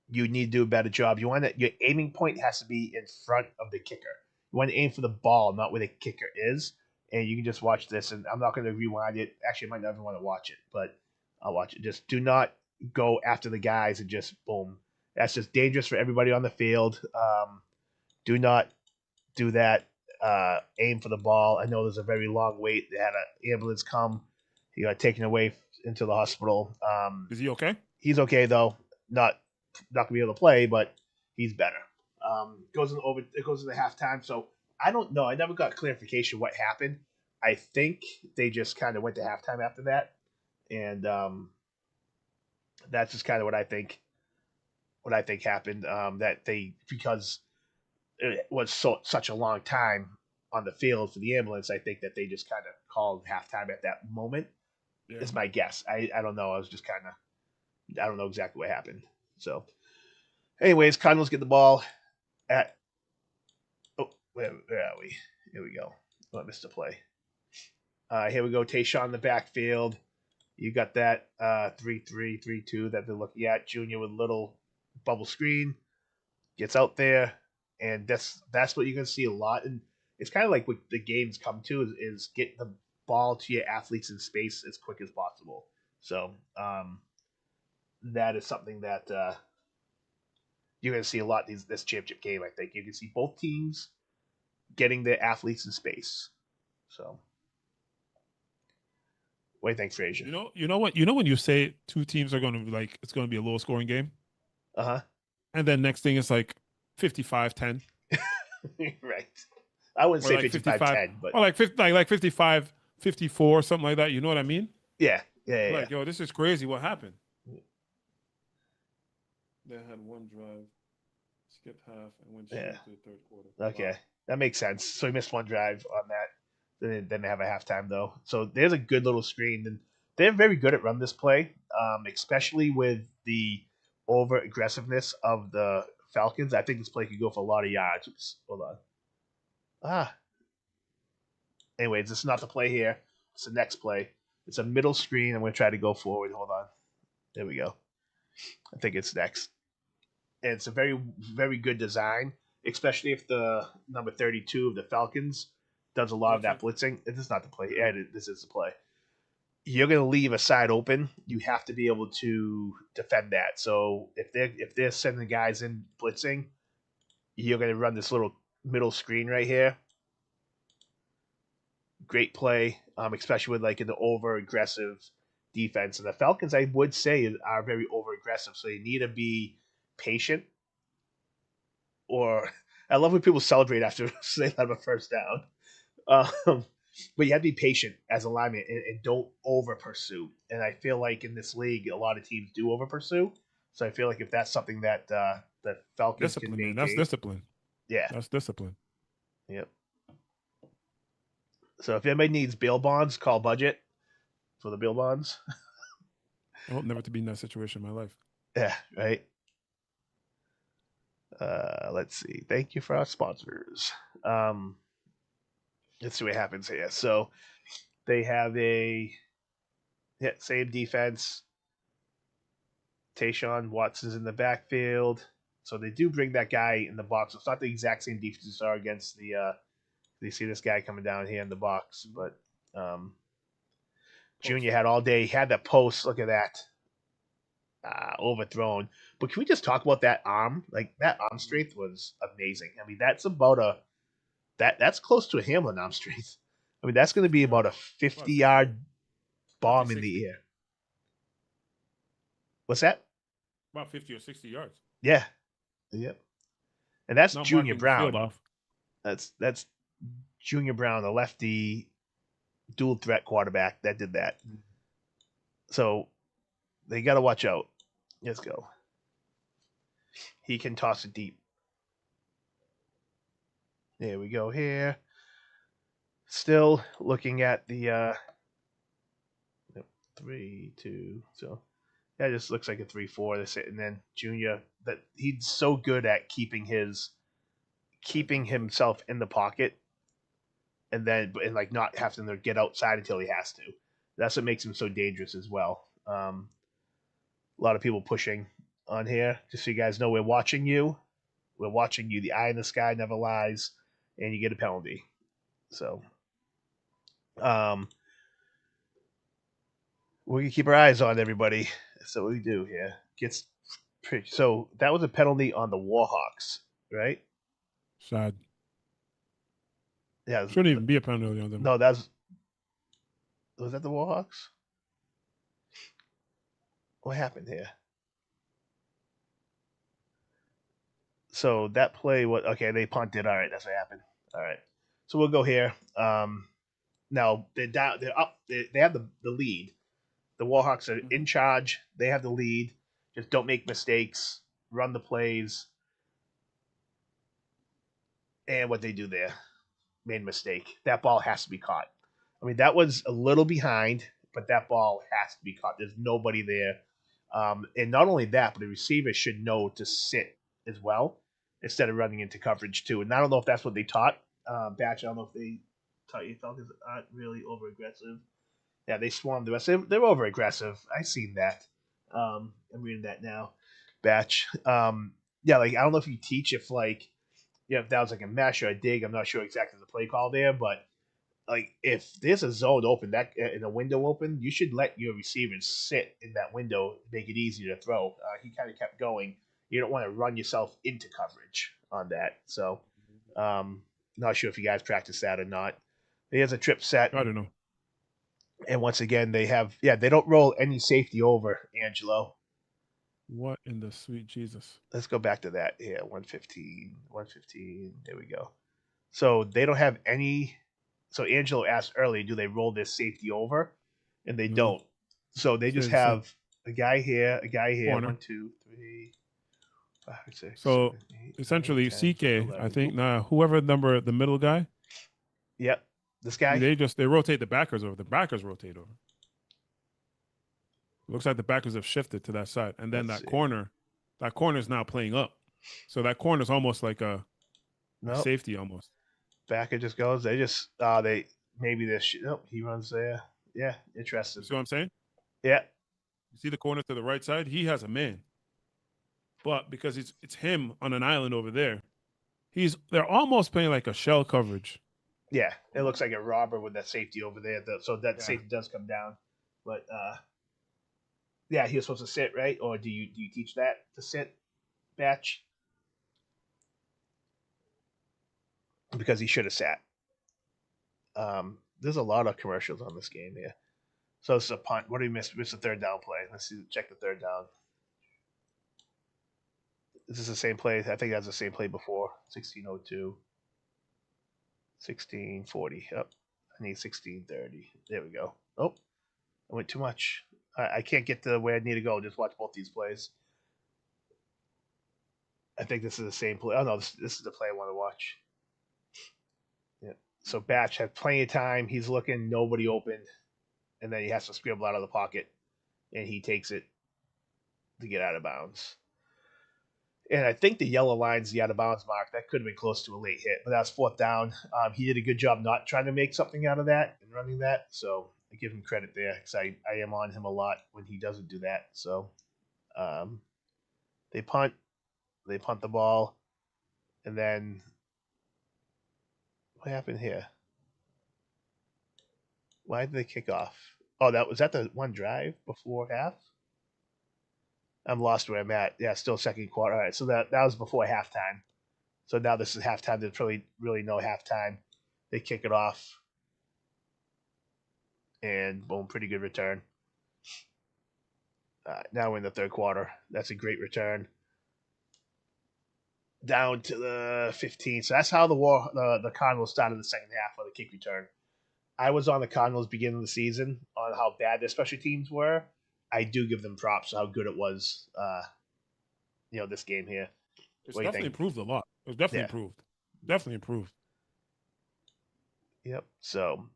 You need to do a better job. You want your aiming point has to be in front of the kicker. You want to aim for the ball, not where the kicker is. And you can just watch this. And I'm not going to rewind it. Actually, I might not even want to watch it, but I'll watch it. Just do not go after the guys and just boom. That's just dangerous for everybody on the field. Do not do that. Aim for the ball. I know there's a very long wait. They had an ambulance come. He got taken away into the hospital. Is he okay? He's okay though. Not gonna be able to play, but he's better. It goes into halftime. So I don't know. I never got clarification what happened. I think they just kind of went to halftime after that, and that's just kind of what I think. What I think happened. That they because it was such a long time on the field for the ambulance. I think that they just kind of called halftime at that moment. Yeah. Is my guess. I don't know. I was just kind of I don't know exactly what happened. So, anyways, Cardinals get the ball at. Oh, where are we? Here we go. Oh, I missed a play. Here we go. Tayshawn in the backfield. You got that 3-3, 3-2 that they're looking at. Junior with a little bubble screen. Gets out there. And that's what you're going to see a lot. And it's kind of like what the games come to is get the ball to your athletes in space as quick as possible. So that is something that you're going to see a lot this championship game, I think. You can see both teams getting their athletes in space. So what do you think, Frazier? You know when you say two teams are going to it's going to be a low scoring game? Uh-huh. And then next thing it's like 55-10. Right. I wouldn't say like 55-10, but or like 55-54, something like that. You know what I mean? Yeah. Yo, this is crazy. What happened? They had one drive, skipped half, and went straight to the third quarter. Okay. Wow. That makes sense. So he missed one drive on that. Then they have a halftime, though. So there's a good little screen. And they're very good at run this play, especially with the over-aggressiveness of the Falcons. I think this play could go for a lot of yards. Oops, hold on. Anyways, this is not the play here. It's the next play. It's a middle screen. I'm going to try to go forward. Hold on. There we go. I think it's next. And it's a very, very good design, especially if the number 32 of the Falcons does a lot of that blitzing. This is not the play. Yeah, this is the play. You're going to leave a side open. You have to be able to defend that. So if they're sending guys in blitzing, you're going to run this little middle screen right here. Great play, especially with like an over aggressive defense. And the Falcons, I would say, are very over aggressive. So you need to be patient. Or I love when people celebrate after they have a first down. But you have to be patient as a lineman and don't over pursue. And I feel like in this league, a lot of teams do over pursue. So I feel like if that's something that the Falcons can maintain, that's discipline. Yeah, that's discipline. Yep. So if anybody needs bail bonds, call budget for the bail bonds. I hope never to be in that situation in my life. Yeah, right. Let's see. Thank you for our sponsors. Let's see what happens here. So they have same defense. Tayshaun Watson's in the backfield. So they do bring that guy in the box. It's not the exact same defense you saw against the. You see this guy coming down here in the box, but Junior had all day. He had that post. Look at that. Overthrown. But can we just talk about that arm? Like that arm strength was amazing. I mean, that's about that's close to a Hamlin arm strength. I mean, that's going to be about a 50-yard bomb 50, in the air. What's that? About 50 or 60 yards. Yeah. Yep. And that's Not Junior marking the field Brown. off. That's Junior Brown, the lefty dual threat quarterback that did that. So they got to watch out. Let's go. He can toss it deep. There we go here. Still looking at the 3-2. So that just looks like a 3-4. And then Junior, that he's so good at keeping himself in the pocket, and like not having to get outside until he has to. That's what makes him so dangerous as well. A lot of people pushing on here. Just so you guys know, we're watching you. We're watching you. The eye in the sky never lies, and you get a penalty. So, we can keep our eyes on everybody. That's what we do here. So that was a penalty on the Warhawks, right? Sad. Yeah. Shouldn't even be a penalty on them. No, was that the Warhawks? What happened here? So that play, they punted. All right, that's what happened. All right, so we'll go here. Now they're down. They're up. They have the lead. The Warhawks are in charge. They have the lead. Just don't make mistakes. Run the plays. And what they do there, made a mistake. That ball has to be caught. I mean, that was a little behind, but that ball has to be caught. There's nobody there. And not only that, but the receiver should know to sit as well instead of running into coverage too. And I don't know if that's what they taught Batch. I don't know if they taught you Falcons aren't really over aggressive. Yeah, they swarmed the rest. They're over aggressive. I seen that. I'm reading that now. Batch. Yeah, like I don't know if you teach if if that was like a mesh or a dig. I'm not sure exactly the play call there, but like if there's a zone open in a window open, you should let your receivers sit in that window, make it easier to throw. He kind of kept going. You don't want to run yourself into coverage on that. So, not sure if you guys practice that or not. Here's a trip set. I don't know. And once again, they don't roll any safety over, Angelo. What in the sweet Jesus? Let's go back to that. Yeah, 115. There we go. So they don't have any. So Angelo asked earlier, do they roll this safety over? And they don't. So they just have a guy here. Corner. 1, 2, 3, 5, 6. So 7, 8, essentially, 9, 10, CK, 11. I think, whoever the middle guy. Yep. This guy. They rotate the backers over. The backers rotate over. Looks like the backers have shifted to that side, and then that corner is now playing up. So that corner is almost like a safety almost. Backer just goes. They just maybe this. Nope, he runs there. Yeah, interesting. You see what I'm saying? Yeah. You see the corner to the right side? He has a man, but because it's him on an island over there, they're almost playing like a shell coverage. Yeah, it looks like a robber with that safety over there. So that safety does come down, but yeah, he was supposed to sit, right? Or do you teach that to sit, Batch? Because he should have sat. There's a lot of commercials on this game here. So it's a punt. What do we miss? Miss the third down play. Let's see. Check the third down. Is this the same play? I think that's the same play before. 16:02. 16:40. Yep. I need 16:30. There we go. Oh, I went too much. I can't get to where I need to go. Just watch both these plays. I think this is the same play. Oh, no, this is the play I want to watch. Yeah. So Batch had plenty of time. He's looking. Nobody opened. And then he has to scribble out of the pocket. And he takes it to get out of bounds. And I think the yellow line's the out of bounds mark. That could have been close to a late hit, but that was fourth down. He did a good job not trying to make something out of that and running that. So I give him credit there because I am on him a lot when he doesn't do that. So They punt the ball, and then what happened here? Why did they kick off? Oh, that was that the one drive before half. I'm lost where I'm at. Yeah, still second quarter. All right, so that was before halftime. So now this is halftime. There's really no halftime. They kick it off, and boom, pretty good return. Now we're in the third quarter. That's a great return. Down to the 15. So that's how the Cardinals started the second half of the kick return. I was on the Cardinals beginning of the season on how bad their special teams were. I do give them props for how good it was. This game here. It's What do you definitely think? improved a lot. It's definitely Yeah. improved. Definitely improved. Yep. So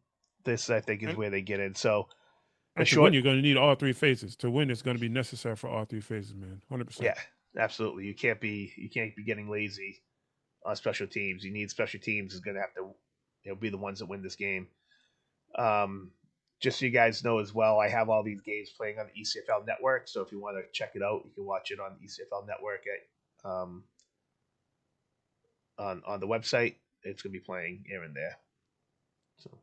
this I think is And, where they get in. So the and to win, short, you're going to need all three phases. To win, it's going to be necessary for all three phases, man. 100%. yeah, absolutely. You can't be getting lazy on special teams. You need special teams is going to have to be the ones that win this game. Just so you guys know as well, I have all these games playing on the ECFL network. So if you want to check it out, you can watch it on the ECFL network at on the website. It's going to be playing here and there. So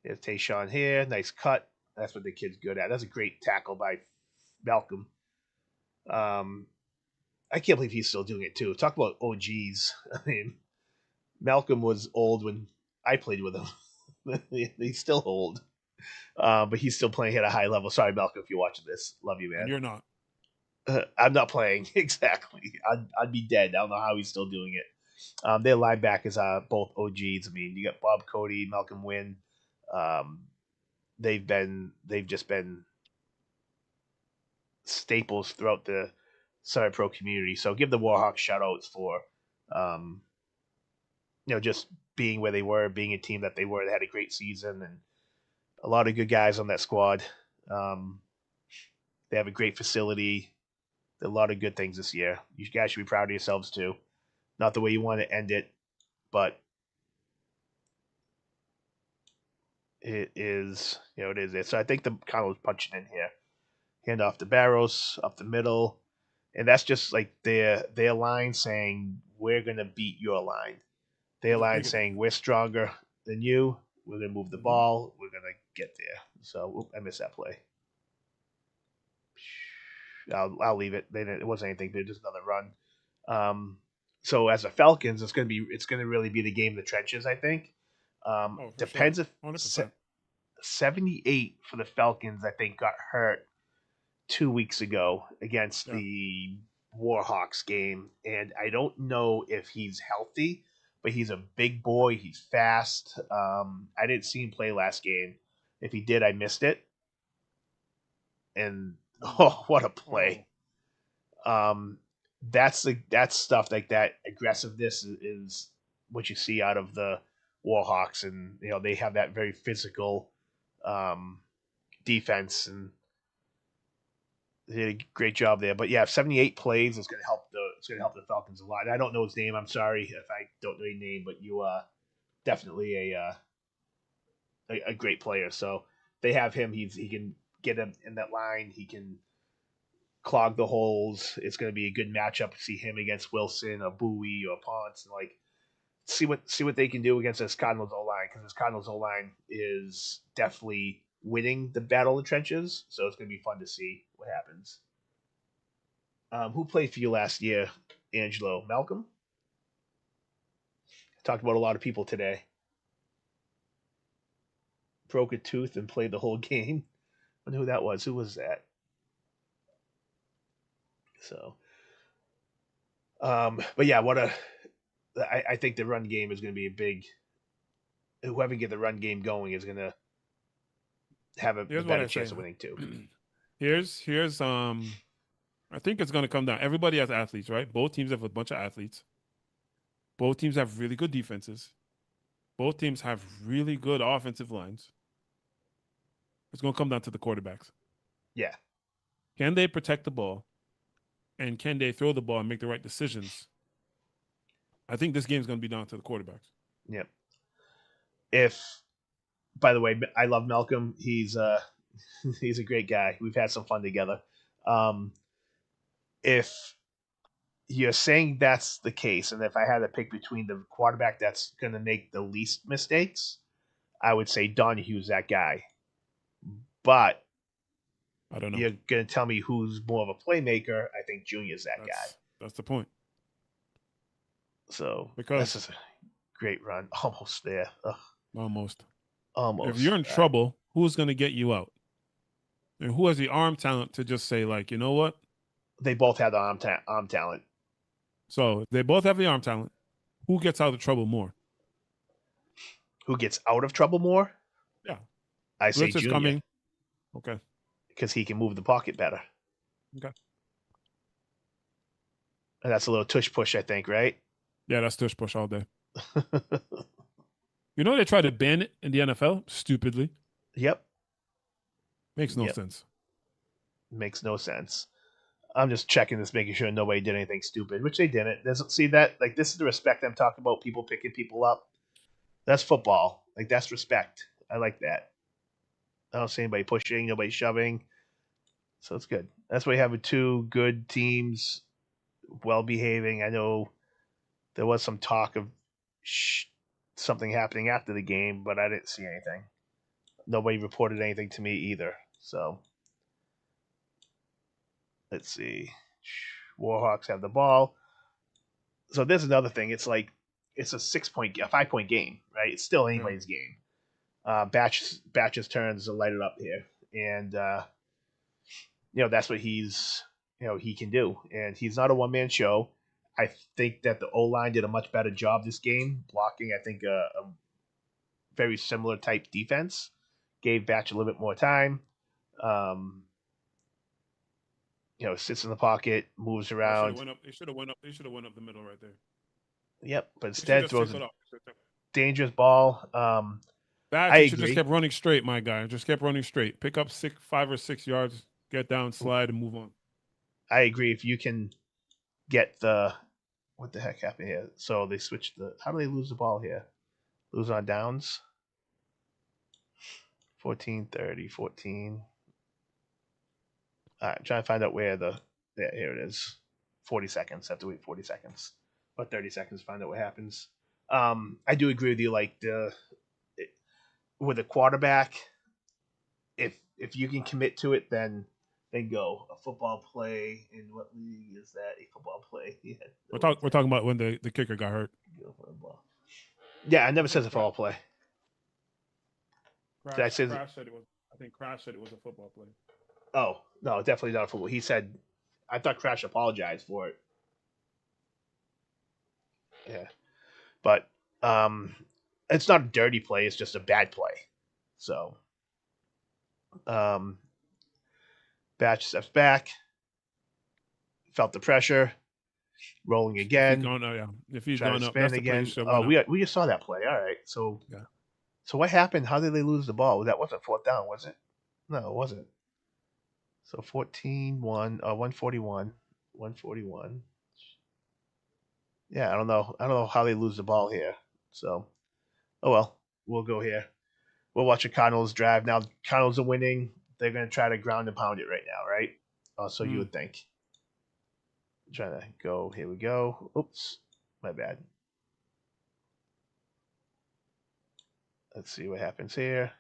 there's Tayshawn here, nice cut. That's what the kid's good at. That's a great tackle by Malcolm. I can't believe he's still doing it too. Talk about OGs. I mean, Malcolm was old when I played with him. He's still old, but he's still playing at a high level. Sorry, Malcolm, if you're watching this, love you, man. And you're not. I'm not playing exactly. I'd be dead. I don't know how he's still doing it. Their linebackers are both OGs. I mean, you got Bob Cody, Malcolm Wynn. They've just been staples throughout the semi-pro community. So give the Warhawks shout outs for, just being where they were, being a team that they were. They had a great season and a lot of good guys on that squad. They have a great facility. A lot of good things this year. You guys should be proud of yourselves too. Not the way you want to end it, but it is, it is it. So I think the Cardinals punching in here. Hand off to Barros, up the middle. And that's just like their line saying, we're going to beat your line. Their line saying, we're stronger than you. We're going to move the ball. We're going to get there. So I missed that play. I'll leave it. It wasn't anything, but just another run. So as a Falcons, it's going to really be the game of the trenches, I think. Depends sure. if 78 for the Falcons, I think, got hurt 2 weeks ago against the Warhawks game, and I don't know if he's healthy, but he's a big boy. He's fast. I didn't see him play last game. If he did, I missed it. And what a play! That's stuff like that. Aggressiveness is what you see out of the Warhawks, and they have that very physical defense, and they did a great job there. But yeah, 78 plays is going to help the Falcons a lot. And I don't know his name. I'm sorry if I don't know your name, but you definitely a great player. So they have him. He can get him in that line. He can clog the holes. It's going to be a good matchup to see him against Wilson or Bowie or Ponce, and see what they can do against this Cardinals O line, because this Cardinals O line is definitely winning the battle of the trenches. So it's going to be fun to see what happens. Who played for you last year, Angelo? Malcolm? Talked about a lot of people today. Broke a tooth and played the whole game. I wonder who that was. Who was that? So, but yeah, I think the run game is going to be a big. Whoever get the run game going is going to have a better chance of winning too. Here's I think it's going to come down. Everybody has athletes, right? Both teams have a bunch of athletes. Both teams have really good defenses. Both teams have really good offensive lines. It's going to come down to the quarterbacks. Yeah. Can they protect the ball? And can they throw the ball and make the right decisions? I think this game is going to be down to the quarterbacks. Yep. By the way, I love Malcolm. He's He's a great guy. We've had some fun together. Um, if you're saying that's the case, and if I had to pick between the quarterback that's going to make the least mistakes, I would say Donahue's that guy. But I don't know. you're going to tell me who's more of a playmaker. I think Junior's that guy. That's the point. So that's Because just a great run. Almost there. Ugh, almost. If almost. you're in trouble, who's going to get you out? And who has the arm talent to just say, like, you know what? They both have the arm talent. So they both have the arm talent. Who gets out of trouble more? Who gets out of trouble more? Yeah. I say Blitz is Junior. coming. Okay. Because he can move the pocket better. Okay. And that's a little tush push, I think, right? Yeah, that's tush push all day. You know they tried to ban it in the NFL? Stupidly. Yep. Makes no sense. Makes no sense. I'm just checking this, making sure nobody did anything stupid, which they didn't. Doesn't see that? Like, this is the respect I'm talking about, people picking people up. That's football. Like, that's respect. I like that. I don't see anybody pushing, nobody shoving. So it's good. That's why you have two good teams, well behaving. I know there was some talk of something happening after the game, but I didn't see anything. Nobody reported anything to me either. So let's see. Warhawks have the ball. So there's another thing. It's like it's a 5-point game, right? It's still anybody's game. Batch's turns to light it up here, and that's what he can do. And he's not a one man show. I think that the O line did a much better job this game blocking. I think a very similar type defense gave Batch a little bit more time. Sits in the pocket, moves around. They should have went up. They should have went up the middle right there. Yep, but instead throws a dangerous ball. Batch, I you should agree. just kept running straight, my guy. Just kept running straight. Pick up 5 or 6 yards, get down, slide, and move on. I agree. If you can get what the heck happened here? So they switched how do they lose the ball here? Lose on downs? 14, 30, 14. All right, I'm trying to find out where here it is. 40 seconds. Have to wait 40 seconds. Or 30 seconds to find out what happens. I do agree with you. Like with a quarterback, if you can commit to it, then go. A football play in what league is that? A football play. Yeah. We're talking about when the kicker got hurt. Yeah, I never said a football play. Crash said it was. I think Crash said it was a football play. Oh no, definitely not a football. He said, I thought Crash apologized for it. Yeah, but it's not a dirty play. It's just a bad play. So, Batch steps back, felt the pressure, rolling again. If he's gone up, that's the again. play. We just saw that play. All right, so yeah. So what happened? How did they lose the ball? That wasn't fourth down, was it? No, it wasn't. So 14-1, 141, 141. Yeah, I don't know. I don't know how they lose the ball here. So, oh well, we'll go here. We'll watch the Cardinals drive. Now, Cardinals are winning. They're going to try to ground and pound it right now, right? So you would think. I'm trying to go. Here we go. Oops, my bad. Let's see what happens here.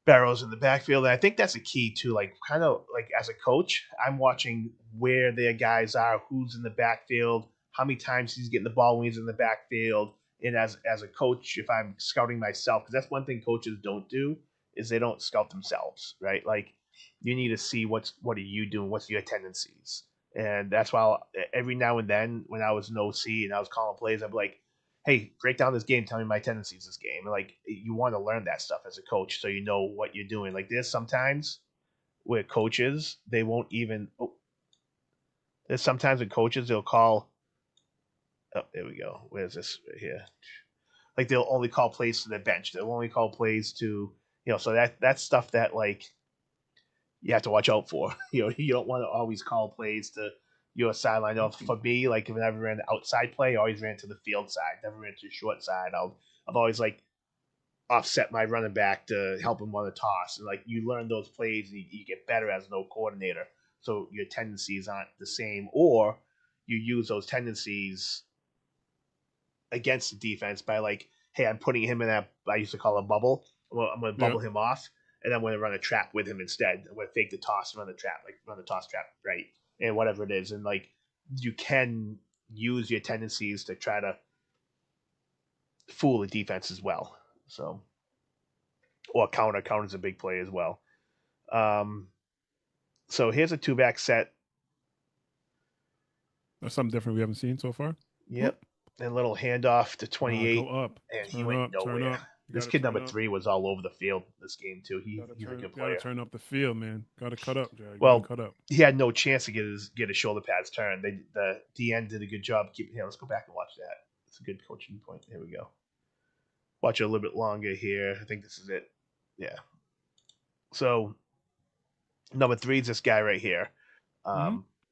Barrows in the backfield. And I think that's a key too. Like kind of like as a coach, I'm watching where their guys are, who's in the backfield, how many times he's getting the ball when he's in the backfield. And as a coach, if I'm scouting myself, because that's one thing coaches don't do is they don't scout themselves, right? Like you need to see what are you doing, what's your tendencies, and that's why every now and then when I was an OC and I was calling plays, I'd be like, hey, break down this game. Tell me my tendencies this game. And like you want to learn that stuff as a coach, so you know what you're doing. Like there's sometimes where coaches they won't even. There's sometimes with coaches they'll call. Oh, there we go. Where's this right here? Like they'll only call plays to the bench. They'll only call plays to So that's stuff that like you have to watch out for. You don't want to always call plays to your sideline. For me, like if I ever ran the outside play, I always ran to the field side. Never ran to the short side. I've always like offset my running back to help him on the toss. And like you learn those plays, and you get better as no coordinator. So your tendencies aren't the same, or you use those tendencies against the defense by like, hey, I'm putting him in that I used to call a bubble. Well, I'm going to bubble him off, and I'm going to run a trap with him instead. I'm going to fake the toss and run the trap, like run the toss trap, right? And whatever it is, and like you can use your tendencies to try to fool the defense as well. So, or counter's a big play as well. So here's a 2-back set. That's something different we haven't seen so far. Yep. And a little handoff to 28. Go up. And he went nowhere. This kid number 3 was all over the field this game too. He's a good player. Gotta turn up the field, man. Gotta cut up, Jared. Well, cut up. He had no chance to get his shoulder pads turned. The DN did a good job keeping him. Let's go back and watch that. It's a good coaching point. Here we go. Watch it a little bit longer here. I think this is it. Yeah. So number 3 is this guy right here.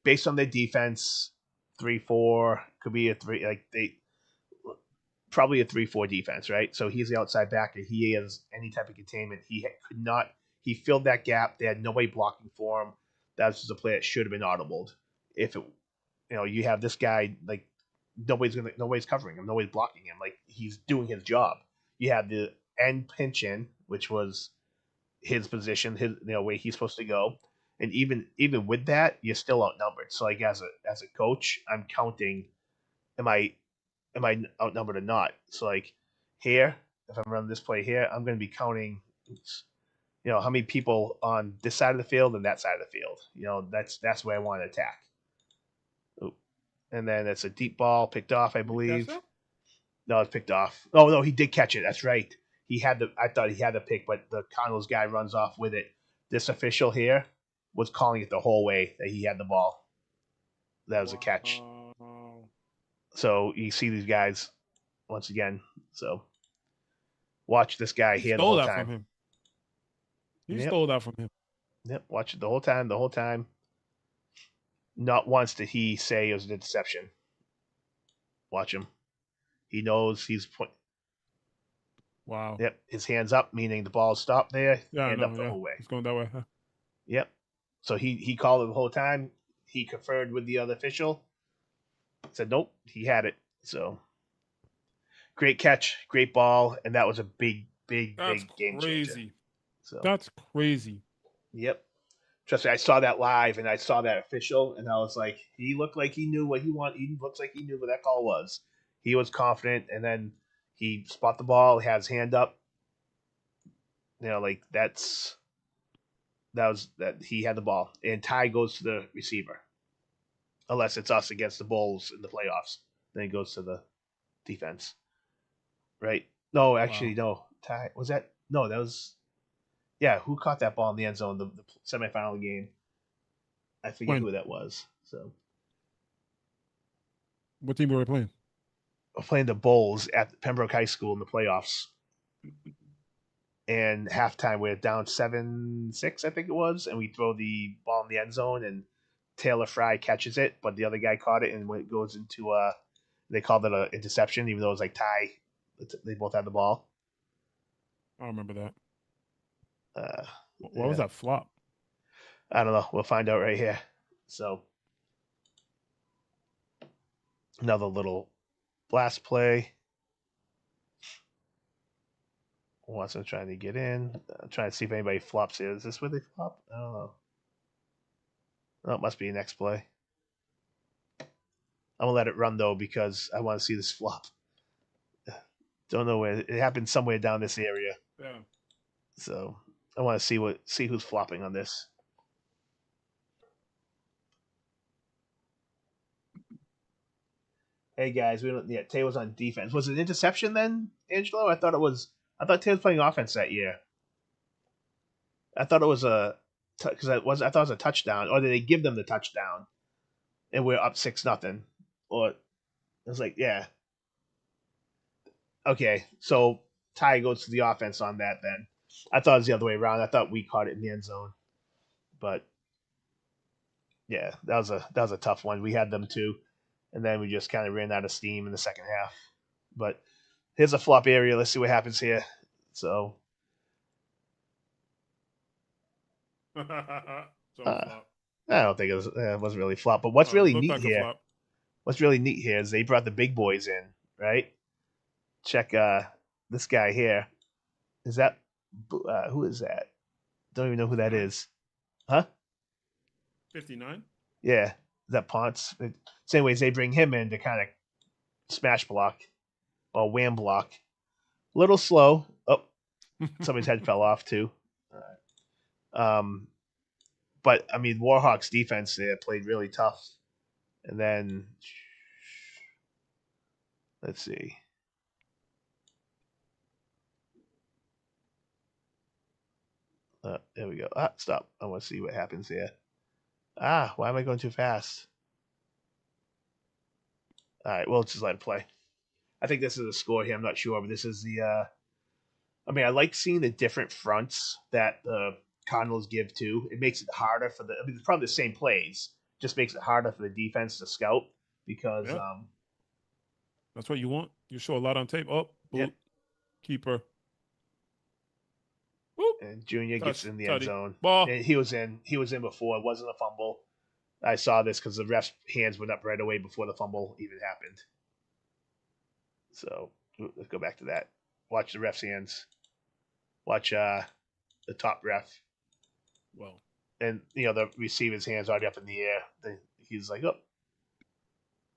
Based on their defense, 3-4 could be a 3. Like probably a 3-4 defense, right? So he's the outside backer. He has any type of containment. He could not. He filled that gap. They had nobody blocking for him. That was just a play that should have been audibled. If it, you have this guy, like nobody's covering him. Nobody's blocking him. Like he's doing his job. You have the end pinch in, which was his position, his way he's supposed to go. And even with that, you're still outnumbered. So like as a coach, I'm counting, am I outnumbered or not? So like here, if I'm running this play here, I'm going to be counting, how many people on this side of the field and that side of the field. That's where I want to attack. Ooh. And then it's a deep ball picked off, I believe. No, it's picked off. Oh no, he did catch it. That's right. I thought he had the pick, but the Cardinals guy runs off with it. This official here was calling it the whole way that he had the ball. That was a catch. So you see these guys once again. So watch this guy here the whole time. From him. He stole that from him. Yep, watch it the whole time. Not once did he say it was an interception. Watch him. He knows he's Wow. Yep, his hands up, meaning the ball stopped there. Yeah, up the whole way. It's going that way. Huh? Yep. So he called it the whole time. He conferred with the other official. Said nope, he had it. So great catch, great ball, and that was a big game changer. So that's crazy. Yep. Trust me, I saw that live, and I saw that official, and I was like, he looked like he knew what he wanted. He looks like he knew what that call was. He was confident, and then he spot the ball, had his hand up. That he had the ball, and tie goes to the receiver, unless it's us against the Bulls in the playoffs. Then it goes to the defense, right? No, actually, no. Tie was that? No, that was. Yeah, who caught that ball in the end zone? The semifinal game. I forget who that was. So, what team were we playing? We're playing the Bulls at Pembroke High School in the playoffs. And halftime, we're down 7-6, I think it was, and we throw the ball in the end zone, and Taylor Fry catches it, but the other guy caught it, and when it goes into they called it an interception, even though it was like tie. They both had the ball. I remember that. What was that flop? I don't know. We'll find out right here. So, another little blast play. Watson trying to get in. Trying to see if anybody flops here. Is this where they flop? I don't know. Oh, it must be next play. I'm going to let it run, though, because I want to see this flop. Don't know where. It happened somewhere down this area. Yeah. So I want to see who's flopping on this. Hey guys, Tay was on defense. Was it an interception then, Angelo? I thought Tay was playing offense that year. I thought it was because I thought it was a touchdown, or did they give them the touchdown, and we're up 6-0, or it was like yeah. Okay, so Ty goes to the offense on that then. I thought it was the other way around. I thought we caught it in the end zone, but yeah, that was a tough one. We had them too, and then we just kind of ran out of steam in the second half. But here's a flop area. Let's see what happens here. So So uh, flop. I don't think it wasn't really flop. But what's really Looked neat like a here? flop. What's really neat here is they brought the big boys in, right? Check this guy here. Is that who is that? Don't even know who that 59. is. Huh? 59. Yeah, is that Ponce? Same ways they bring him in to kind of smash block or wham block. A little slow. Oh, somebody's head fell off too. Um, but I mean, Warhawks defense there played really tough. And then let's see. There we go. Stop. I want to see what happens here. Why am I going too fast? All right, we'll just let it play. I think this is a score here. I'm not sure, but this is the. I mean, I like seeing the different fronts that the Cardinals give to. It makes it harder for the. I mean, it's probably the same plays. Just makes it harder for the defense to scout because. Yeah. That's what you want. You show a lot on tape. Oh, boot, Yep. keeper. Whoop. And Junior gets in the end Tutty. zone. Ball. And he was in. He was in before. It wasn't a fumble. I saw this because the ref's hands went up right away before the fumble even happened. So let's go back to that. Watch the ref's hands. Watch the top ref. Well, And the receiver's hands already up in the air. He's like, oh,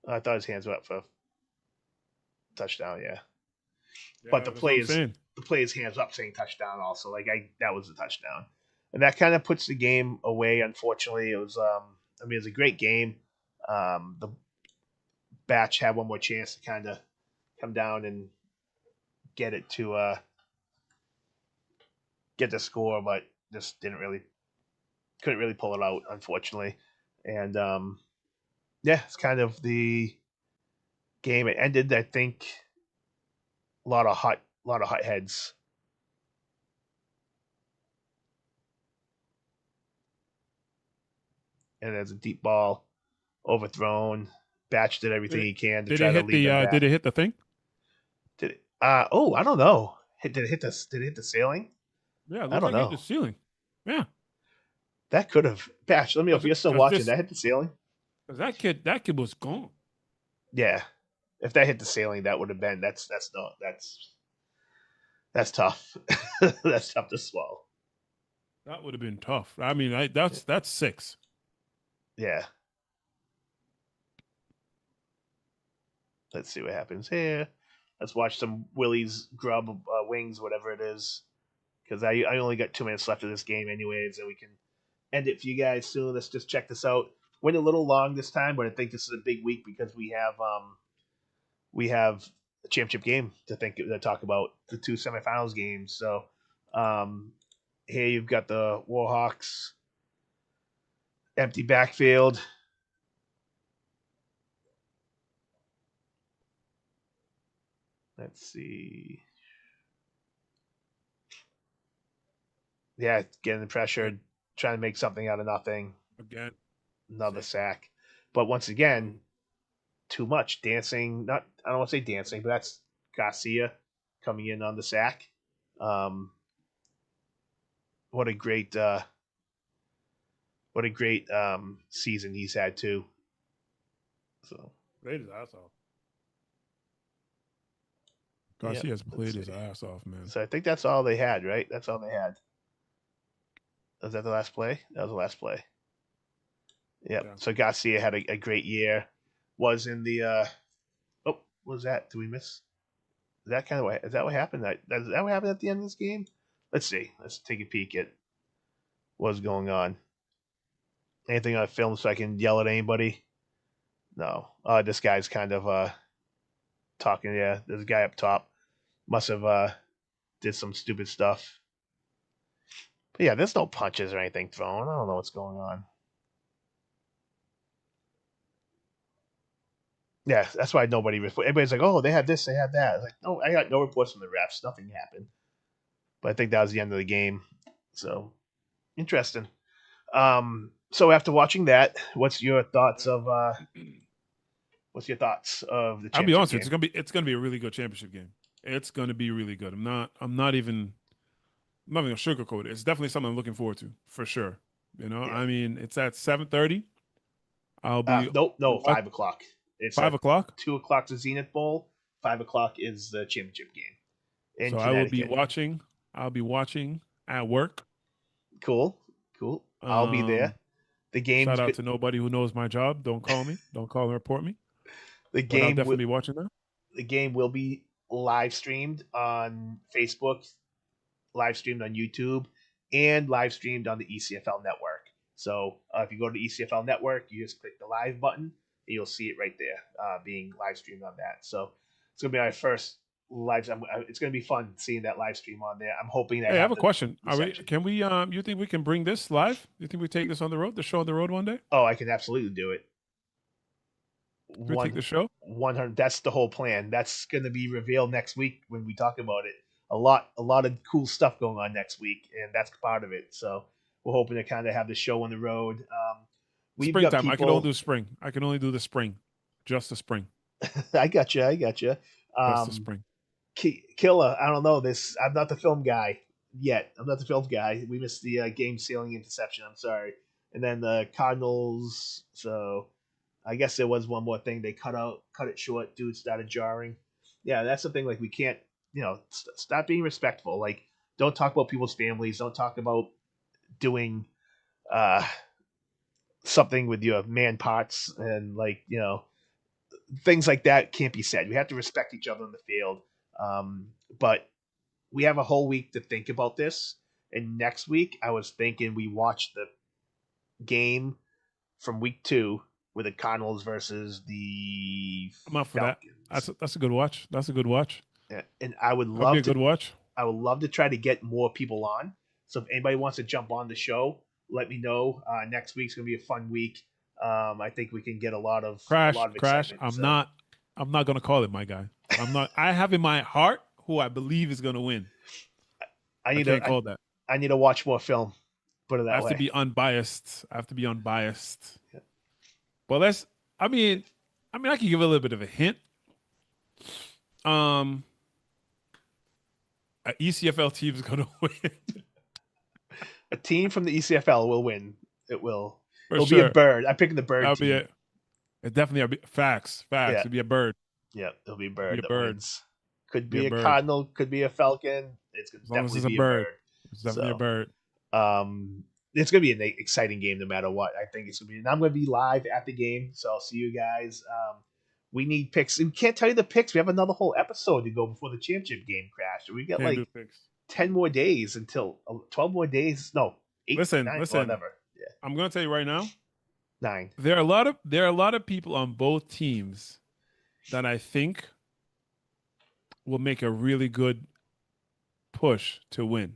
I thought his hands were up for touchdown. Yeah, but the player's hands up saying touchdown also. That was a touchdown, and that kind of puts the game away. Unfortunately, it was. It was a great game. The Batch had one more chance to kind of come down and get it to get the score, but just couldn't really pull it out, unfortunately. And yeah, it's kind of the game. It ended, I think, a lot of hot heads. And there's a deep ball overthrown. Batch did everything he can to try to lead them back. Did it hit the thing? Did it? Oh, I don't know. Did it hit the ceiling? Yeah, it I looked don't like it know. hit the ceiling. Yeah. That could have. Batch, let me know if you're still watching. That hit the ceiling? Because that kid was gone. Yeah. If that hit the ceiling, that would have been that's tough. That's tough to swallow. That would have been tough. I mean, that's 6. Yeah. Let's see what happens here. Let's watch some Willie's grub wings, whatever it is, because I only got 2 minutes left of this game, anyways, and we can end it for you guys soon. Let's just check this out. Went a little long this time, but I think this is a big week because we have a championship game to talk about, the 2 semifinals games. So here you've got the Warhawks empty backfield. Let's see. Yeah, getting the pressure, trying to make something out of nothing. Again. Another sack. But once again, too much dancing. I don't want to say dancing, but that's Garcia coming in on the sack. What a great season he's had too. So played his ass off. Garcia's played his ass off, man. So I think that's all they had, right? That's all they had. Was that the last play? That was the last play. Yep. Yeah. So Garcia had a great year. Was in the what was that? Did we miss? Is that what happened? Is that what happened at the end of this game? Let's see. Let's take a peek at what's going on. Anything on film so I can yell at anybody? No. This guy's kind of talking. Yeah, there's a guy up top. Must have did some stupid stuff. But yeah, there's no punches or anything thrown. I don't know what's going on. Yeah, that's why nobody. Everybody's like, "Oh, they had this, they had that." It's like, no, I got no reports from the refs. Nothing happened. But I think that was the end of the game. So interesting. So after watching that, what's your thoughts of the championship I'll be honest, game? it's gonna be a really good championship game. It's going to be really good. I'm not even gonna sugarcoat it. It's definitely something I'm looking forward to for sure. Yeah. I mean, it's at 7:30. I'll be Nope, no, what 5 o'clock. It's at 5 o'clock. 2 o'clock the Zenith Bowl. 5 o'clock is the championship game in So I will be Connecticut. watching. I'll be watching at work. Cool, cool. I'll be there. Um, The Shout game's out good. to nobody who knows my job. Don't call me. Don't call and report me. The But I'll game will definitely be watching that. the game will be live streamed on Facebook, live streamed on YouTube, and live streamed on the ECFL network. So if you go to the ECFL network, you just click the live button, and you'll see it right there, being live streamed on that. So it's gonna be my first live. It's gonna be fun seeing that live stream on there. I'm hoping that Hey, I have have a the question. Are we? reception. Can we? You think we can bring this live? You think we take this on the road? The show on the road one day? Oh, I can absolutely do it. Can we take One the show? 100. That's the whole plan. That's gonna be revealed next week when we talk about it. A lot of cool stuff going on next week, and that's part of it. So we're hoping to kind of have the show on the road. We've got Springtime. I can only people. do spring. I can only do the spring. Just the spring. I got you. I got you. Just the Um, spring. Killer. I don't know this. I'm not the film guy yet. I'm not the film guy. We missed the game sealing interception. I'm sorry. And then the Cardinals. So I guess there was one more thing. They cut it short. Dude started jarring. Yeah, that's the thing. Like we can't, stop being respectful. Like don't talk about people's families. Don't talk about doing uh something with your man parts and like things like that can't be said. We have to respect each other in the field. But we have a whole week to think about this. And next week, I was thinking we watch the game from week 2 with the Cardinals versus the I'm up for that. Falcons. That's a good watch. That's a good watch. Yeah, and I would That'll be love a to. good watch. I would love to try to get more people on. So if anybody wants to jump on the show, let me know. Next week's gonna be a fun week. I think we can get a lot of Crash. excitement. I'm So not. I'm not gonna call it, my guy. I'm not. I have in my heart who I believe is gonna win. I I need can't to call that. I need to watch more film. Put it I that have to way. be unbiased. I have to be unbiased. Yeah. But let's. I mean, I can give a little bit of a hint. Um, an ECFL team is gonna win A team from the ECFL will win. It will. for It'll be a sure. bird. I'm picking the bird That'll be team. it. It definitely. Facts. Yeah, It'll be a bird. yeah. It'll be a Be bird a that bird. wins. Could Be a be a bird. cardinal. Could be a falcon. It's gonna As long as definitely it's a be a bird, bird. it's definitely a So, bird. it's gonna be an exciting game no matter what. I think it's gonna be. And I'm gonna be live at the game, so I'll see you guys. We need picks. We can't tell you the picks. We have another whole episode to go before the championship game crashed. We got Can't do like picks. 10 more days until 12 more days. No, 8, Listen, 9, listen. whatever. Yeah, I'm gonna tell you right now. 9. There are a lot of people on both teams that I think will make a really good push to win.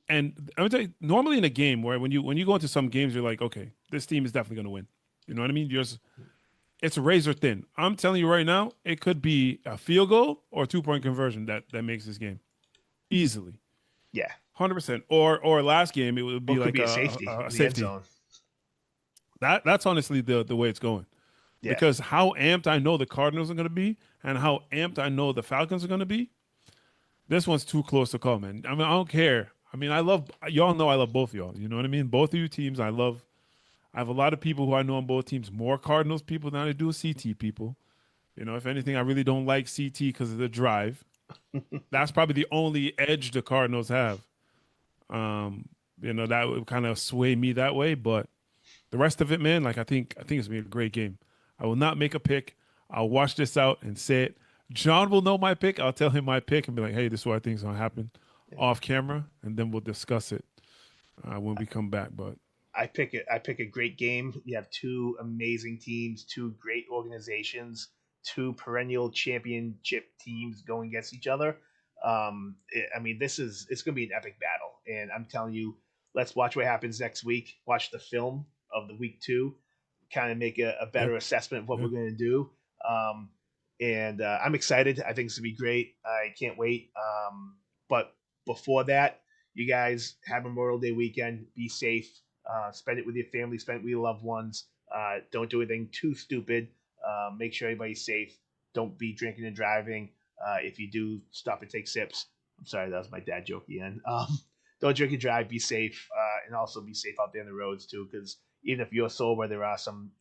And I'm gonna tell you, normally in a game where when you go into some games, you're like, okay, this team is definitely gonna win. You know what I mean? It's razor thin. I'm telling you right now, it could be a field goal or a 2-point conversion that makes this game easily, Yeah. 100%. Or last game, it would Or be it could like be a safety a in the end safety. zone. That's honestly the way it's going. Yeah. Because how amped I know the Cardinals are going to be and how amped I know the Falcons are going to be, this one's too close to call, man. I mean, I don't care. I mean, y'all know I love both of y'all. You know what I mean? Both of you teams I love. I have a lot of people who I know on both teams, more Cardinals people than I do CT people. You know, if anything, I really don't like CT because of the drive. That's probably the only edge the Cardinals have. That would kind of sway me that way. But the rest of it, man, like I think it's gonna be a great game. I will not make a pick. I'll watch this out and say it. John will know my pick. I'll tell him my pick and be like, hey, this is what I think is gonna happen off camera, and then we'll discuss it when we come back. But I pick a great game. You have two amazing teams, two great organizations, two perennial championship teams going against each other. It's going to be an epic battle, and I'm telling you, let's watch what happens next week. Watch the film of the week 2, kind of make a yeah, better assessment of what yeah. we're going to do. And I'm excited. I think it's going to be great. I can't wait. But before that, you guys have Memorial Day weekend. Be safe. Spend it with your family. Spend it with your loved ones. Don't do anything too stupid. Make sure everybody's safe. Don't be drinking and driving. If you do stop and take sips, I'm sorry, that was my dad joke again. Don't drink and drive. Be safe, and also be safe out there on the roads too. Because even if you're sober, there are some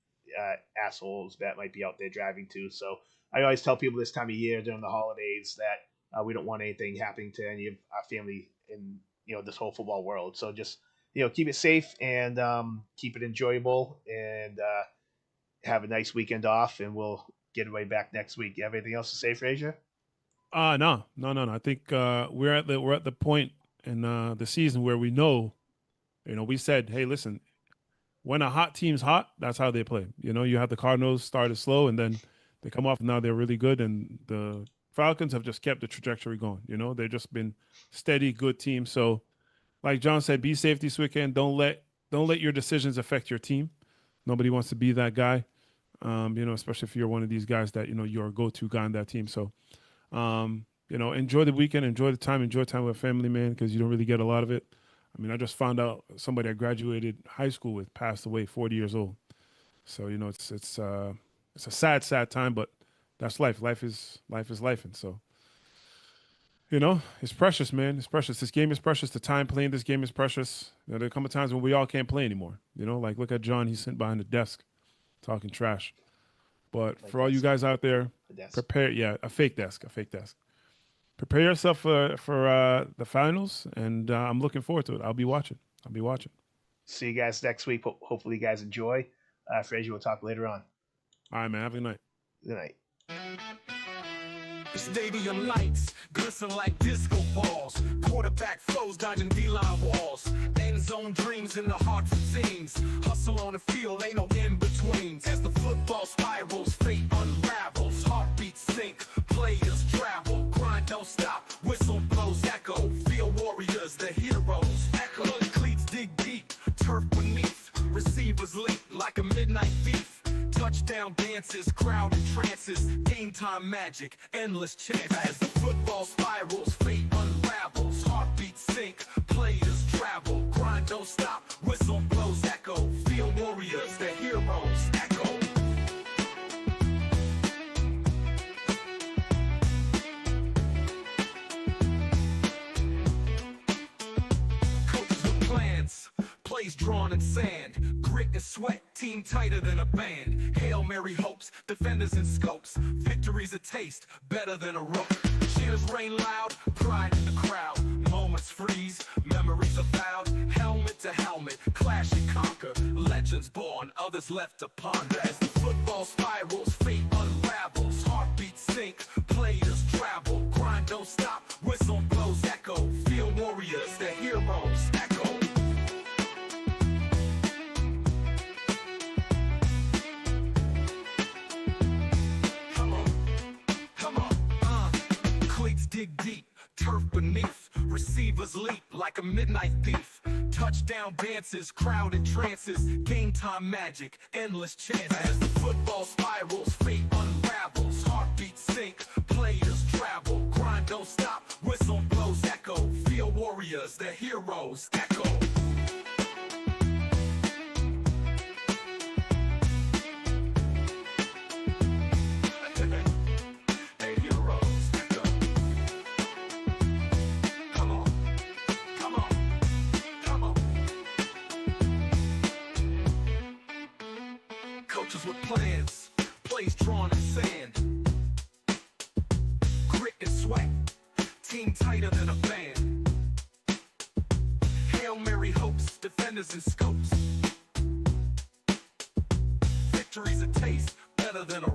assholes that might be out there driving too. So I always tell people this time of year during the holidays that we don't want anything happening to any of our family in this whole football world. So just keep it safe and keep it enjoyable, and have a nice weekend off. And we'll get away back next week. You have anything else to say, Frazier? No. I think we're at the point in the season where we know, we said, hey, listen, when a hot team's hot, that's how they play. You have the Cardinals started slow and then they come off, and now they're really good, and the Falcons have just kept the trajectory going. They've just been steady, good team. So, like John said, be safe this weekend. Don't let your decisions affect your team. Nobody wants to be that guy. Especially if you're one of these guys that you're a go-to guy on that team. So, enjoy the weekend, enjoy time with family, man, because you don't really get a lot of it. I mean, I just found out somebody I graduated high school with passed away, 40 years old. So it's a sad time, but that's life. Life is life, and so it's precious, man. It's precious. This game is precious. The time playing this game is precious. There come times when we all can't play anymore. Like look at John. He's sitting behind the desk, talking trash. But for all you guys out there, prepare. Yeah, a fake desk. Prepare yourself for the finals, and I'm looking forward to it. I'll be watching. See you guys next week. Hopefully, you guys enjoy. Frazier, we'll talk later on. All right, man. Have a good night. Good night. Stadium lights glisten like disco balls. Quarterback flows dodging D-line walls. End zone dreams in the heart for teams. Hustle on the field, ain't no in-betweens. As the football spirals, fate unravels. Heartbeats sink, players travel. Grind don't stop, whistle blows echo. Field warriors, the heroes echo. Cleats dig deep, turf beneath. Receivers leap like a midnight thief. Touchdown dances, crowd entrances, game time magic, endless chance. As the football spirals, fate unravels, heartbeats sink, players travel, grind don't stop, whistle blows echo, field warriors, the heroes echo. Coaches with plans, plays drawn in sand, grit and sweat, team tighter than a band. Hail Mary hopes, defenders in scopes, victory's a taste, better than a rope. Cheers rain loud, pride in the crowd, moments freeze, memories are vowed. Helmet to helmet, clash and conquer, legends born, others left to ponder. As the football spirals, fate unravels, heartbeats sink, players travel, grind don't stop, whistle blows echo, field warriors, the heroes echo. Dig deep, turf beneath, receivers leap like a midnight thief. Touchdown dances, crowd in trances, game time magic, endless chances. As the football spirals, fate unravels, heartbeats sink, players travel, grind don't stop, whistle blows echo, field warriors, the heroes echo. Coaches with plans, plays drawn in sand, grit and sweat, team tighter than a band. Hail Mary hopes, defenders in scopes, victory's a taste, better than a